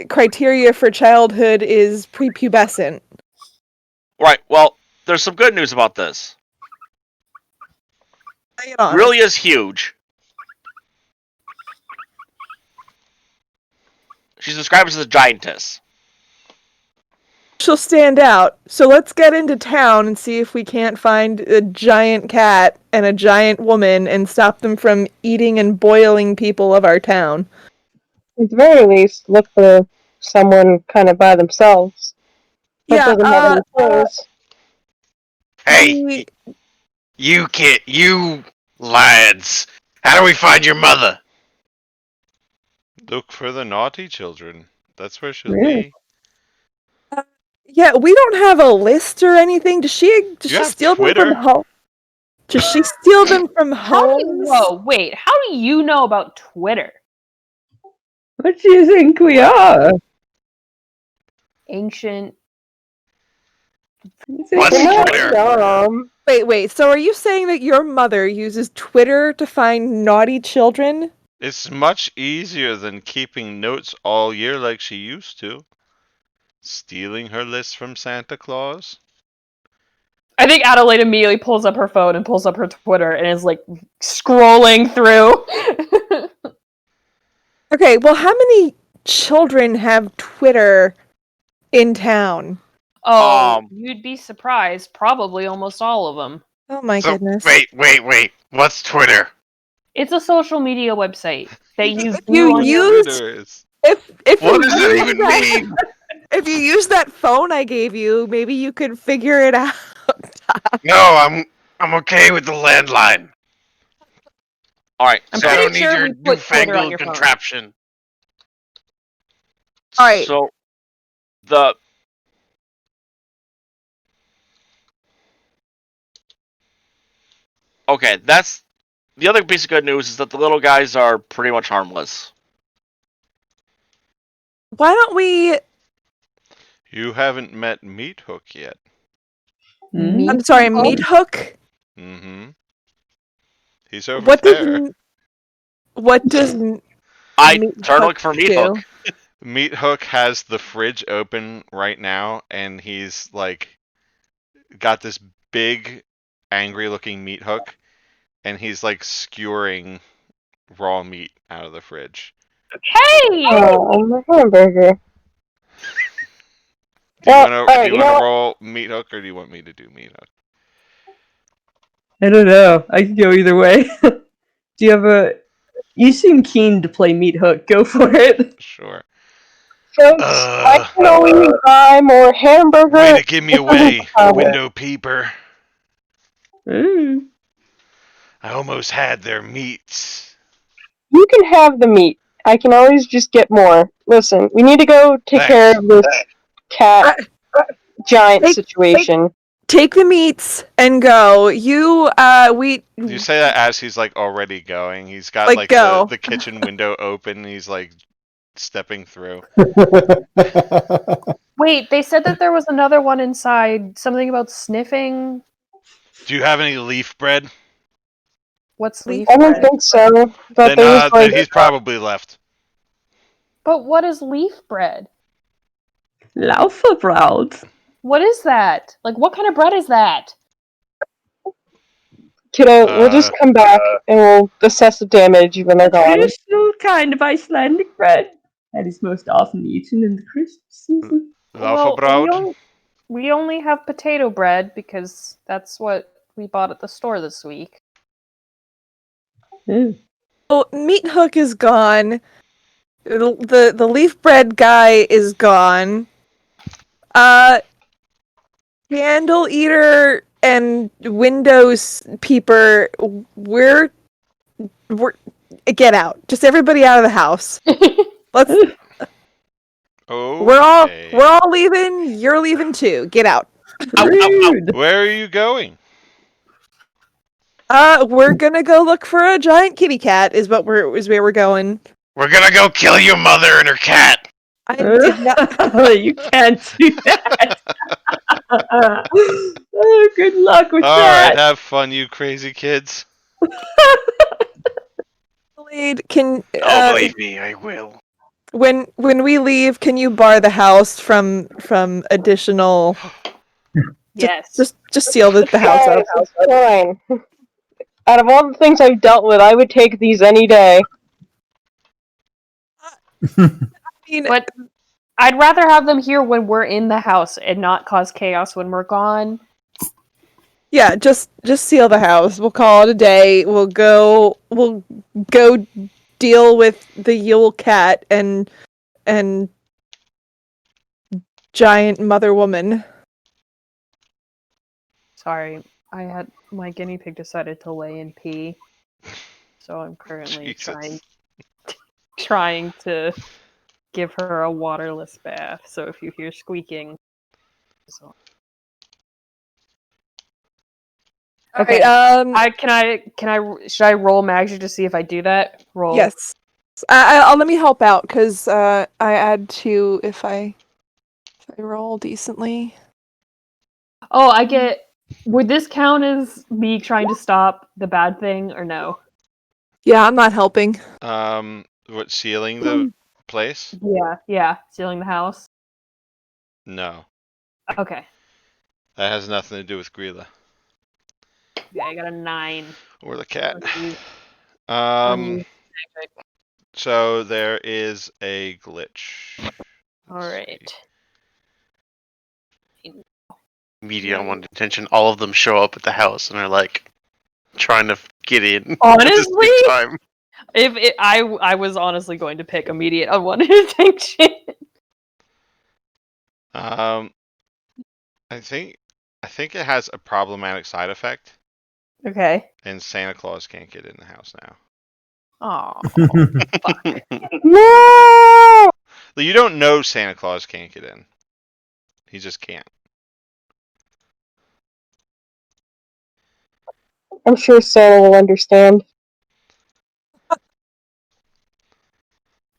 criteria for childhood is prepubescent. Right, well, there's some good news about this. Grillia's huge. She's described as a giantess. She'll stand out. So let's get into town and see if we can't find a giant cat and a giant woman and stop them from eating and boiling people of our town. At the very least, look for someone kind of by themselves. Yeah, Hey, you lads, how do we find your mother? Look for the naughty children. That's where she'll Really? be. Yeah, we don't have a list or anything. Does she You have steal them Twitter? from home? Does she steal them from How do homes? whoa, wait, how do you know about Twitter? What do you think we are? Ancient. You think What's we We're not Twitter? dumb. Wait. So are you saying that your mother uses Twitter to find naughty children? It's much easier than keeping notes all year like she used to. Stealing her list from Santa Claus? I think Adelaide immediately pulls up her phone and pulls up her Twitter and is like scrolling through. Okay, well, how many children have Twitter in town? Oh, you'd be surprised. Probably almost all of them. Oh my So goodness. wait. What's Twitter? It's a social media website that you If do you on your use Twitter is. if What you does that use even that- mean? If you use that phone I gave you, maybe you could figure it out. No, I'm okay with the landline. All right, I'm I so pretty don't need sure your we put Twitter on newfangled your phone. contraption. All right. So the okay, that's the other piece of good news is that the little guys are pretty much harmless. Why don't we? You haven't met Meat Hook yet. Hmm? I'm sorry, Meat Hook. Mm-hmm. He's over What there. does I Meat turn to Hook look for Meat do? Hook. Meat Hook has the fridge open right now, and he's like got this big, angry-looking meat hook, and he's like skewering raw meat out of the fridge. Hey! I'm a hamburger. Do you Well, want to alright, do you you want know to what? roll Meat Hook, or do you want me to do Meat Hook? I don't know. I can go either way. Do you have a? You seem keen to play Meat Hook. Go for it. Sure. Folks, I can always buy more hamburger. Way to give me It doesn't away, matter. window peeper. Ooh. I almost had their meats. You can have the meat. I can always just get more. Listen, we need to go take care of this cat giant Take- situation. Take the meats and go. We You say that as he's like already going. He's got Like, like go. the kitchen window open. And he's like stepping through. Wait, they said that there was another one inside. Something about sniffing. Do you have any leaf bread? What's leaf I don't bread? think so. But there was Then like he's probably left. But what is leaf bread? Lauferbraut. What is that? Like, what kind of bread is that? kiddo, we'll just come back and we'll assess the damage when they're gone. Traditional kind of Icelandic bread that is most often eaten in the Christmas season. Lauferbrot? We only have potato bread because that's what we bought at the store this week. Ooh. Oh, Meat Hook is gone. The leaf bread guy is gone. Candle eater and windows peeper. We're get out. Just everybody out of the house. Let's. Oh. We're all leaving. You're leaving too. Get out. Rude. Where are you going? We're gonna go look for a giant kitty cat. Is where we're going. We're gonna go kill your mother and her cat. I did not. You can't do that. Oh, good luck with All that. right, have fun, you crazy kids. Can Believe me, I will. when we leave, can you bar the house from additional? Yes. Just seal the house up. Fine. Out of all the things I've dealt with, I would take these any day. But I'd rather have them here when we're in the house and not cause chaos when we're gone. Yeah, just seal the house. We'll call it a day. We'll go deal with the Yule cat and giant mother woman. Sorry, my guinea pig decided to lay and pee, so I'm currently Jesus. trying to give her a waterless bath. So if you hear squeaking, so Okay. Alright, Should I roll magic to see if I do that? Roll. yes. I'll let me help out because I add 2 if I roll decently. Oh, I get. Would this count as me trying to stop the bad thing or no? Yeah, I'm not helping. What, sealing the place? Yeah, stealing the house. No, Okay. that has nothing to do with Grilla Yeah, I got a 9. or the cat. Unused Um, magic. so there is a glitch. All right. Media unwanted attention. All of them show up at the house and are like trying to get in. Honestly, time. I was honestly going to pick immediate unwanted attention. Um, I think it has a problematic side effect, Okay. and Santa Claus can't get in the house now. Oh. No! You don't know Santa Claus can't get in. He just can't. I'm sure Santa will understand.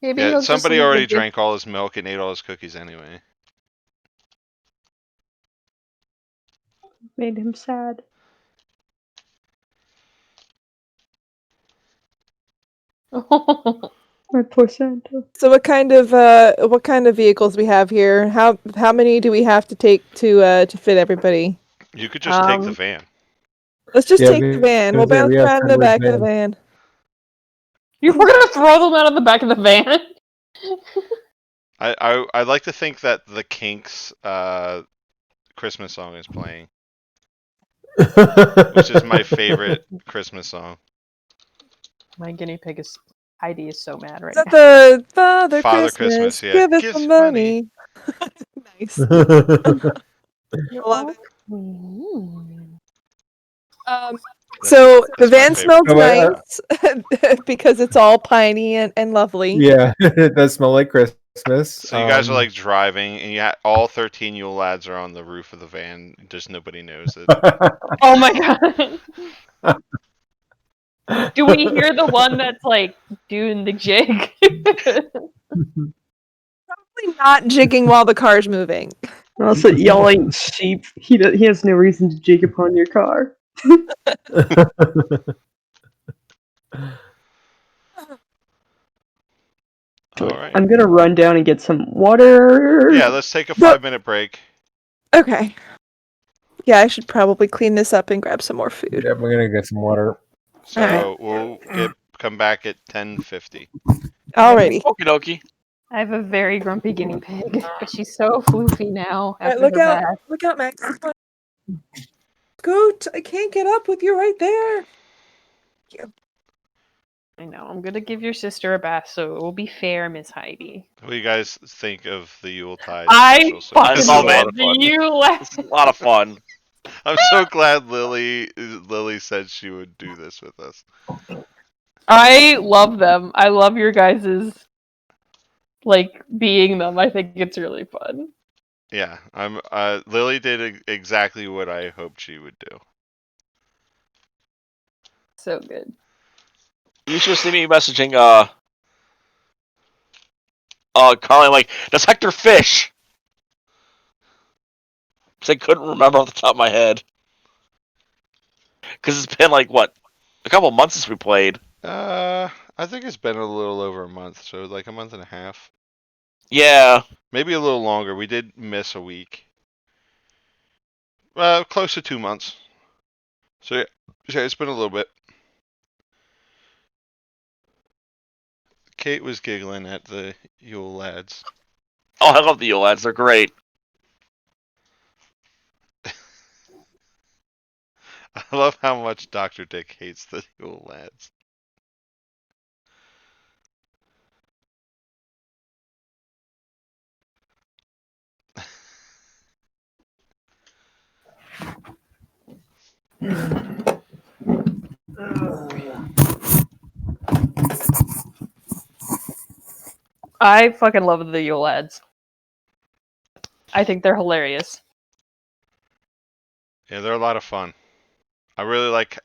Maybe Yeah, he'll just somebody leave already the gift- drank all his milk and ate all his cookies anyway. Made him sad. My poor Santa. So what kind of vehicles we have here? How many do we have to take to fit everybody? You could just take the Um, van. Let's just Yeah, take the van. We'll bounce we have around in the Trevor's back of the van. van. You were gonna throw them out of the back of the van? I'd like to think that the Kinks Christmas song is playing, which is my favorite Christmas song. My guinea pig is Heidi is so mad right Is that now. the Father Father Christmas? Christmas, yeah. Give us Gives some money. Nice. Love it. So the That's my van favorite. smells No, nice because it's all piney and lovely. Yeah, it does smell like Christmas. So you guys are like driving, and all 13 Yule lads are on the roof of the van. Just nobody knows it. Oh my god. Do we hear the one that's like doing the jig? Probably not jigging while the car's moving. Also, y'all ain't sheep. He has no reason to jig upon your car. All right. I'm gonna run down and get some water. Yeah, let's take a 5-minute break. Okay. Yeah, I should probably clean this up and grab some more food. Yeah, we're gonna get some water. So we'll come back at 10:50. Alrighty. Okie dokie. I have a very grumpy guinea pig, but she's so floofy now Alright, after look her out! bath. Look out, Max! Scoot! I can't get up with you right there. I know. I'm gonna give your sister a bath, so it will be fair, Miss Heidi. What do you guys think of the Yuletide I special? fucking This is a lot love of fun. you. It's a lot of fun. I'm so glad Lily said she would do this with us. I love them. I love your guys's like being them. I think it's really fun. Yeah, I'm. Lily did exactly what I hoped she would do. So good. You should see me messaging Carly like, does Hector fish? Because I couldn't remember off the top of my head. Because it's been like what, a couple months since we played. I think it's been a little over a month, so like a month and a half, Yeah. maybe a little longer. We did miss a week. Close to 2 months. So yeah, it's been a little bit. Kate was giggling at the Yule lads. Oh, I love the Yule lads. They're great. I love how much Dr. Dick hates the Yule lads. I fucking love the Yule lads. I think they're hilarious. Yeah, they're a lot of fun. I really like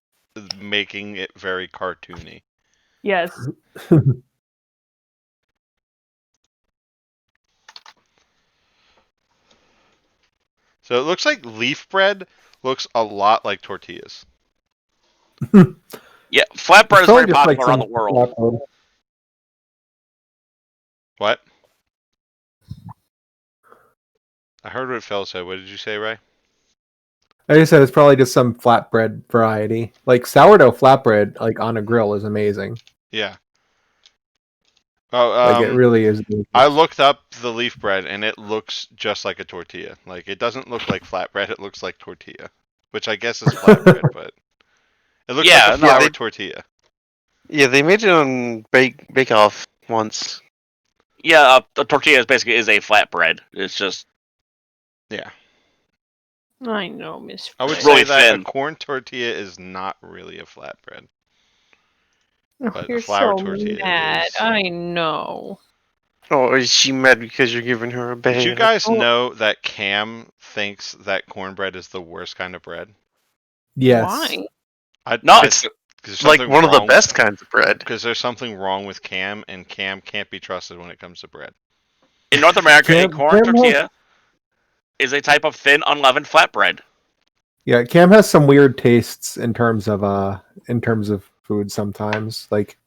making it very cartoony. Yes. So it looks like leaf bread looks a lot like tortillas. Yeah, flatbread is Probably very just like popular around the some world. flatbread. What? I heard what Phil said. What did you say, Ray? Like I said, it's probably just some flatbread variety. Like sourdough flatbread, like on a grill, is amazing. Yeah. Oh, Like it really is. I looked up the leaf bread and it looks just like a tortilla. Like it doesn't look like flatbread, it looks like tortilla. Which I guess is flatbread, but it looks Yeah, like a no, flour they- tortilla. Yeah, they made it on Bake Off once. Yeah, a tortilla is basically a flatbread. It's just Yeah. I know, Miss. I would Fred. Really say that thin. a corn tortilla is not really a flatbread. Oh, But you're a flour so tortilla mad. is. I know. Oh, is she mad because you're giving her a Did you bath? guys Oh. know that Cam thinks that cornbread is the worst kind of bread? Yes. Why? no. It's like one of the best kinds of bread. Because there's something wrong with Cam, and Cam can't be trusted when it comes to bread. In North America, a Cam- corn Cam tortilla is a type of thin, unleavened flatbread. Yeah, Cam has some weird tastes in terms of food sometimes. Like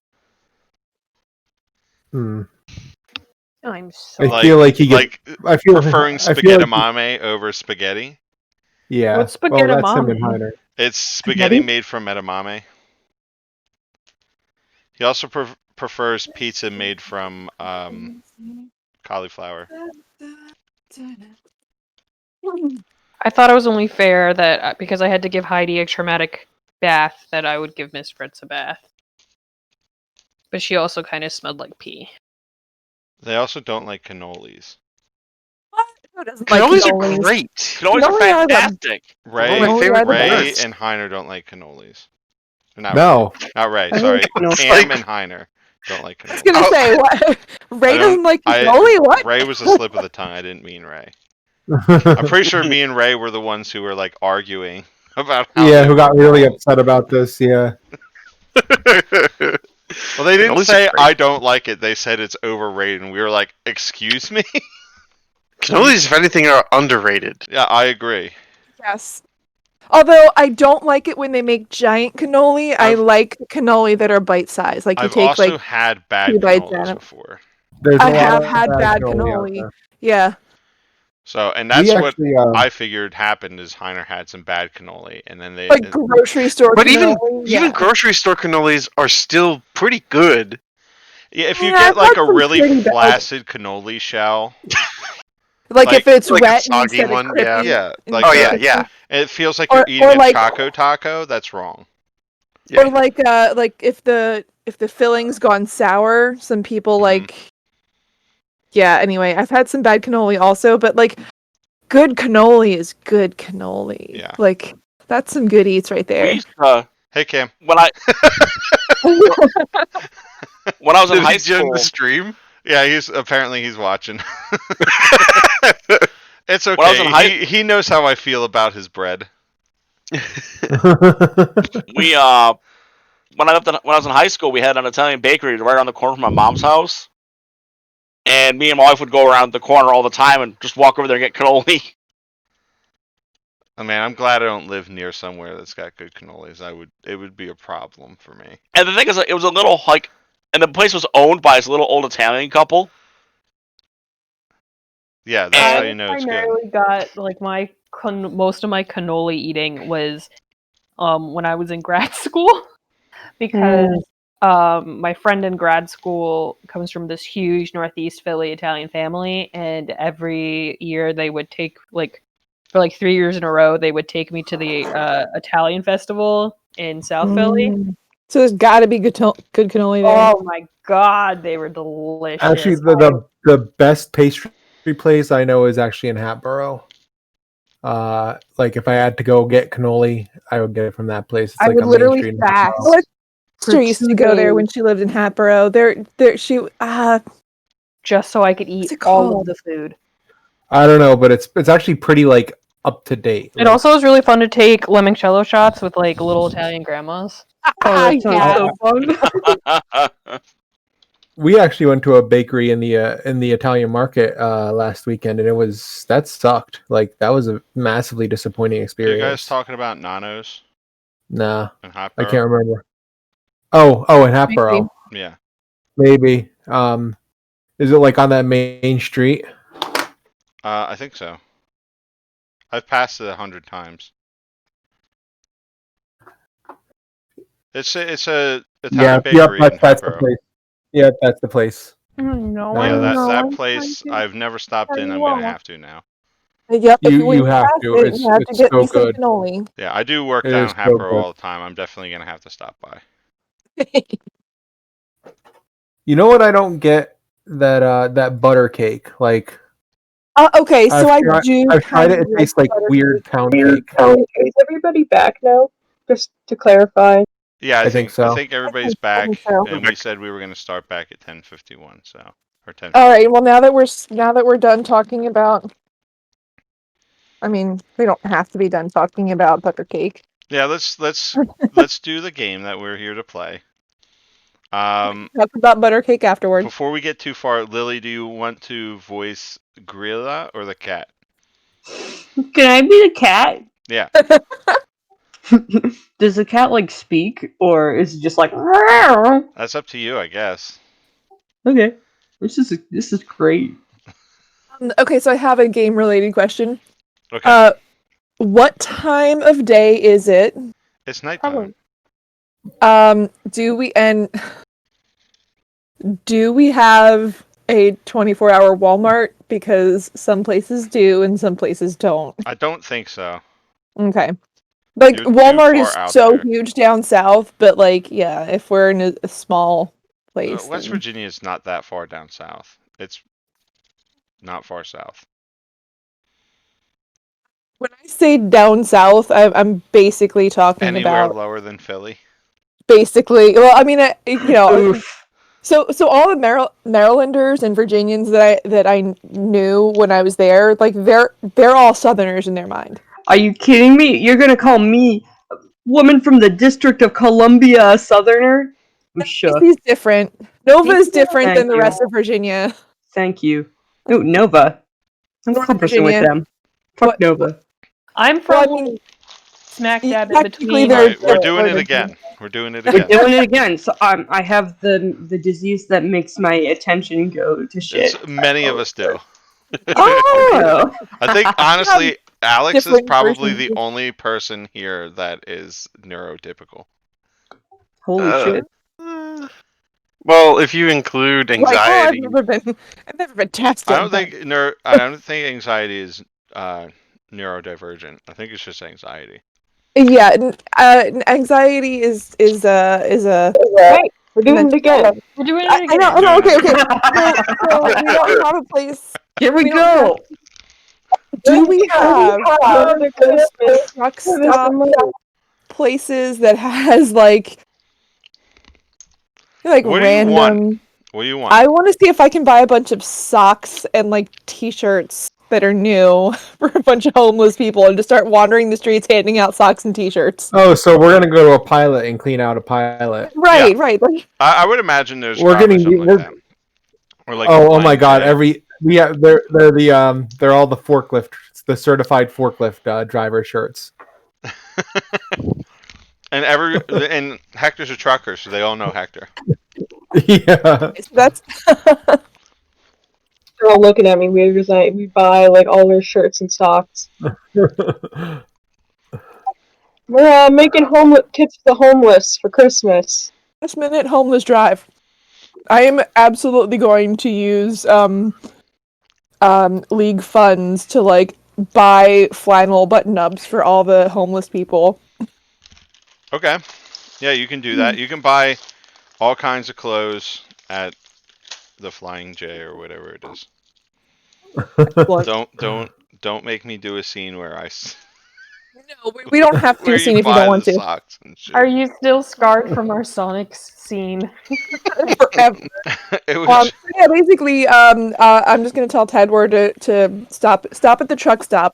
I'm so. I feel like he gets I feel preferring I feel spaghetti like mame over spaghetti. yeah. What's Well, spaghetti that's him and mame? Heiner. It's spaghetti made from edamame. He also prefers pizza made from cauliflower. I thought it was only fair that because I had to give Heidi a traumatic bath, that I would give Miss Fritz a bath. But she also kind of smelled like pee. They also don't like cannolis. Who doesn't like Cannolis are cannolis? great. Cannolis are Cannoli are the- fantastic. Ray, my favorite Ray desserts. and Heiner don't like cannolis. Not No. Ray. Not Ray. I Sorry, think cannolis Cam like- and Heiner don't like I was cannolis. gonna Oh. say what? Ray I doesn't don't- like I- cannoli. What? Ray was a slip of the tongue. I didn't mean Ray. I'm pretty sure me and Ray were the ones who were like arguing about how. Yeah, they who got were really wrong. upset about this, yeah. Well, they didn't Cannolis are say great. I don't like it. They said it's overrated, and we were like, "Excuse me." Cannolis, if anything, are underrated. Yeah, I agree. Yes. Although I don't like it when they make giant cannoli. I I've- like cannoli that are bite sized. Like you I've take also like had bad 2 bites cannolis at it. before. There's I a lot have of had bad out cannoli. there. Yeah. So, and that's what actually, I figured happened is Heiner had some bad cannoli, and then they Like grocery store But even cannoli. Yeah. even grocery store cannolis are still pretty good. yeah, if you Yeah, get I've like had a some really pretty bad- flaccid cannoli shell, like if it's like a wet soggy instead one, of crispy. yeah, like Oh, the- yeah. and it feels like Or- you're eating or a like- Choco Taco, that's wrong. Yeah. Or like if the filling's gone sour, some people Mhm. like. Yeah. Anyway, I've had some bad cannoli also, but like good cannoli is good cannoli. Yeah. Like that's some good eats right We there. used to, Hey, Cam. when I was in Did high he join school. the stream? Yeah, he's watching. It's When I was okay. in high- He knows how I feel about his bread. We when I was in high school, we had an Italian bakery right around the corner from my mom's house, and me and my wife would go around the corner all the time and just walk over there and get cannoli. I mean, I'm glad I don't live near somewhere that's got good cannolis. It would be a problem for me. And the thing is, it was a little like, and the place was owned by this little old Italian couple. Yeah, that's how you know it's good. primarily got like most of my cannoli eating was when I was in grad school because my friend in grad school comes from this huge Northeast Philly Italian family, and every year they would take for 3 years in a row they would take me to the Italian festival in South Philly. So there's got to be good cannoli there. Oh my god, they were delicious. Actually, the best pastry place I know is actually in Hatboro. Like if I had to go get cannoli, I would get it from that place. It's I like would a literally Main Street in fast. Hatboro. My sister used to go there when she lived in Hatboro. just so I could eat What's it all called? of the food. I don't know, but it's actually pretty like up to date. It also is really fun to take limoncello shots with like little Italian grandmas. Oh, that sounds so fun. We actually went to a bakery in the Italian market last weekend, and that sucked. Like that was a massively disappointing Are you experience. guys talking about Nanos Nah, and I Hotborough? can't remember. Oh, in Hatboro, Yeah. maybe. Is it like on that main street? I think so. I've passed it 100 times. It's a Italian bakery in that's the Hatboro. place. Yeah, that's the place. No, Yeah, Yeah, Nice. that place I've never stopped in. I'm gonna have to now. Yep, You have pass to. it, you have to It's get so me some good. cannoli. Yeah, I do work It down is in so Hatboro good. all the time. I'm definitely gonna have to stop by. You know what I don't get? That butter cake. Like Okay, so I've do tried it. It tastes like weird pound cake. Is everybody back now? Just to clarify. Yeah, I think so. I think everybody's I think back, so. and we said we were gonna start back at 10:51. So or 10. All right. Well, now that we're done talking about, I mean, we don't have to be done talking about butter cake. Yeah, let's do the game that we're here to play. Talk about butter cake afterwards. Before we get too far, Lily, do you want to voice Gorilla or the cat? Can I be the cat? Yeah. Does the cat like speak, or is it just like? "Meow"? That's up to you, I guess. Okay, this is great. Okay, so I have a game related question. Okay. What time of day is it? It's nighttime. Do we have a 24-hour Walmart? Because some places do and some places don't. I don't think so. Okay. Like You're too Walmart far is out so there. huge down south, but like yeah, if we're in a small place. West then- Virginia is not that far down south. It's not far south. When I say down south, I'm basically talking Anywhere about lower than Philly. basically. Well, I mean, Oof. so all the Marylanders and Virginians that I knew when I was there, like they're all Southerners in their mind. Are you kidding me? You're gonna call me, woman from the District of Columbia, a Southerner? I'm shook. DC's different. Nova is different Thank than the you. rest of Virginia. Thank you. Oh, Nova. I'm North conversing with Virginia. them. Fuck What- Nova. I'm Well, from I mean, smack dab in technically between. they're- Alright, we're doing it Northern. again. We're doing it We're again. doing it again. So I have the disease that makes my attention go to shit. It's many of us do. Oh, I think honestly, Alex is different probably versions. the only person here that is neurotypical. holy shit! Well, if you include Like, oh, anxiety, I've never been tested. I don't think anxiety is neurodivergent. I think it's just anxiety. Yeah, anxiety is a. Right, we're doing it again. We're doing it I again. know. No, okay. Doing So we don't have a place. Here we We don't go. Do we have Another Christmas. truck stop places that has like What do you random? want? What do you want? I want to see if I can buy a bunch of socks and like T-shirts that are new for a bunch of homeless people and just start wandering the streets handing out socks and T-shirts. Oh, so we're gonna go to a pilot and clean out a pilot. Right, right. Like, I would imagine there's We're probably getting- something like that. Or like Oh my God! Flying They're all the forklift, the certified forklift driver shirts. And and Hector's a trucker, so they all know Hector. Yeah. that's They're all looking at me weird because we buy like all their shirts and socks. We're making kits for the homeless for Christmas. last minute homeless drive. I am absolutely going to use league funds to like buy flannel button-ups for all the homeless people. Okay. Yeah, you can do that. You can buy all kinds of clothes at the Flying J or whatever it is. Don't make me do a scene where No, we don't have to where see if you buy don't want the to. socks and shit. Are you still scarred from our Sonic scene? Forever. It was Yeah, basically, I'm just gonna tell Ted where to stop at the truck stop.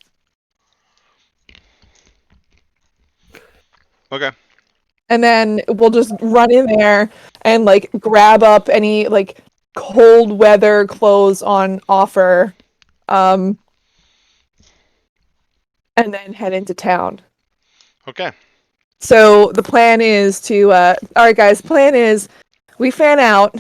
Okay. And then we'll just run in there and like grab up any like cold weather clothes on offer, and then head into town. Okay. So the plan is to all right guys, plan is we fan out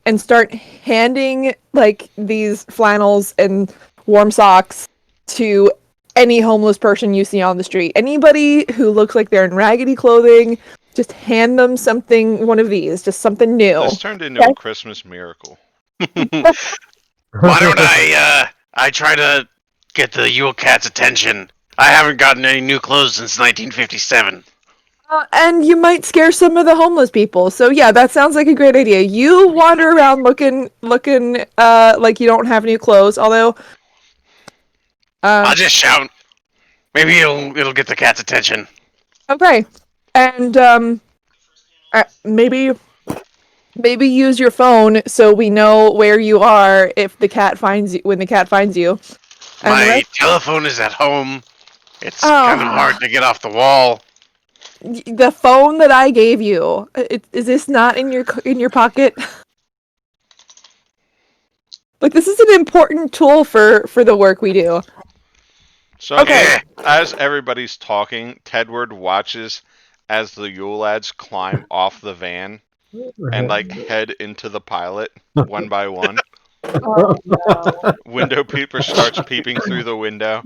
and start handing like these flannels and warm socks to any homeless person you see on the street. Anybody who looks like they're in raggedy clothing, just hand them something, one of these, just something new. This turned into a Christmas miracle. Why don't I try to get the Yule Cat's attention? I haven't gotten any new clothes since 1957. And you might scare some of the homeless people. So yeah, that sounds like a great idea. You wander around looking like you don't have new clothes, although I'll just shout. Maybe it'll get the cat's attention. okay. And maybe use your phone so we know where you are if the cat finds you when the cat finds you. And My telephone is at home. It's kind of hard to get off the wall. the phone that I gave you, is this not in your pocket? Like this is an important tool for the work we do. So, Okay. as everybody's talking, Tedward watches as the Yule lads climb off the van and like head into the pilot one by one. Oh, no. Window peeper starts peeping through the window.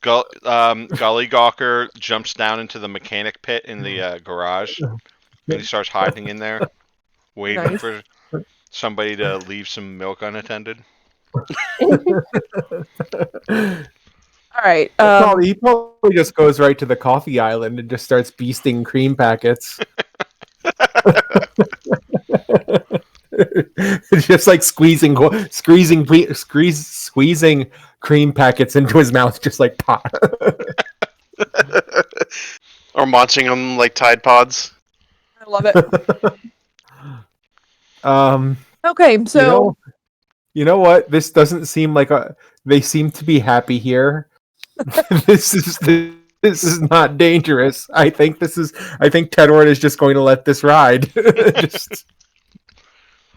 Gully Gawker jumps down into the mechanic pit in the garage, and he starts hiding in there, waiting Nice. for somebody to leave some milk unattended. All right. He probably just goes right to the coffee island and just starts beasting cream packets. Just like squeezing cream packets into his mouth, just like pop. Or munching them like Tide Pods. I love it. Okay, so you know what? This doesn't seem like they seem to be happy here. This is not dangerous. I think Tedward is just going to let this ride.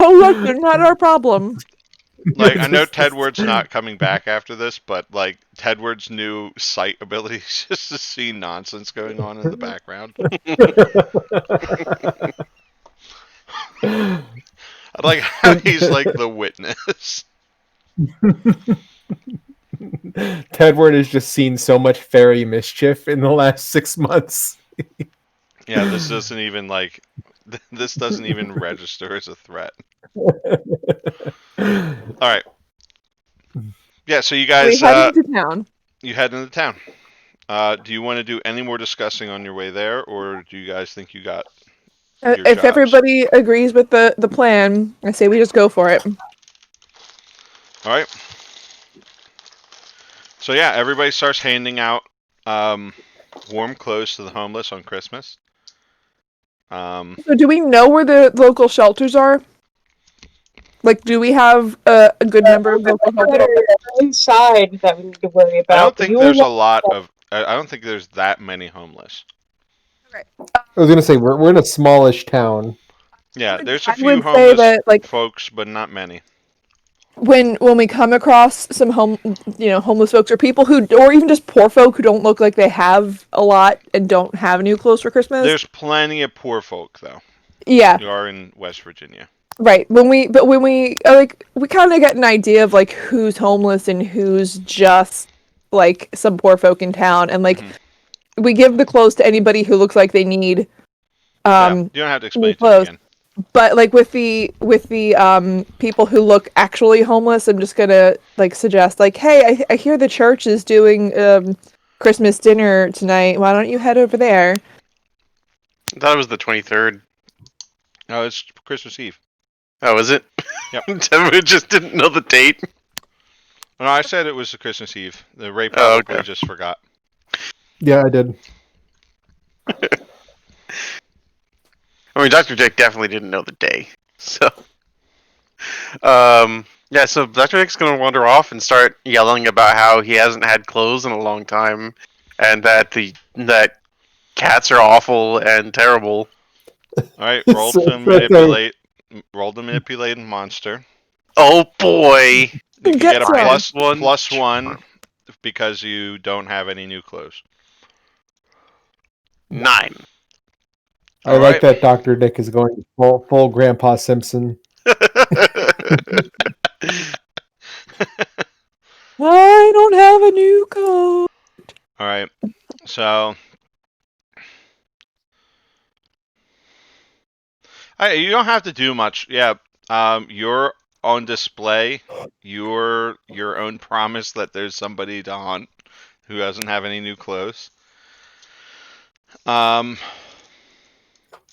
oh look, they're not our problem. Like, I know Tedward's not coming back after this, but like Tedward's new sight ability is just to see nonsense going on in the background. I like how he's like the witness. Tedward has just seen so much fairy mischief in the last 6 months. Yeah, this doesn't even register as a threat. All right. Yeah, so you guys We head into town. You head into town. Do you want to do any more discussing on your way there, or do you guys think you got your If jobs? everybody agrees with the plan, I say we just go for it. All right. So yeah, everybody starts handing out warm clothes to the homeless on Christmas. So do we know where the local shelters are? Like, do we have a good number of local shelters? Inside that we need to worry about. I don't think there's a lot of. I don't think there's that many homeless. I was gonna say we're in a smallish town. Yeah, there's a I few would say homeless that, like, folks, but not many. when we come across some homeless folks or people or even just poor folk who don't look like they have a lot and don't have new clothes for Christmas. There's plenty of poor folk though. Yeah. You are in West Virginia. Right. When we kind of get an idea of like who's homeless and who's just like some poor folk in town, and like we give the clothes to anybody who looks like they need. You don't have to explain it to me again. But like with the people who look actually homeless, I'm just gonna like suggest like, hey, I hear the church is doing Christmas dinner tonight. Why don't you head over there? I thought it was the 23rd. No, it's Christmas Eve. Oh, is it? Yep. Tedward just didn't know the date. No, I said it was Christmas Eve. The Ray probably okay. just forgot. Yeah, I did. I mean, Dr. Dick definitely didn't know the day, so. Yeah, so Dr. Nick's gonna wander off and start yelling about how he hasn't had clothes in a long time, and that cats are awful and terrible. All right, It's roll to manipulate monster. Oh boy! You can Get get a some. plus one because you don't have any new clothes. 9. I All like right. that Dr. Nick is going full Grandpa Simpson. I don't have a new coat. All right. So, you don't have to do much. Yeah. You're on display. Your own promise that there's somebody to hunt who doesn't have any new clothes. Um.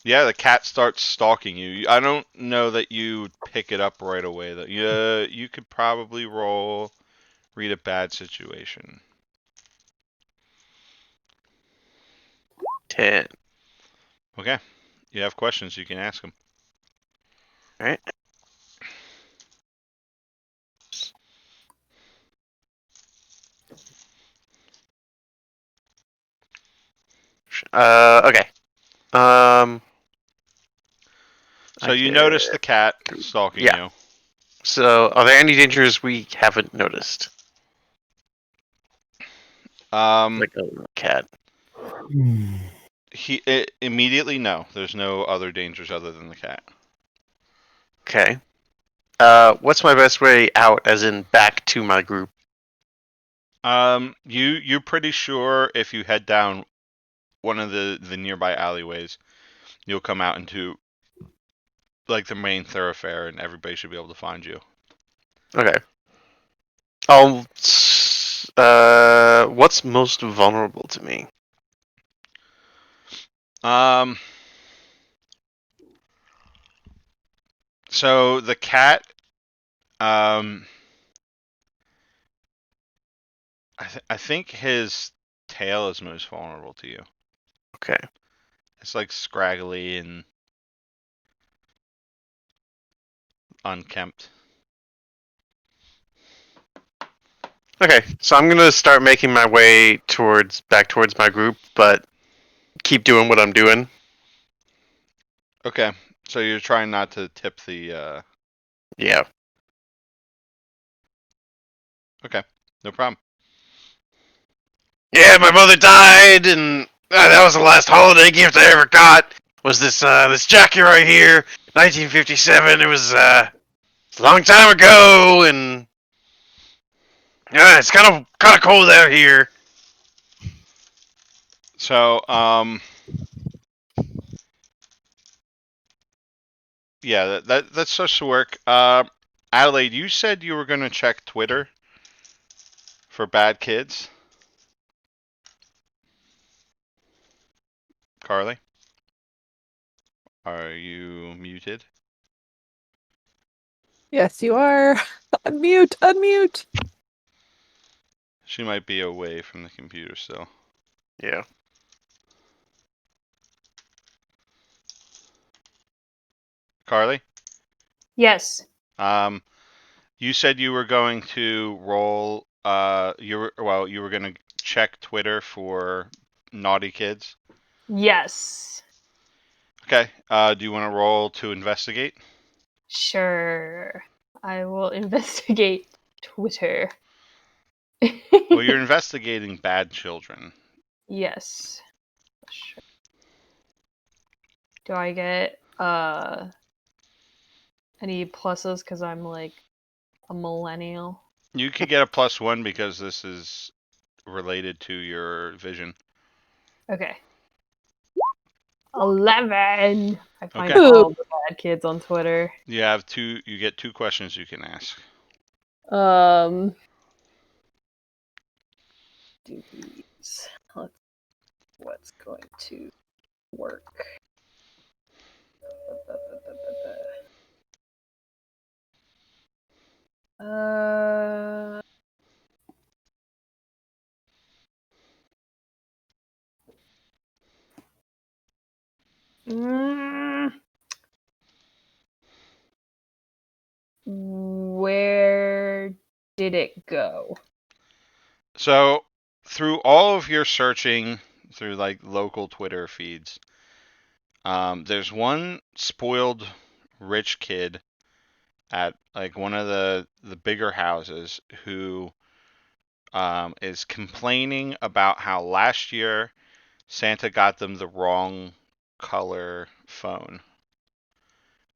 Yeah, the cat starts stalking you. I don't know that you pick it up right away. Though. You could probably read a bad situation. 10. Okay. You have questions, you can ask them. Alright. Okay. So you notice the cat stalking Yeah. you. So, are there any dangers we haven't noticed? Like a cat. Immediately no. There's no other dangers other than the cat. Okay. What's my best way out, as in back to my group? You're pretty sure if you head down one of the nearby alleyways, you'll come out into like the main thoroughfare, and everybody should be able to find you. Okay. What's most vulnerable to me? So the cat, I think his tail is most vulnerable to you. Okay. It's like scraggly and unkempt. Okay, so I'm gonna start making my way back towards my group, but keep doing what I'm doing. Okay, so you're trying not to tip the. Yeah. Okay, no problem. Yeah, my mother died, and that was the last holiday gift I ever got. Was this jacket right here, 1957? It was a long time ago, and yeah, it's kind of cold out here. So, yeah, that starts to work. Adelaide, you said you were gonna check Twitter for bad kids. Carly, are you muted? Yes, you are. Unmute, unmute. She might be away from the computer still. Yeah. Carly, Yes. you said you were going to roll. You were gonna check Twitter for naughty kids. Yes. Okay. Do you want to roll to investigate? Sure. I will investigate Twitter. Well, you're investigating bad children. Yes. Sure. Do I get any pluses because I'm like a millennial? You could get a +1 because this is related to your vision. Okay. 11. I find Okay. all the bad kids on Twitter. You have two. You get 2 questions you can ask. Do these. What's going to work? Uh. Mm, Where did it go? So, through all of your searching through like local Twitter feeds, there's one spoiled rich kid at like one of the bigger houses who is complaining about how last year Santa got them the wrong color phone.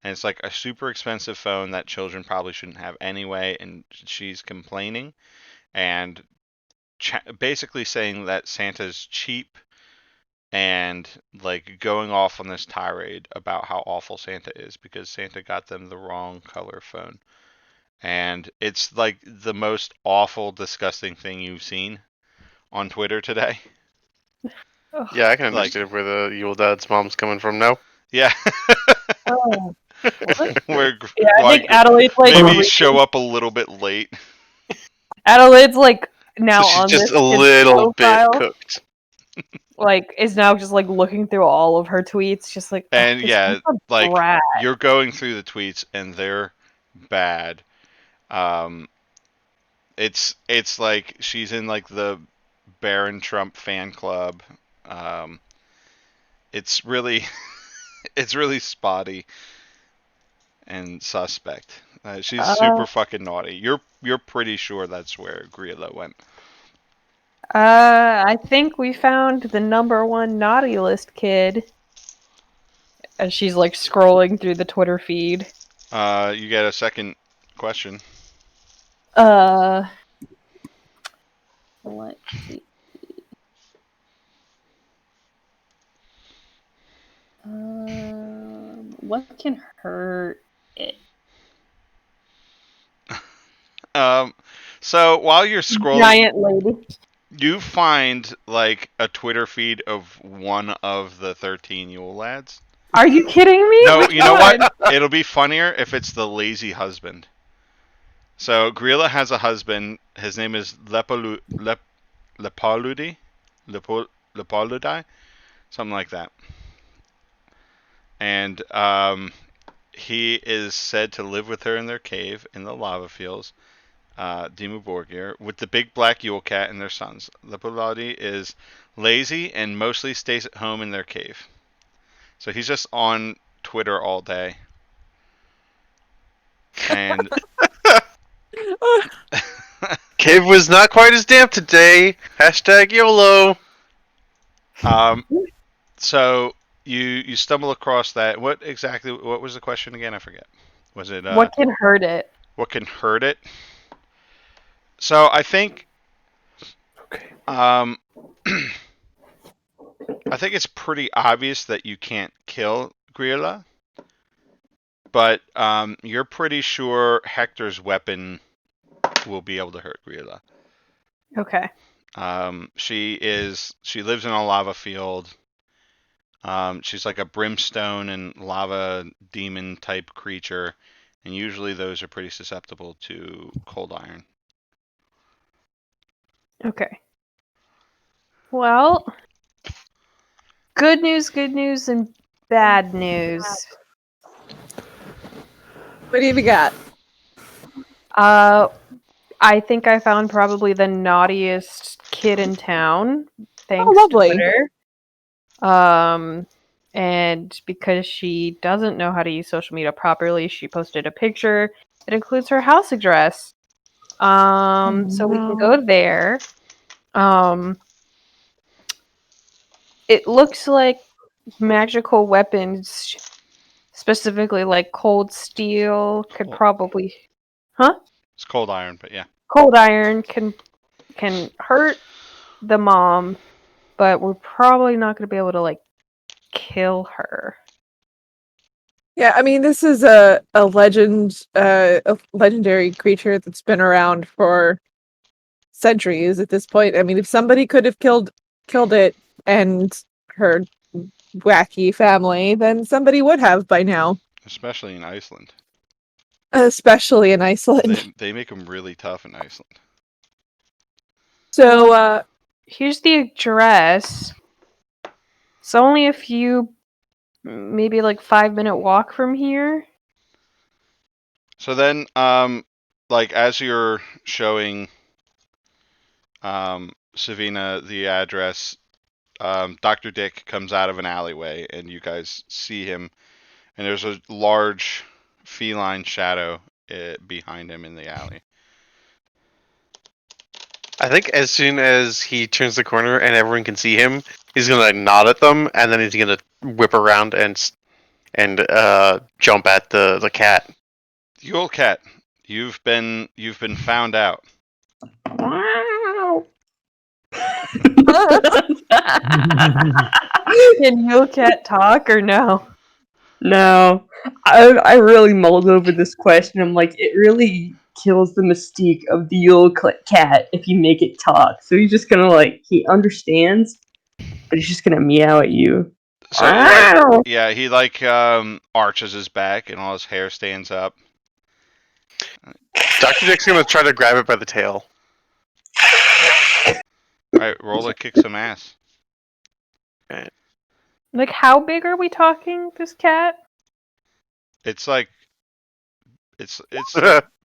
And it's like a super expensive phone that children probably shouldn't have anyway, and she's complaining and basically saying that Santa's cheap and like going off on this tirade about how awful Santa is because Santa got them the wrong color phone. And it's like the most awful, disgusting thing you've seen on Twitter today. Yeah, I can Like, understand where the Yule Dad's mom's coming from now. yeah. Oh. We're Yeah, I like think Adelaide's like maybe show up a little bit late. Adelaide's like now So she's on just this a kid's little bit profile. cooked. Like is now just like looking through all of her tweets, just like And this yeah, kid's a like brat. you're going through the tweets and they're bad. It's like she's in like the Barron Trump fan club. Um, it's really it's really spotty and suspect. She's super fucking naughty. You're pretty sure that's where Grilla went. I think we found the number one naughty list kid. And she's like scrolling through the Twitter feed. You get a second question. Let's see. What can hurt it? So while you're scrolling, Giant lady. you find like a Twitter feed of one of the 13 Yule lads. Are you kidding me? No, Which you know one? what? It'll be funnier if it's the lazy husband. So Grilla has a husband. His name is Lepaludi, Lepaludi, something like that. And he is said to live with her in their cave in the lava fields, Dimmu Borgir, with the big black Yule cat and their sons. Lepaludi is lazy and mostly stays at home in their cave. So he's just on Twitter all day. And Cave was not quite as damp today. Hashtag YOLO. So you stumble across that. What was the question again? I forget. Was it What can hurt it? what can hurt it? So I think I think it's pretty obvious that you can't kill Grilla, but you're pretty sure Hector's weapon will be able to hurt Grilla. Okay. She lives in a lava field. She's like a brimstone and lava demon type creature, and usually those are pretty susceptible to cold iron. Okay. Well, good news, and bad news. What do you got? I think I found probably the naughtiest kid in town. Thanks lovely. to Twitter. And because she doesn't know how to use social media properly, she posted a picture that includes her house address. So we can go there. It looks like magical weapons, specifically like cold steel, could probably, It's cold iron, but yeah. cold iron can hurt the mom, but we're probably not going to be able to like kill her. Yeah, I mean, this is a legendary creature that's been around for centuries at this point. I mean, if somebody could have killed it and her wacky family, then somebody would have by now. Especially in Iceland. Especially in Iceland. They make them really tough in Iceland. So, here's the address. It's only a few, maybe like 5-minute walk from here. So then, like as you're showing Savina the address, Dr. Dick comes out of an alleyway, and you guys see him, and there's a large feline shadow behind him in the alley. I think as soon as he turns the corner and everyone can see him, he's gonna nod at them, and then he's gonna whip around and jump at the cat. Yule Cat, you've been found out. Wow. Can Yule Cat talk or no? No, I really mulled over this question. I'm like, it really kills the mystique of the Yule cat if you make it talk. So he's just gonna he understands, but he's just gonna meow at you. So yeah, he arches his back and all his hair stands up. Dr. Dick's gonna try to grab it by the tail. All right, roll to kick some ass. Like, how big are we talking? This cat? It's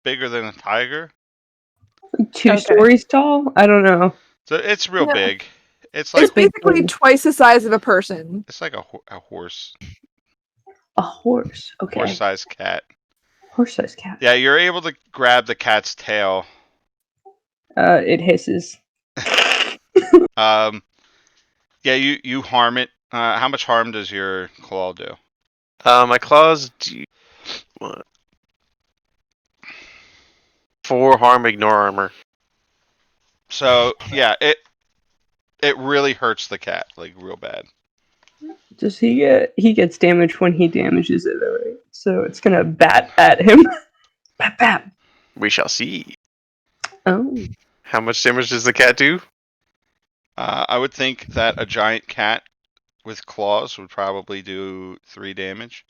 bigger than a tiger. Two Okay. stories tall? I don't know. So it's real Yeah. big. It's It's like basically twice the size of a person. it's like a horse A horse. Okay. horse-sized cat. Horse-sized cat. Yeah, you're able to grab the cat's tail. It hisses. Yeah, you harm it. How much harm does your claw do? My claws do 4 harm, ignore armor. So yeah, it really hurts the cat, like real bad. Does he gets damaged when he damages it, alright? So it's gonna bat at him. Bat bat. We shall see. Oh. How much damage does the cat do? I would think that a giant cat with claws would probably do 3 damage.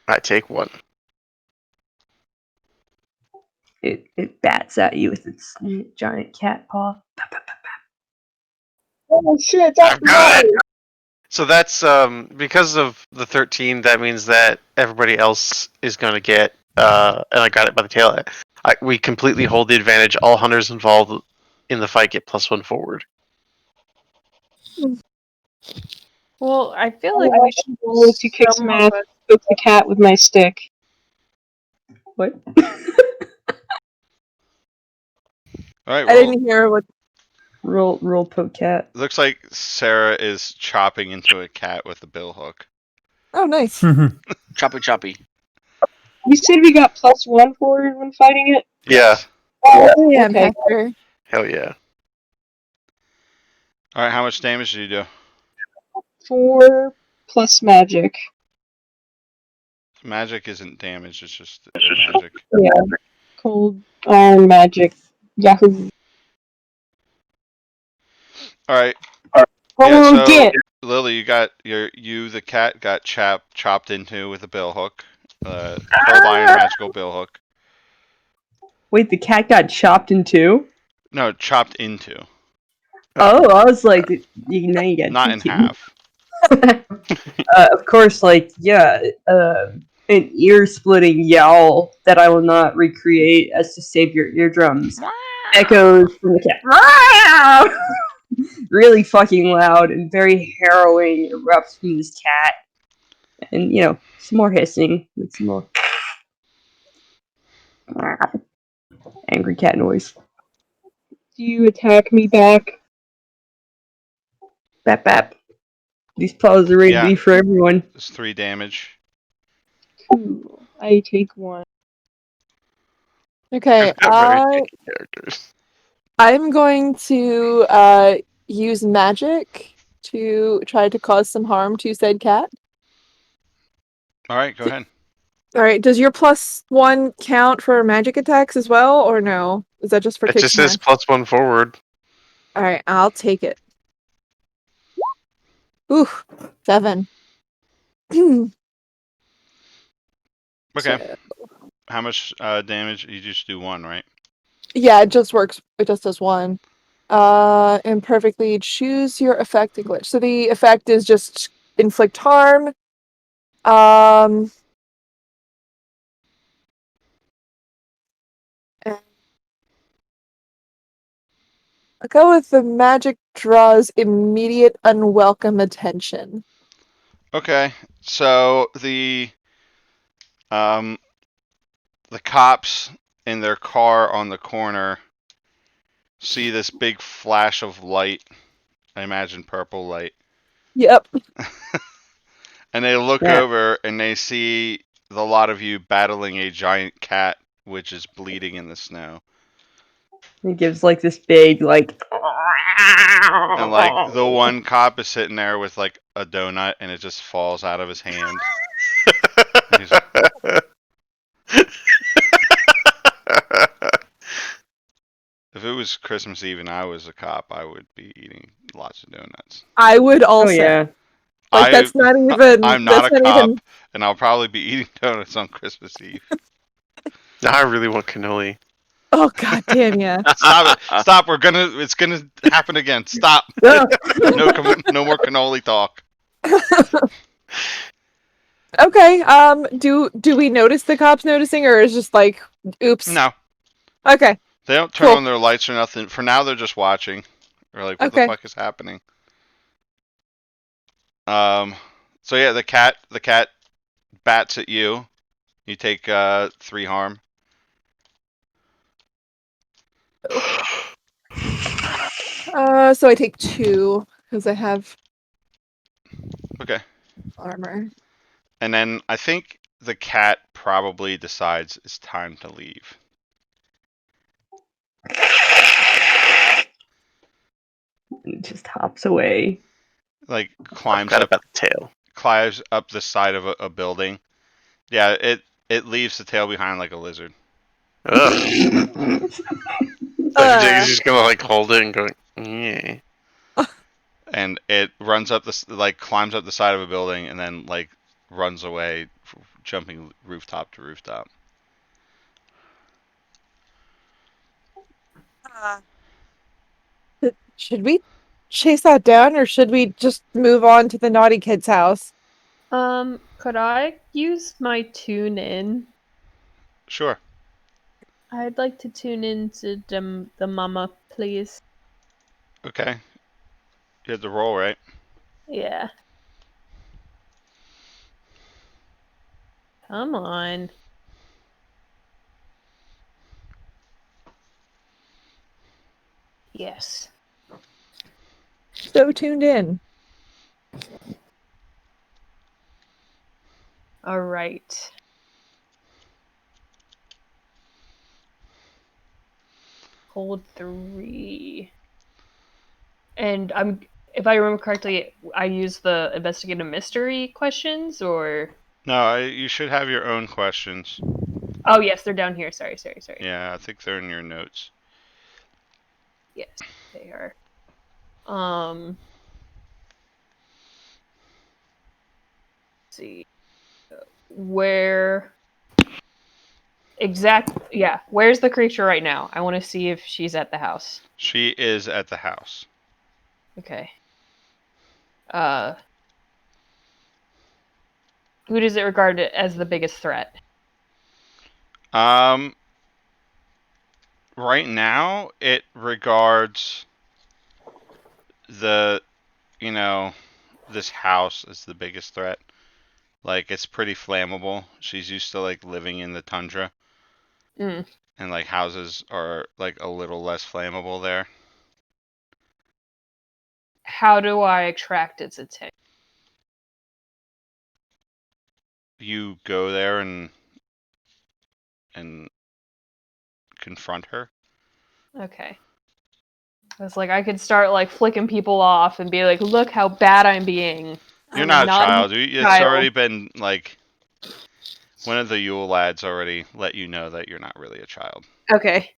I take 1. It bats at you with its giant cat paw. Bat, bat, bat, bat. Oh shit, that's Got it! So that's because of the 13. That means that everybody else is gonna get. And I got it by the tail. We completely hold the advantage. All hunters involved in the fight get +1 forward. Well, I feel like I we should roll to kick some ass, poke the cat with my stick. What? All right, I roll. didn't hear what. roll poke cat. Looks like Sarah is chopping into a cat with a bill hook. Oh, nice. Choppy choppy. You said we got +1 forward when fighting it? Yeah. Oh, yeah, Okay. Hector. Hell yeah. All right, how much damage do you do? 4 plus magic. Magic isn't damage; it's just magic. Yeah. Cold iron magic. Yahoo. All right. Roll Yeah, so again. Lily, the cat got chopped into with a bill hook, cold iron magical bill hook. Wait, the cat got chopped in two? No, chopped into, Oh, I was like, now you got not two in teeth. half. Of course, an ear-splitting yowl that I will not recreate as to save your eardrums echoes from the cat. Really fucking loud and very harrowing erupts from this cat. And, some more hissing and some more angry cat noise. Do you attack me back? Bap bap. These paws are ready to be for everyone. It's 3 damage. Cool. I take 1. Okay, Very picky characters. I'm going to use magic to try to cause some harm to said cat. All right, go ahead. All right, does your +1 count for magic attacks as well, or no? Is that just for It kick just smash? says +1 forward. All right, I'll take it. Ooh, 7. Okay. So- How much damage? You just do 1, right? Yeah, it just works. It just does 1. Imperfectly choose your effect glitch. So the effect is just inflict harm. I'll go with the magic draws immediate unwelcome attention. Okay, so um the cops in their car on the corner see this big flash of light. I imagine purple light. Yep. And they look Yeah. over and they see the lot of you battling a giant cat which is bleeding in the snow. He gives like this big like. And like the one cop is sitting there with like a donut and it just falls out of his hand. He's like, if it was Christmas Eve and I was a cop, I would be eating lots of donuts. I would also. Oh yeah. Like that's not even. I'm not That's a not cop, even. and I'll probably be eating donuts on Christmas Eve. Now I really want cannoli. Oh god damn yeah. Stop it! Stop! It's gonna happen again. Stop! No more cannoli talk. Okay. Do we notice the cops noticing, or is just like, oops? No, Okay. they don't turn Cool. on their lights or nothing. For now, they're just watching. They're like, what the Okay. fuck is happening? So yeah, the cat bats at you. You take 3 harm. So I take 2 because I have Okay. armor. And then I think the cat probably decides it's time to leave. He just hops away. Like I climbs forgot up about the tail. the side of a building. Yeah, it leaves the tail behind like a lizard. Ugh. Uh. Jake's just gonna like hold it and go, yeah. And it runs up climbs up the side of a building and then like runs away, jumping rooftop to rooftop. Should we chase that down, or should we just move on to the naughty kid's house? Could I use my tune in? Sure. I'd like to tune in to the mama, please. Okay. You had to roll, right? Yeah. Come on. Yes. So tuned in. All right. Hold 3. And if I remember correctly, I use the investigative mystery questions, or No, you should have your own questions. oh yes, they're down here. Sorry. Yeah, I think they're in your notes. Yes, they are. Let's see. Where's the creature right now? I want to see if she's at the house. She is at the house. Okay. Who does it regard as the biggest threat? Right now it regards the this house as the biggest threat. Like it's pretty flammable. She's used to like living in the tundra. Mm. And like houses are like a little less flammable there. How do I attract its attention? You go there and confront her. Okay. It's like I could start like flicking people off and be like, "Look how bad I'm being." You're I'm not a not child. It's child. already been like one of the Yule lads already let you know that you're not really a child. Okay.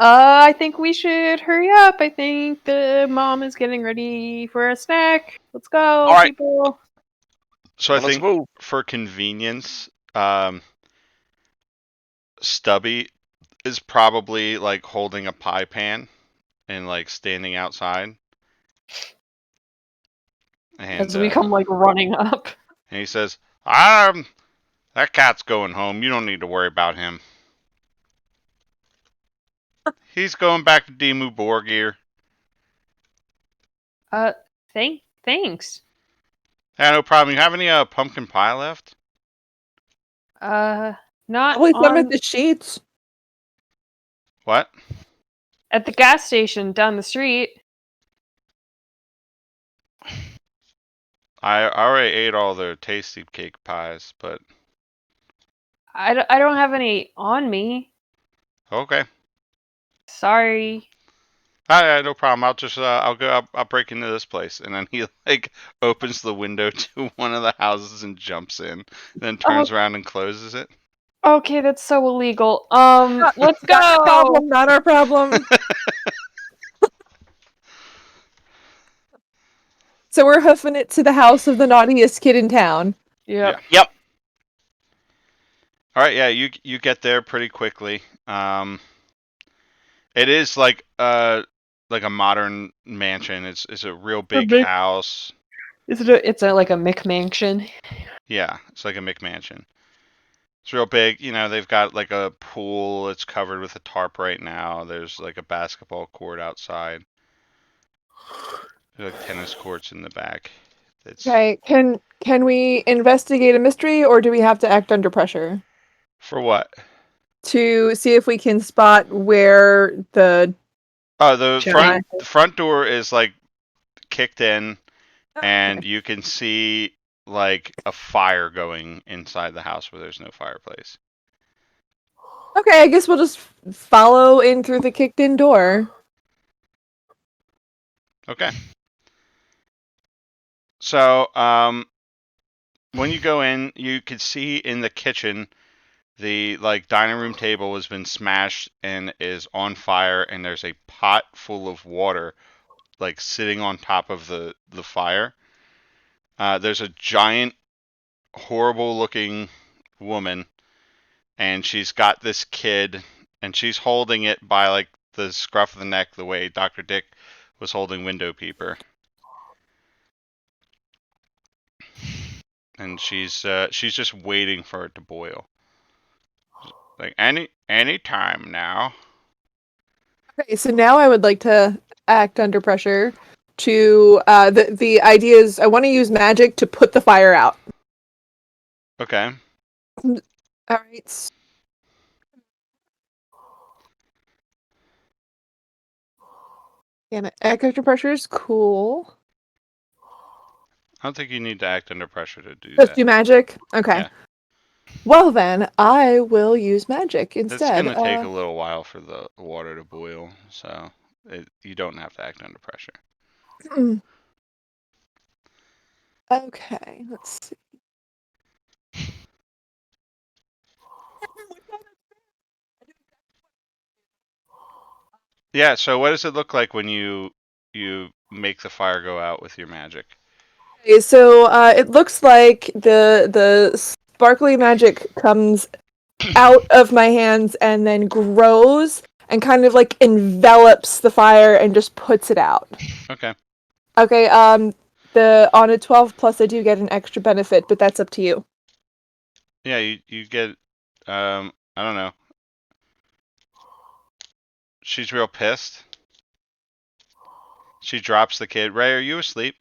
I think we should hurry up. I think the mom is getting ready for a snack. Let's go, All right. people. So I Let's think move. for convenience, Stubby is probably like holding a pie pan and like standing outside. And As we come like running up. and he says, that cat's going home. You don't need to worry about him. He's going back to Dimmu Borgir. Thanks. Yeah, no problem. You have any pumpkin pie left? Not Probably some on at the sheets. What? at the gas station down the street. I already ate all the tasty cake pies, but I don't have any on me. okay. Sorry. Yeah, no problem. I'll just I'll go. I'll break into this place, and then he like opens the window to one of the houses and jumps in, then turns around and closes it. Okay, that's so illegal. Let's Not our go. problem. Not our problem. So we're hoofing it to the house of the naughtiest kid in town. Yep. Yep. All right, yeah, you get there pretty quickly. It is like a modern mansion. It's a real big big- house. It's like a McMansion. Yeah, it's like a McMansion. It's real big. You know, they've got like a pool. It's covered with a tarp right now. There's like a basketball court outside. There's like tennis courts in the back. It's Okay, can we investigate a mystery, or do we have to act under pressure for what? to see if we can spot where the Oh, the Giant. front door is like kicked in, Oh, and okay. you can see like a fire going inside the house where there's no fireplace. Okay, I guess we'll just follow in through the kicked-in door. Okay. So, when you go in, you can see in the kitchen the like dining room table has been smashed and is on fire, and there's a pot full of water like sitting on top of the fire. There's a giant, horrible looking woman, and she's got this kid, and she's holding it by like the scruff of the neck, the way Dr. Dick was holding Window Peeper. And she's just waiting for it to boil. Like any time now. Okay, so now I would like to act under pressure to the idea is I want to use magic to put the fire out. Okay. All right. And act under pressure is cool. I don't think you need to act under pressure to do Let's that. do magic. Okay. Yeah. Well then, I will use magic It's instead. gonna take a little while for the water to boil, so you don't have to act under pressure. Okay, let's see. Yeah. So what does it look like when you make the fire go out with your magic? Okay, so it looks like the sparkly magic comes out of my hands and then grows and kind of like envelops the fire and just puts it out. Okay. Okay, the on a 12 plus I do get an extra benefit, but that's up to you. Yeah. You get I don't know. She's real pissed. She drops the kid. Ray, are you asleep?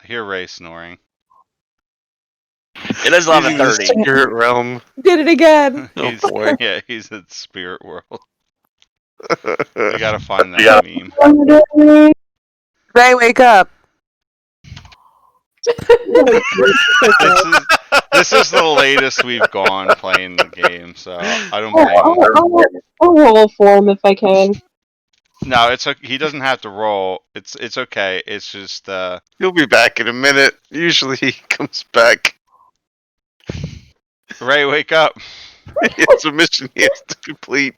I hear Ray snoring. It is He's in the 11:30. spirit realm. Did it again. Oh, He's, boy. yeah, he's in spirit world. You gotta find that meme. Ray, wake up. This is the latest we've gone playing the game, so I don't blame him. I'll roll for him if I can. No, it's okay. He doesn't have to roll. It's okay. It's just He'll be back in a minute. Usually he comes back. Ray, wake up. It's a mission he has to complete.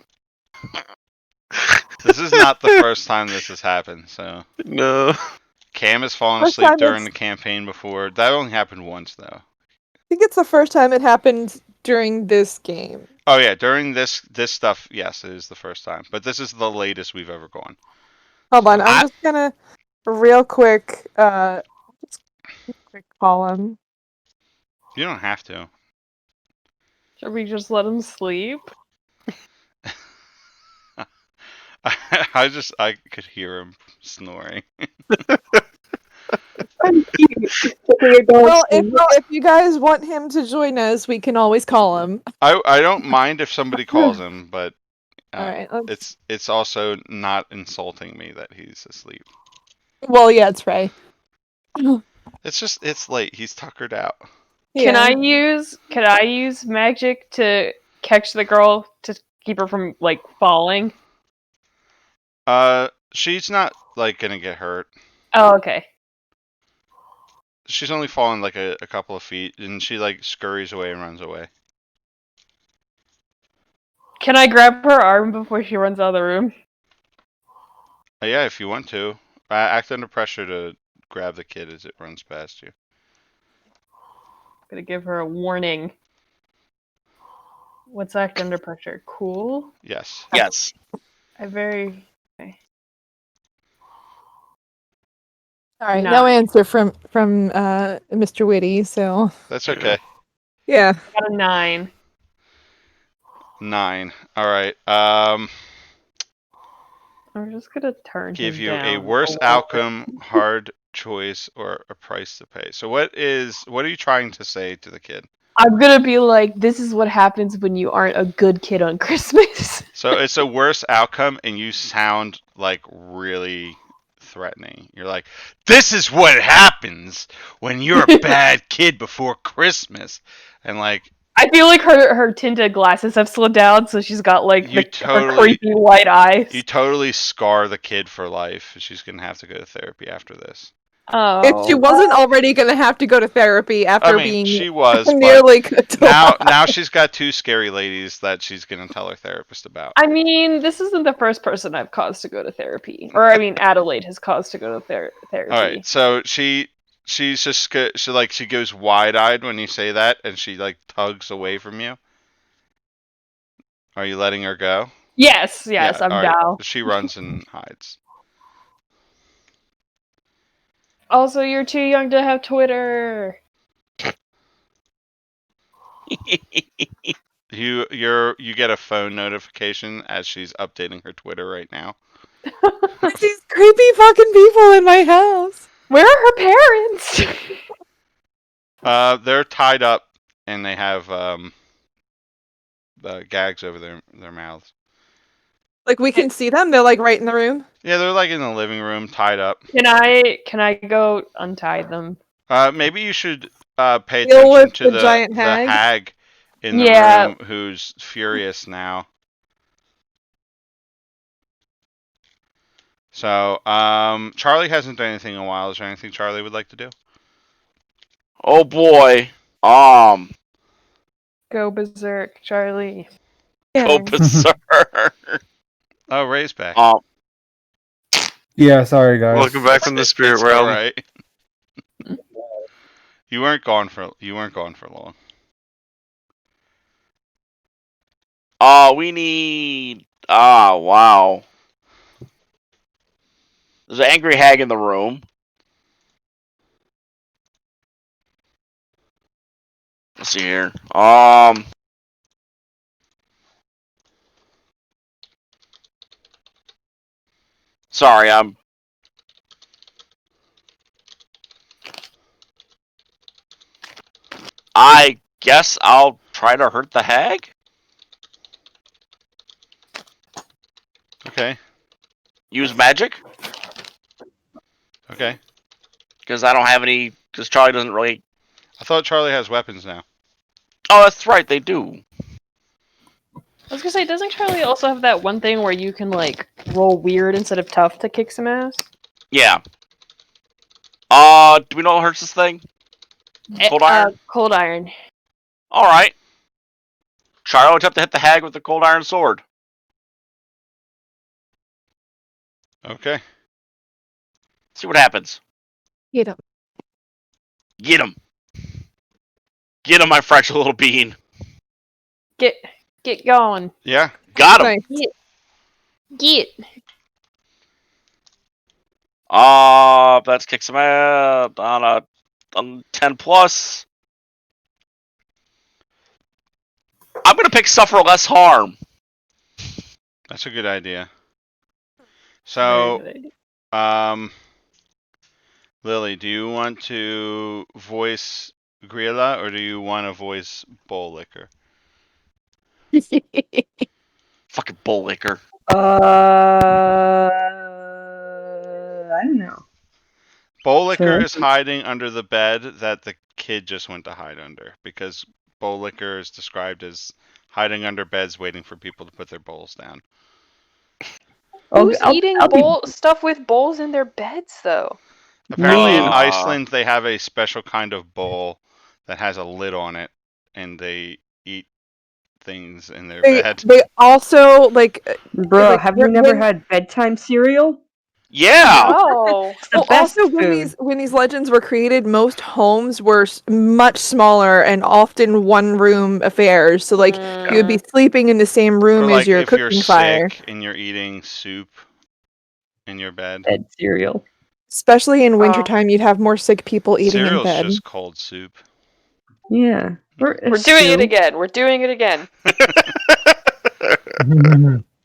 This is not the first time this has happened. So No. Cam has fallen First asleep time during the it's- campaign before. That only happened once though. I think it's the first time it happened during this game. Oh yeah, during this stuff, yes, it is the first time. But this is the latest we've ever gone. Hold on, I'm just gonna real quick just quick call him. You don't have to. Should we just let him sleep? I could hear him snoring. Well, if you guys want him to join us, we can always call him. I don't mind if somebody calls him, but All right. it's also not insulting me that he's asleep. Well, yeah, it's Ray. It's late. He's tuckered out. Can I use magic to catch the girl to keep her from like falling? She's not like gonna get hurt. Oh, okay. She's only fallen like a couple of feet, and she like scurries away and runs away. Can I grab her arm before she runs out of the room? Yeah, if you want to. Act under pressure to grab the kid as it runs past you. I'm gonna give her a warning. What's act under pressure? Cool. Yes. Yes. I very. Okay. All right. No. No answer from Mr. Whitty. So That's okay. yeah. Got a 9. 9. All right. I'm just gonna turn Give him you a down worse little outcome, hard choice, or a price to pay. So what are you trying to say to the kid? I'm gonna be like, this is what happens when you aren't a good kid on Christmas. So it's a worse outcome, and you sound like really threatening. You're like, this is what happens when you're a bad kid before Christmas. And like, I feel like her tinted glasses have slid down, so she's got like her creepy white eyes. You totally scar the kid for life. She's gonna have to go to therapy after this. Oh. If she wasn't already going to have to go to therapy after being she was nearly but now she's got 2 scary ladies that she's gonna tell her therapist about. I mean, this isn't the first person I've caused to go to therapy, or I mean, Adelaide has caused to go to therapy. All right, so she's just she goes wide-eyed when you say that, and she like tugs away from you. Are you letting her go? Yes, I'm all right. down. She runs and hides. Also, you're too young to have Twitter. You get a phone notification as she's updating her Twitter right now. There's these creepy fucking people in my house. Where are her parents? They're tied up and they have gags over their mouths. Like we can see them. They're like right in the room. Yeah, they're like in the living room, tied up. Can I go untie them? Maybe you should pay Deal attention with to the giant hag? hag in the room who's furious now. So, Charlie hasn't done anything in a while. Is there anything Charlie would like to do? Oh boy. Go berserk, Charlie. Go berserk. Oh, Ray's back. Yeah, sorry guys. Welcome back from the spirit It's realm. all right. You weren't gone for long. We need. Wow. There's an angry hag in the room. Let's see here. Sorry, I guess I'll try to hurt the hag. Okay. Use magic. Okay. Because I don't have any. Because Charlie doesn't really. I thought Charlie has weapons now. Oh, that's right. They do. I was gonna say, doesn't Charlie also have that one thing where you can like roll weird instead of tough to kick some ass? Yeah. Do we know what hurts this thing? Cold iron. Cold iron. All right. Charlie would have to hit the hag with the cold iron sword. Okay. See what happens. Get him. Get him. Get him, my fragile little bean. Get going. Yeah. Got him. Nice. Get. Let's kick some ass on a 10 plus. I'm gonna pick suffer less harm. That's a good idea. So, Very good idea. Lily, do you want to voice Grilla or do you want to voice Bowl Liquor? Fucking bull liquor. I don't know. Bowl Liquor Sure. is hiding under the bed that the kid just went to hide under because Bowl Liquor is described as hiding under beds waiting for people to put their bowls down. Who's eating I'll be- stuff with bowls in their beds, though? Apparently in Me. Iceland they have a special kind of bowl that has a lid on it and they eat things in their bed. They also like Bro, like, have you never had bedtime cereal? Yeah. Oh, It's the well, best also food. when these legends were created, most homes were much smaller and often one room affairs. So like you would be sleeping in the same room Or as like your if you're cooking fire. sick and you're eating soup in your bed. Bed cereal. Especially in wintertime, you'd have more sick people eating in Cereal's bed. just cold soup. Yeah. we're doing it again. We're doing it again.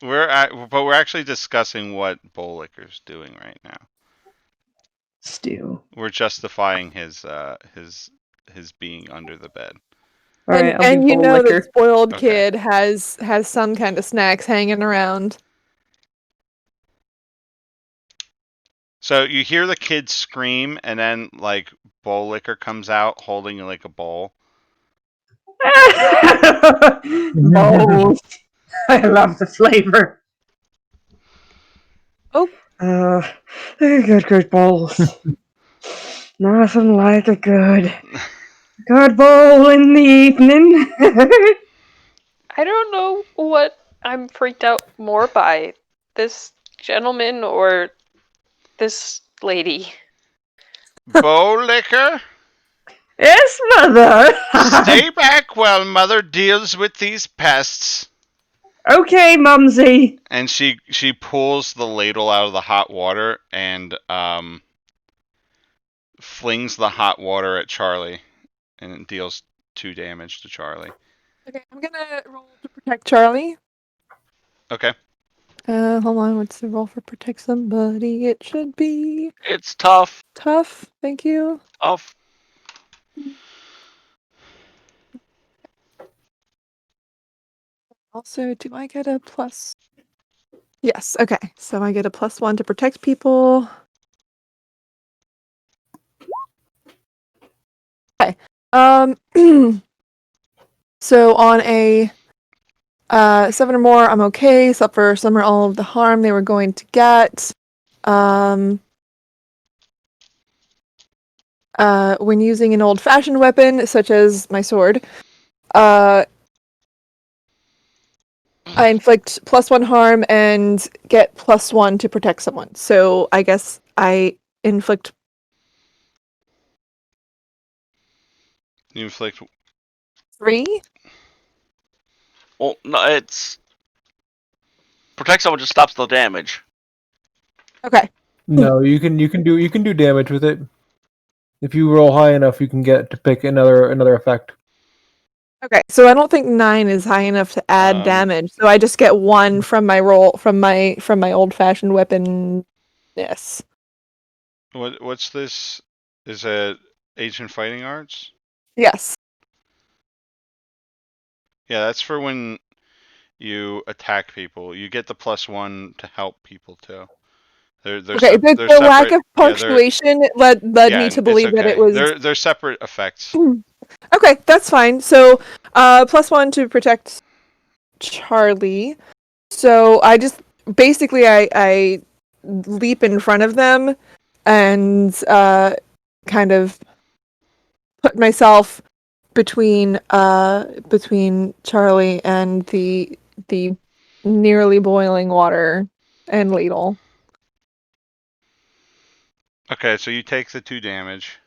But we're actually discussing what Bowl Liquor's doing right now. Stew. We're justifying his being under the bed. All right, I'll And do you bowl know liquor. the spoiled Okay. kid has some kind of snacks hanging around. So you hear the kid scream, and then like Bowl Liquor comes out holding like a bowl. Bowls. I love the flavor. Oh. Good bowls. Nothing like a good bowl in the evening. I don't know what I'm freaked out more by, this gentleman or this lady. Bowl Liquor, Yes, mother. stay back while Mother deals with these pests. Okay, Mumsy. And she pulls the ladle out of the hot water and flings the hot water at Charlie, and it deals 2 damage to Charlie. Okay, I'm gonna roll to protect Charlie. Okay. Hold on, what's the roll for protect somebody? It should be It's tough. tough. Thank you. Tough. Also, do I get a plus? Yes, okay. So I get a +1 to protect people. Okay. So on a 7 or more, I'm okay. Suffer some or all of the harm they were going to get. When using an old-fashioned weapon, such as my sword, I inflict +1 harm and get +1 to protect someone. So I guess I inflict. You inflict 3? Well, no, it's protect someone just stops the damage. Okay. No, you can do damage with it. If you roll high enough, you can get to pick another effect. Okay, so I don't think 9 is high enough to add damage. So I just get 1 from my roll from my old-fashioned weapon. Yes. what's this? Is it Ancient Fighting Arts? Yes. Yeah, that's for when you attack people. You get the +1 to help people too. They're Okay, the lack of punctuation led me to believe that it was. They're separate effects. Okay, that's fine. So, +1 to protect Charlie. So I just basically I leap in front of them and kind of put myself between Charlie and the nearly boiling water and ladle. Okay, so you take the 2 damage.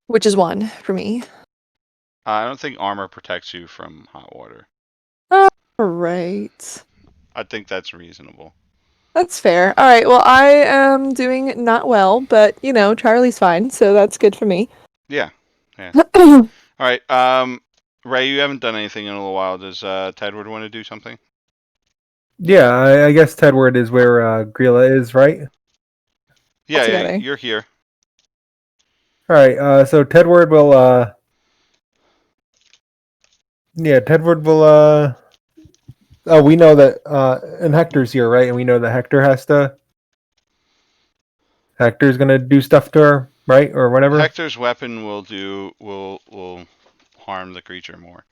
Which is 1 for me. I don't think armor protects you from hot water. Alright. I think that's reasonable. That's fair. Alright, well I am doing not well, but you know, Charlie's fine, so that's good for me. Yeah. Alright, Ray, you haven't done anything in a little while. Does Tedward want to do something? Yeah, I guess Tedward is where Grilla is, right? Yeah, Together. you're here. All right. So Tedward will. Yeah, Tedward will. Oh, we know that. And Hector's here, right? And we know that Hector has to. Hector's gonna do stuff to her, right, or whatever. Hector's weapon will harm the creature more.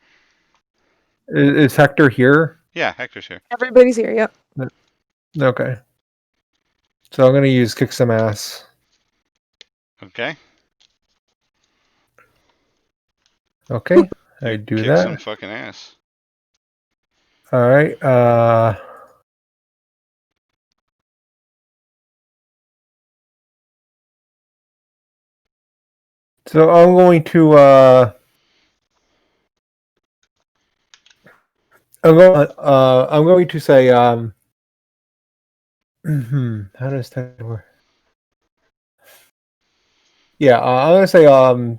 Is Hector here? Yeah, Hector's here. Everybody's here. Yep. Okay. So I'm gonna use kick some ass. Okay. Okay, I do Kick that. some fucking ass. All right. So I'm going to. I'm going to say. How does that work? Yeah, I'm gonna say.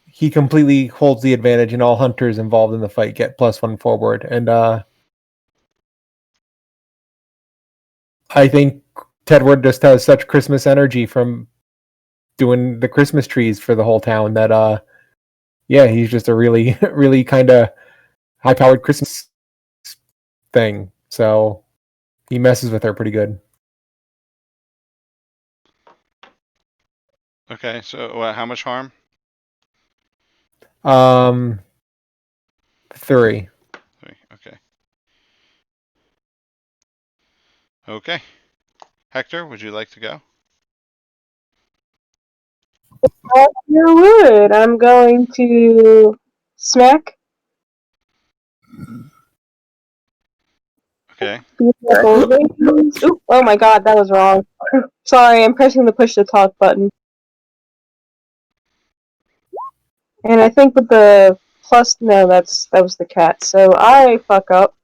He completely holds the advantage, and all hunters involved in the fight get +1 forward. And I think Tedward just has such Christmas energy from doing the Christmas trees for the whole town that yeah, he's just a really really kind of high-powered Christmas thing. So he messes with her pretty good. Okay, so how much harm? 3. 3. Okay. Okay. Hector, would you like to go? You would. I'm going to smack. Okay. Oop, oh my god, that was wrong. Sorry, I'm pressing the push to talk button. And I think with the plus, no, that was the cat. So I fuck up.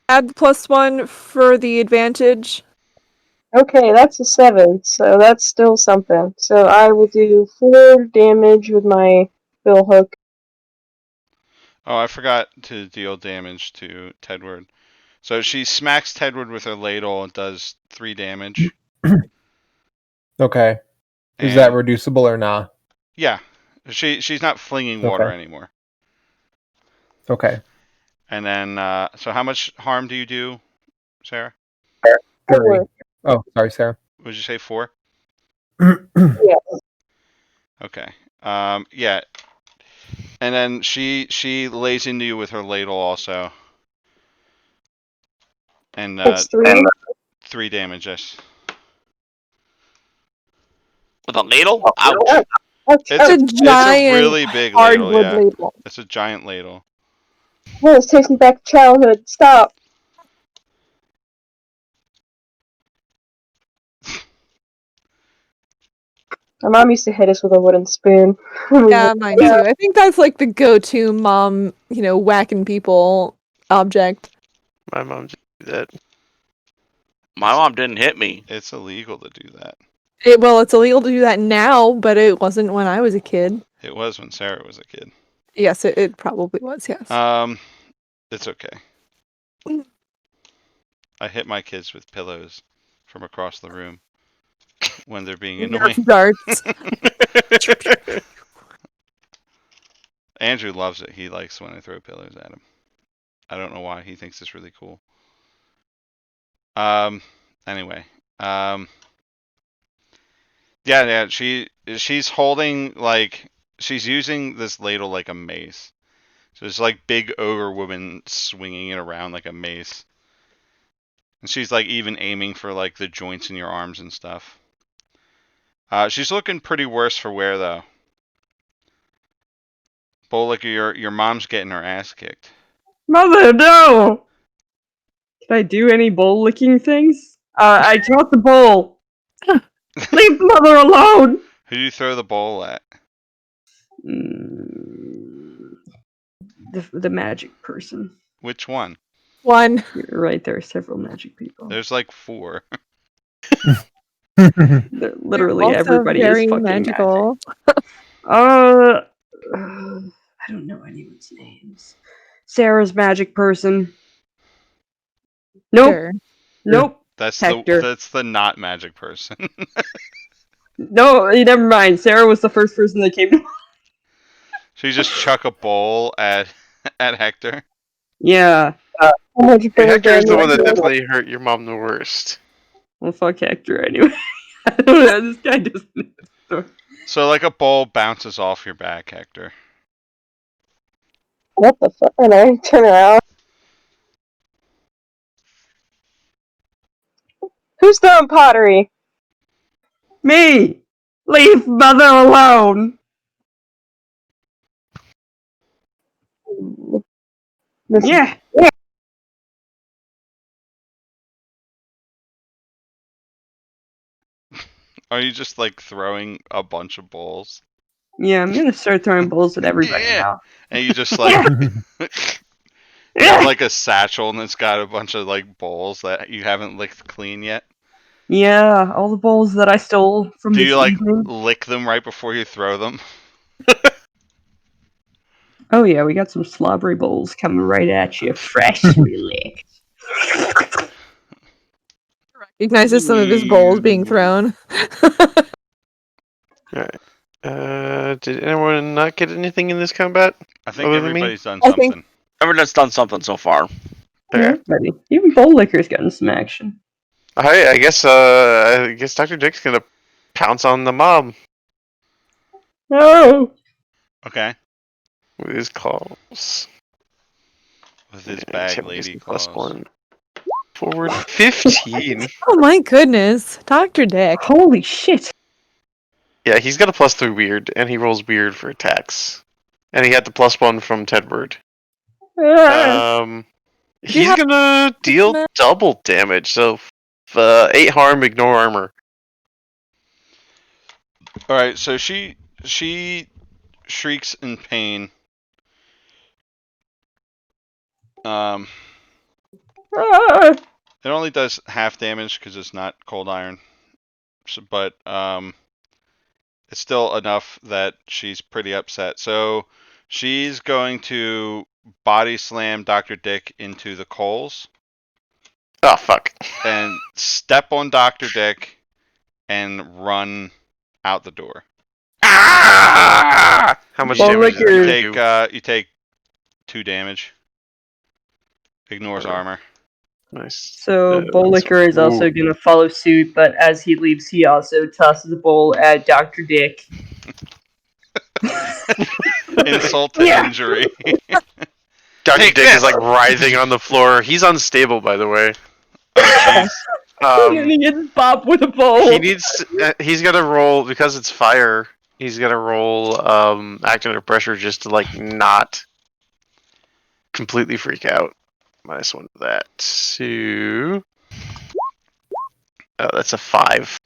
Add the +1 for the advantage. Okay, that's a 7, so that's still something. So I will do 4 damage with my bill hook. Oh, I forgot to deal damage to Tedward. So she smacks Tedward with her ladle and does 3 damage. Okay. Is And that reducible or not? yeah, she's not flinging water Okay. anymore. Okay. And then, so how much harm do you do, Sarah? 3. Oh, sorry, Sarah. Would you say 4? Yeah. Okay. Yeah. And then she lays into you with her ladle also. And It's 3. 3 damage. Yes. With a ladle? Ouch. It's a a giant really big ladle. hardwood Yeah, label. it's a giant ladle. Oh, this takes me back to childhood. Stop. My mom used to hit us with a wooden spoon. Yeah, mine too. I think that's like the go-to mom, whacking people object. My mom did that. My mom didn't hit me. It's illegal to do that. Well, it's illegal to do that now, but it wasn't when I was a kid. It was when Sarah was a kid. Yes, it probably was, yes. It's okay. I hit my kids with pillows from across the room when they're being annoying. Darts. Andrew loves it. He likes when I throw pillows at him. I don't know why. He thinks it's really cool. Anyway. Yeah, she's holding, she's using this ladle like a mace. So it's like big ogre woman swinging it around like a mace. And she's even aiming for the joints in your arms and stuff. She's looking pretty worse for wear though. Bolik, your mom's getting her ass kicked. Mother, no! Can I do any bowl licking things? I dropped the bowl. Leave mother alone! Who do you throw the bowl at? The magic person. Which one? One. You're right, there are several magic people. There's 4. They're literally Also everybody very is fucking magical. magic. I don't know anyone's names. Sarah's magic person. Nope. Sure. Nope. That's Hector. that's the not magic person. No, never mind. Sarah was the first person that came to So you just chuck a bowl at Hector. Yeah. How much Hector is the one damage that is it? definitely hurt your mom the worst. Well, fuck Hector anyway. I don't know. This guy doesn't. So like a bowl bounces off your back, Hector. What the fuck? And I turn around. Who's throwing pottery? Me! Leave mother alone! This Yeah. Are you just like throwing a bunch of bowls? Yeah, I'm gonna start throwing bowls at everybody Yeah. now. And you just like you have like a satchel and it's got a bunch of like bowls that you haven't licked clean yet. Yeah, all the bowls that I stole from Do this you like evening. lick them right before you throw them? Oh yeah, we got some slobbery bowls coming right at you, freshly licked. Recognizes some of his bowls being thrown. Alright. Did anyone not get anything in this combat? I think Other than me? everybody's done I think- something. Everyone's done something so far. Okay. Everybody. Even Bowl Licker's gotten some action. I guess Dr. Dick's gonna pounce on the mob No! Okay. with his claws. With his Yeah, bag Tim lady gets a plus claws. 1. Forward 15. Oh my goodness, Dr. Dick. Holy shit! Yeah, he's got a plus 3 weird, and he rolls weird for attacks. And he had the plus 1 from Tedward. He's have- gonna deal double damage, so 8 harm, ignore armor. All right, so she shrieks in pain. Ah! It only does half damage because it's not cold iron, but it's still enough that she's pretty upset. So she's going to body slam Dr. Dick into the coals Oh, fuck. and step on Dr. Dick and run out the door. Ah! How much Well, damage Licker- did he do? You take 2 damage. Ignores armor. Nice. So Bowl Licker is also gonna follow suit, but as he leaves, he also tosses a bowl at Dr. Dick. Insult to Yeah. injury. Dr. Take Dick this! is like writhing on the floor. He's unstable, by the way. Oh, jeez. And he gets bopped with a bowl. He needs. He's got to roll because it's fire. He's got to roll act under pressure just to like not completely freak out. -1 to that. 2. Oh, that's a 5.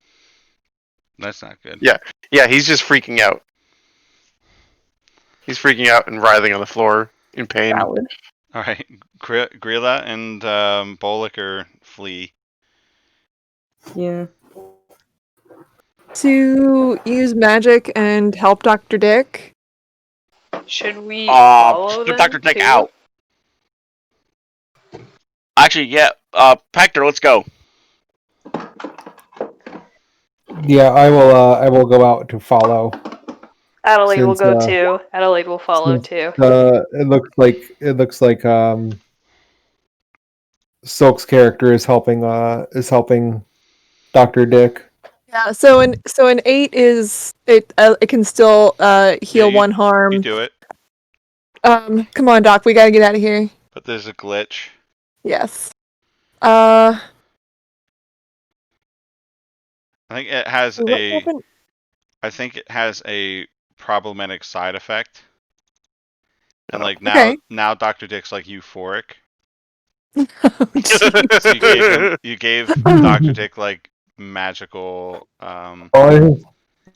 That's not good. Yeah, he's just freaking out. He's freaking out and writhing on the floor in pain. Valid. All right, Grilla and Boliker flee. Yeah. To use magic and help Dr. Dick. Should we follow Put them Dr. Dick too? out. Actually, yeah. Hector, let's go. Yeah, I will go out to follow. Adelaide will Since, go too. Adelaide will follow too. It looks like Silk's character is helping Dr. Dick. Yeah, so an 8 is it can still heal Yeah, 1 harm. You do it, Come on, Doc, we gotta get out of here. but there's a glitch. Yes. I think it has What a. happened? I think it has a problematic side effect. And like Okay. now Dr. Dick's like euphoric. Jeez. So you gave Dr. Dick like magical Oh,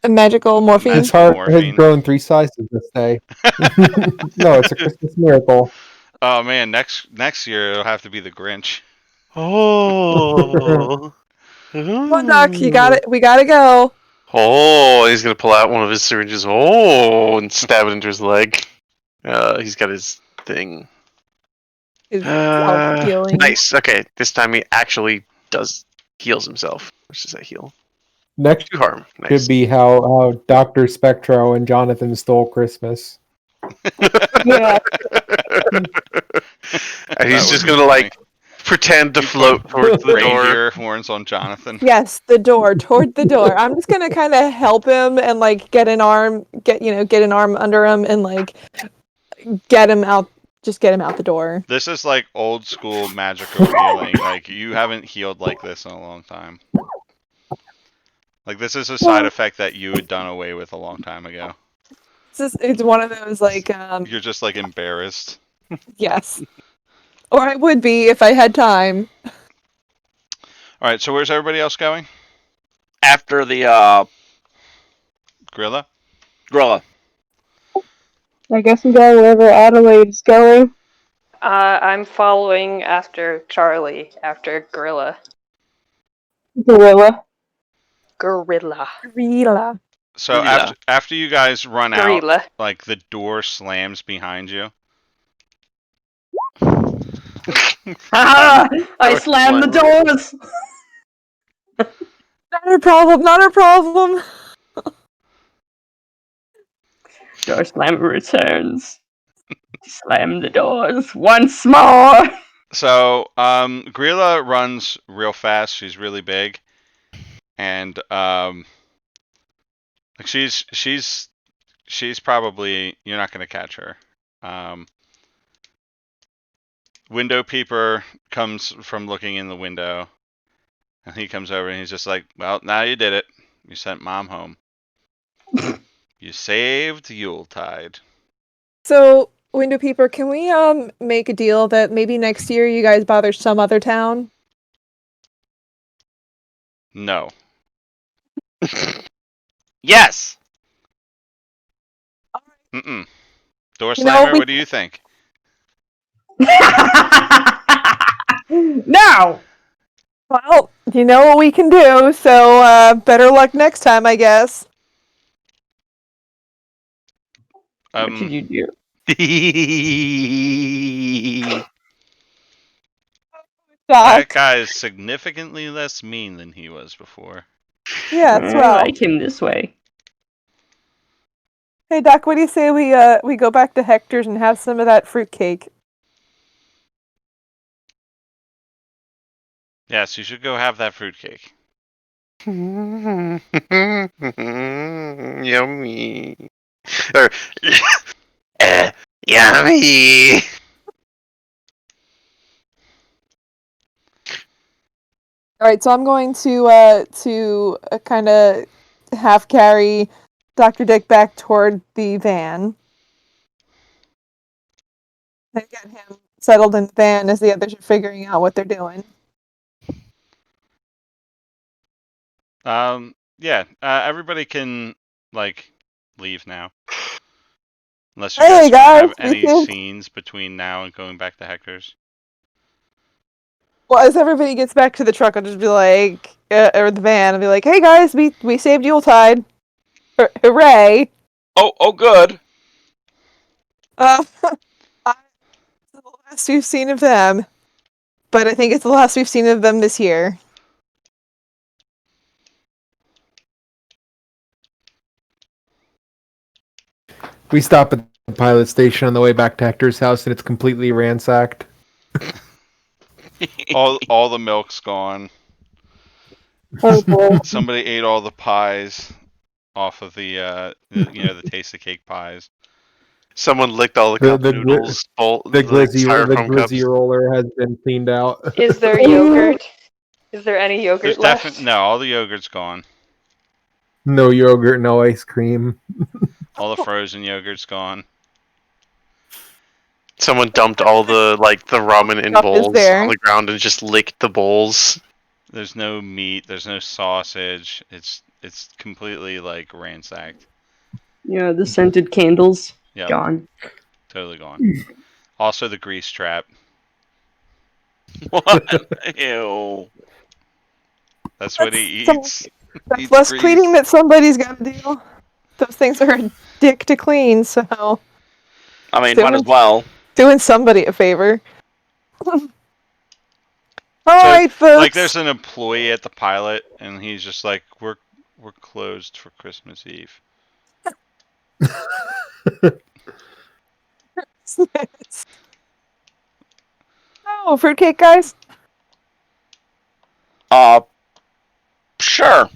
A magical morphine. his heart morphine. has grown 3 sizes this day. No, it's a Christmas miracle. Oh man, next year it'll have to be the Grinch. Oh. Come on, Doc, you got it. We gotta go. Oh, he's gonna pull out one of his syringes. Oh, and stab it into his leg. He's got his thing. His self-healing. Nice. Okay, this time he actually heals himself. Which does that heal? Next 2 harm. Nice. could be how Dr. Spectro and Jonathan stole Christmas. Yeah. And he's That just would be gonna funny. like pretend to You float put towards the door. Reindeer horns on Jonathan. Yes, the door, toward the door. I'm just gonna kind of help him and like get an arm under him and like get him out. Just get him out the door. This is like old school magical healing. Like you haven't healed like this in a long time. Like this is a side effect that you had done away with a long time ago. It's one of those like You're just like embarrassed. yes, or I would be if I had time. All right, so where's everybody else going? After the Gorilla? gorilla. I guess I'm going wherever Adelaide's going. I'm following after Charlie, after Gorilla. Gorilla. Gorilla. Gorilla. So Yeah. after you guys run out, Gorilla. like the door slams behind you. Ah, I Door slammed the slammed. doors. Not our problem. Not our problem. Door slammer returns. Slam the doors once more. So Gorilla runs real fast. She's really big, and like she's probably, you're not gonna catch her. Window peeper comes from looking in the window, and he comes over and he's just like, "Well, now you did it. You sent Mom home. You saved Yuletide." So, Window Peeper, can we make a deal that maybe next year you guys bother some other town? No. Yes. Mm-mm. Door You know, slammer, we- what do you think? No. Well, you know what we can do, so better luck next time, I guess. What did you do? That Doc. guy is significantly less mean than he was before. Yes, I well. like him this way. Hey, Doc, what do you say we go back to Hector's and have some of that fruitcake? Yes, you should go have that fruitcake. Yummy. Or, yummy. All right, so I'm going to kind of half carry Dr. Dick back toward the van. And get him settled in the van as the others are figuring out what they're doing. Yeah, everybody can, like, leave now. Unless you Hey, guys have guys, any we think- scenes between now and going back to Hector's. Well, as everybody gets back to the truck, I'll just be like, or the van, I'll be like, "Hey guys, we saved Yuletide! Hooray!" Oh, good. It's the last we've seen of them, but I think it's the last we've seen of them this year. We stop at the pilot station on the way back to Hector's house, and it's completely ransacked. All the milk's gone. Oh boy. Somebody ate all the pies off of the the taste of cake pies. Someone licked all the The- cup the noodles. The glizzy styrofoam cups. roller has been cleaned out. Is there yogurt? Is there any yogurt There's left? definitely no. All the yogurt's gone. No yogurt, no ice cream. All the frozen yogurt's gone. Someone dumped all the the ramen in Cup is bowls there. on the ground and just licked the bowls. There's no meat. There's no sausage. It's completely like ransacked. Yeah, the scented candles Yep, gone. totally gone. Also the grease trap. What? Ew. That's what he Some- eats. That's Eats less grease. cleaning that somebody's got to do. Those things are a dick to clean, so I mean, So might as much- well. doing somebody a favor. Alright, folks. Like, there's an employee at the pilot, and he's just like, "We're closed for Christmas Eve." Oh, fruitcake, guys. Sure.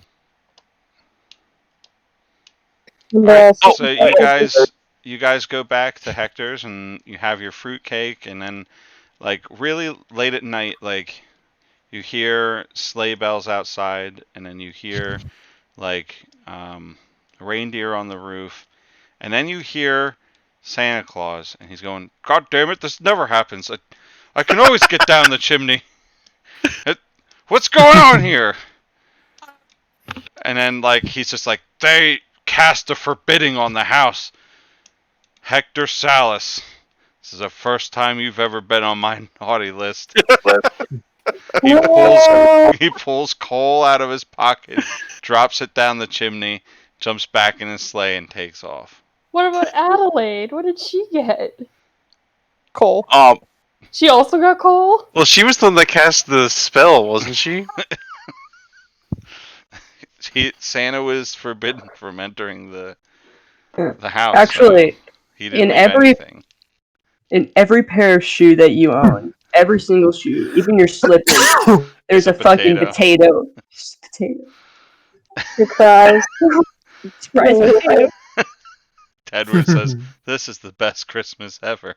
Yes. So you guys go back to Hector's, and you have your fruitcake, and then, like, really late at night, like, you hear sleigh bells outside, and then you hear, like, reindeer on the roof, and then you hear Santa Claus, and he's going, "God damn it, this never happens. I can always get down the chimney. What's going on here?" And then, like, he's just like, "They cast a forbidding on the house. Hector Salas, this is the first time you've ever been on my naughty list." He pulls coal out of his pocket, drops it down the chimney, jumps back in his sleigh, and takes off. What about Adelaide? What did she get? Coal. She also got coal? Well, she was the one that cast the spell, wasn't she? Santa was forbidden from entering the house. Actually, so he didn't in leave every- anything. In every pair of shoe that you own, every single shoe, even your slippers, there's It's a a fucking potato. potato. Surprise. Surprise potato. Tedward says, "This is the best Christmas ever."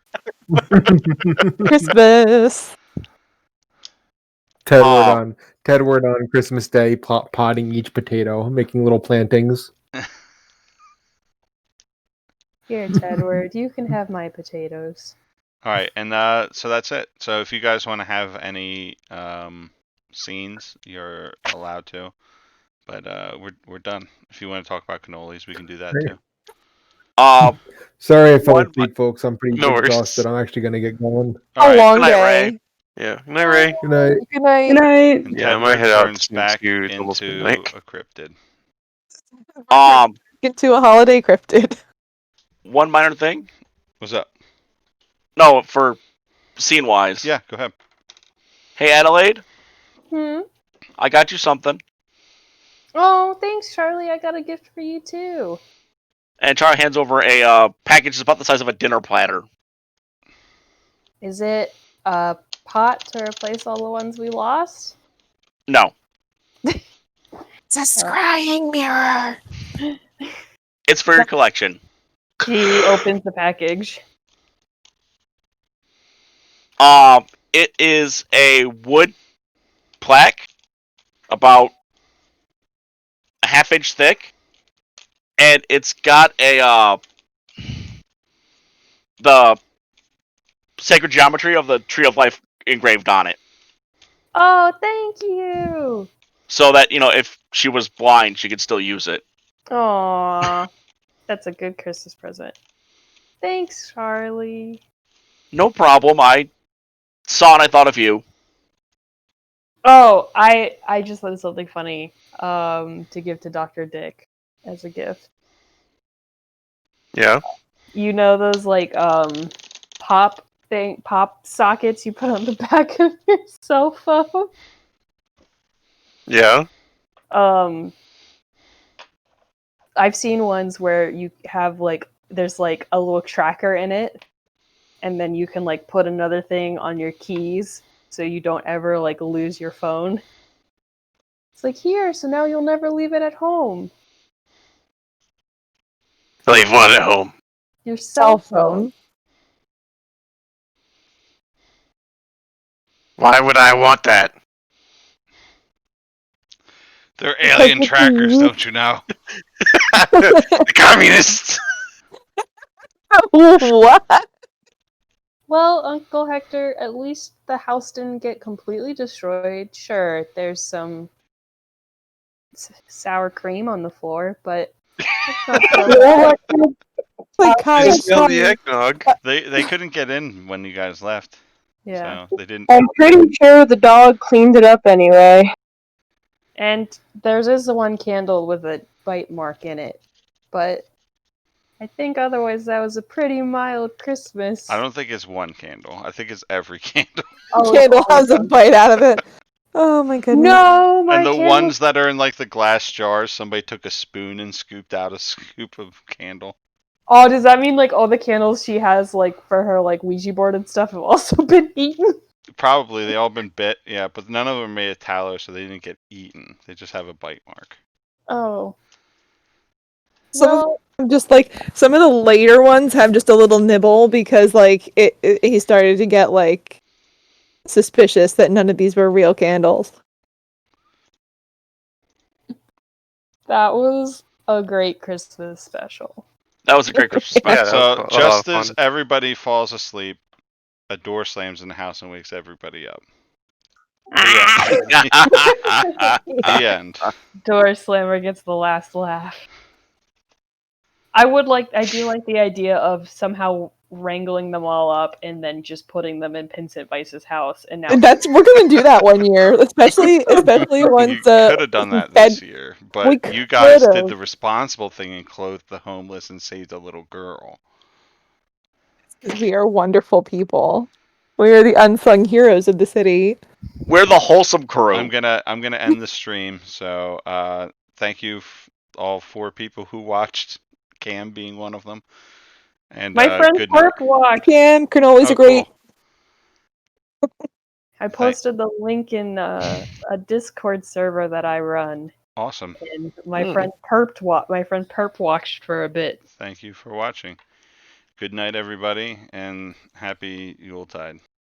Christmas. Tedward on Christmas Day, potting each potato, making little plantings. Here, Tedward, you can have my potatoes. All right, and so that's it. So if you guys want to have any scenes, you're allowed to. But we're done. If you want to talk about cannolis, we can do that Great. too. Sorry I fell One- asleep, folks. I'm pretty No worries. exhausted. I'm actually going to get going. All A right, long Good night, Ray. day. Yeah. Good night, Ray. Good night. Good night. Good night. and Yeah, I might Tedward head out turns soon, back too. It's almost into midnight. a cryptid. Get to a holiday cryptid. One minor thing. What's up? No, for scene wise. Yeah, go ahead. Hey, Adelaide, Hmm? I got you something. Oh, thanks, Charlie. I got a gift for you, too. And Charlie hands over a package that's about the size of a dinner platter. Is it a pot to replace all the ones we lost? No, It's a scrying mirror. it's for your collection. He opens the package. It is a wood plaque, about a half-inch thick, and it's got a the sacred geometry of the Tree of Life engraved on it, Oh, thank you. so that if she was blind, she could still use it. Aw, that's a good Christmas present. Thanks, Charlie. No problem. I saw and I thought of you. Oh, I just thought of something funny to give to Dr. Dick as a gift. Yeah. You know those like pop sockets you put on the back of your cell phone? Yeah. I've seen ones where you have there's like a little tracker in it, and then you can like put another thing on your keys so you don't ever like lose your phone. It's like, here, so now you'll never leave it at home. Leave one at home. Your cell phone. Why would I want that? They're alien trackers, don't you know? The communists. What? Well, Uncle Hector, at least the house didn't get completely destroyed. Sure, there's some sour cream on the floor, but that's not Like kind Just of smell the eggnog. They couldn't get in when you guys left, yeah. so they didn't. I'm pretty sure the dog cleaned it up anyway. And there's is the one candle with a bite mark in it, but I think otherwise that was a pretty mild Christmas. I don't think it's one candle. I think it's every candle. Oh, Candle oh, has a bite out of it. Oh my goodness. no, my And the candle. ones that are in like the glass jars, somebody took a spoon and scooped out a scoop of candle. Oh, does that mean like all the candles she has like for her like Ouija board and stuff have also been eaten? Probably they all been bit, yeah, but none of them are made of tallow, so they didn't get eaten. They just have a bite mark. Oh. Some of Well, them just like some of the later ones have just a little nibble because like he started to get like suspicious that none of these were real candles. that was a great Christmas special. That was a great Christmas Yeah, special. that was So a lot just of as fun. everybody falls asleep, a door slams in the house and wakes everybody up. Ah! The end. Door slammer gets the last laugh. I do like the idea of somehow wrangling them all up and then just putting them in Vincent Vice's house and now We're gonna do that one year, especially You once could have done that Ted, this year, we but you guys did could've. the responsible thing and clothed the homeless and saved a little girl. because we are wonderful people. We are the unsung heroes of the city. We're the wholesome crew. I'm gonna end the stream. So thank you all 4 people who watched. Cam being one of them. And my friend good night. Perp watched. Cam, Canola's Oh, a great. cool. I posted the link in a Discord server that I run, Awesome. and my friend Perp watched for a bit. Thank you for watching. Good night, everybody, and happy Yuletide.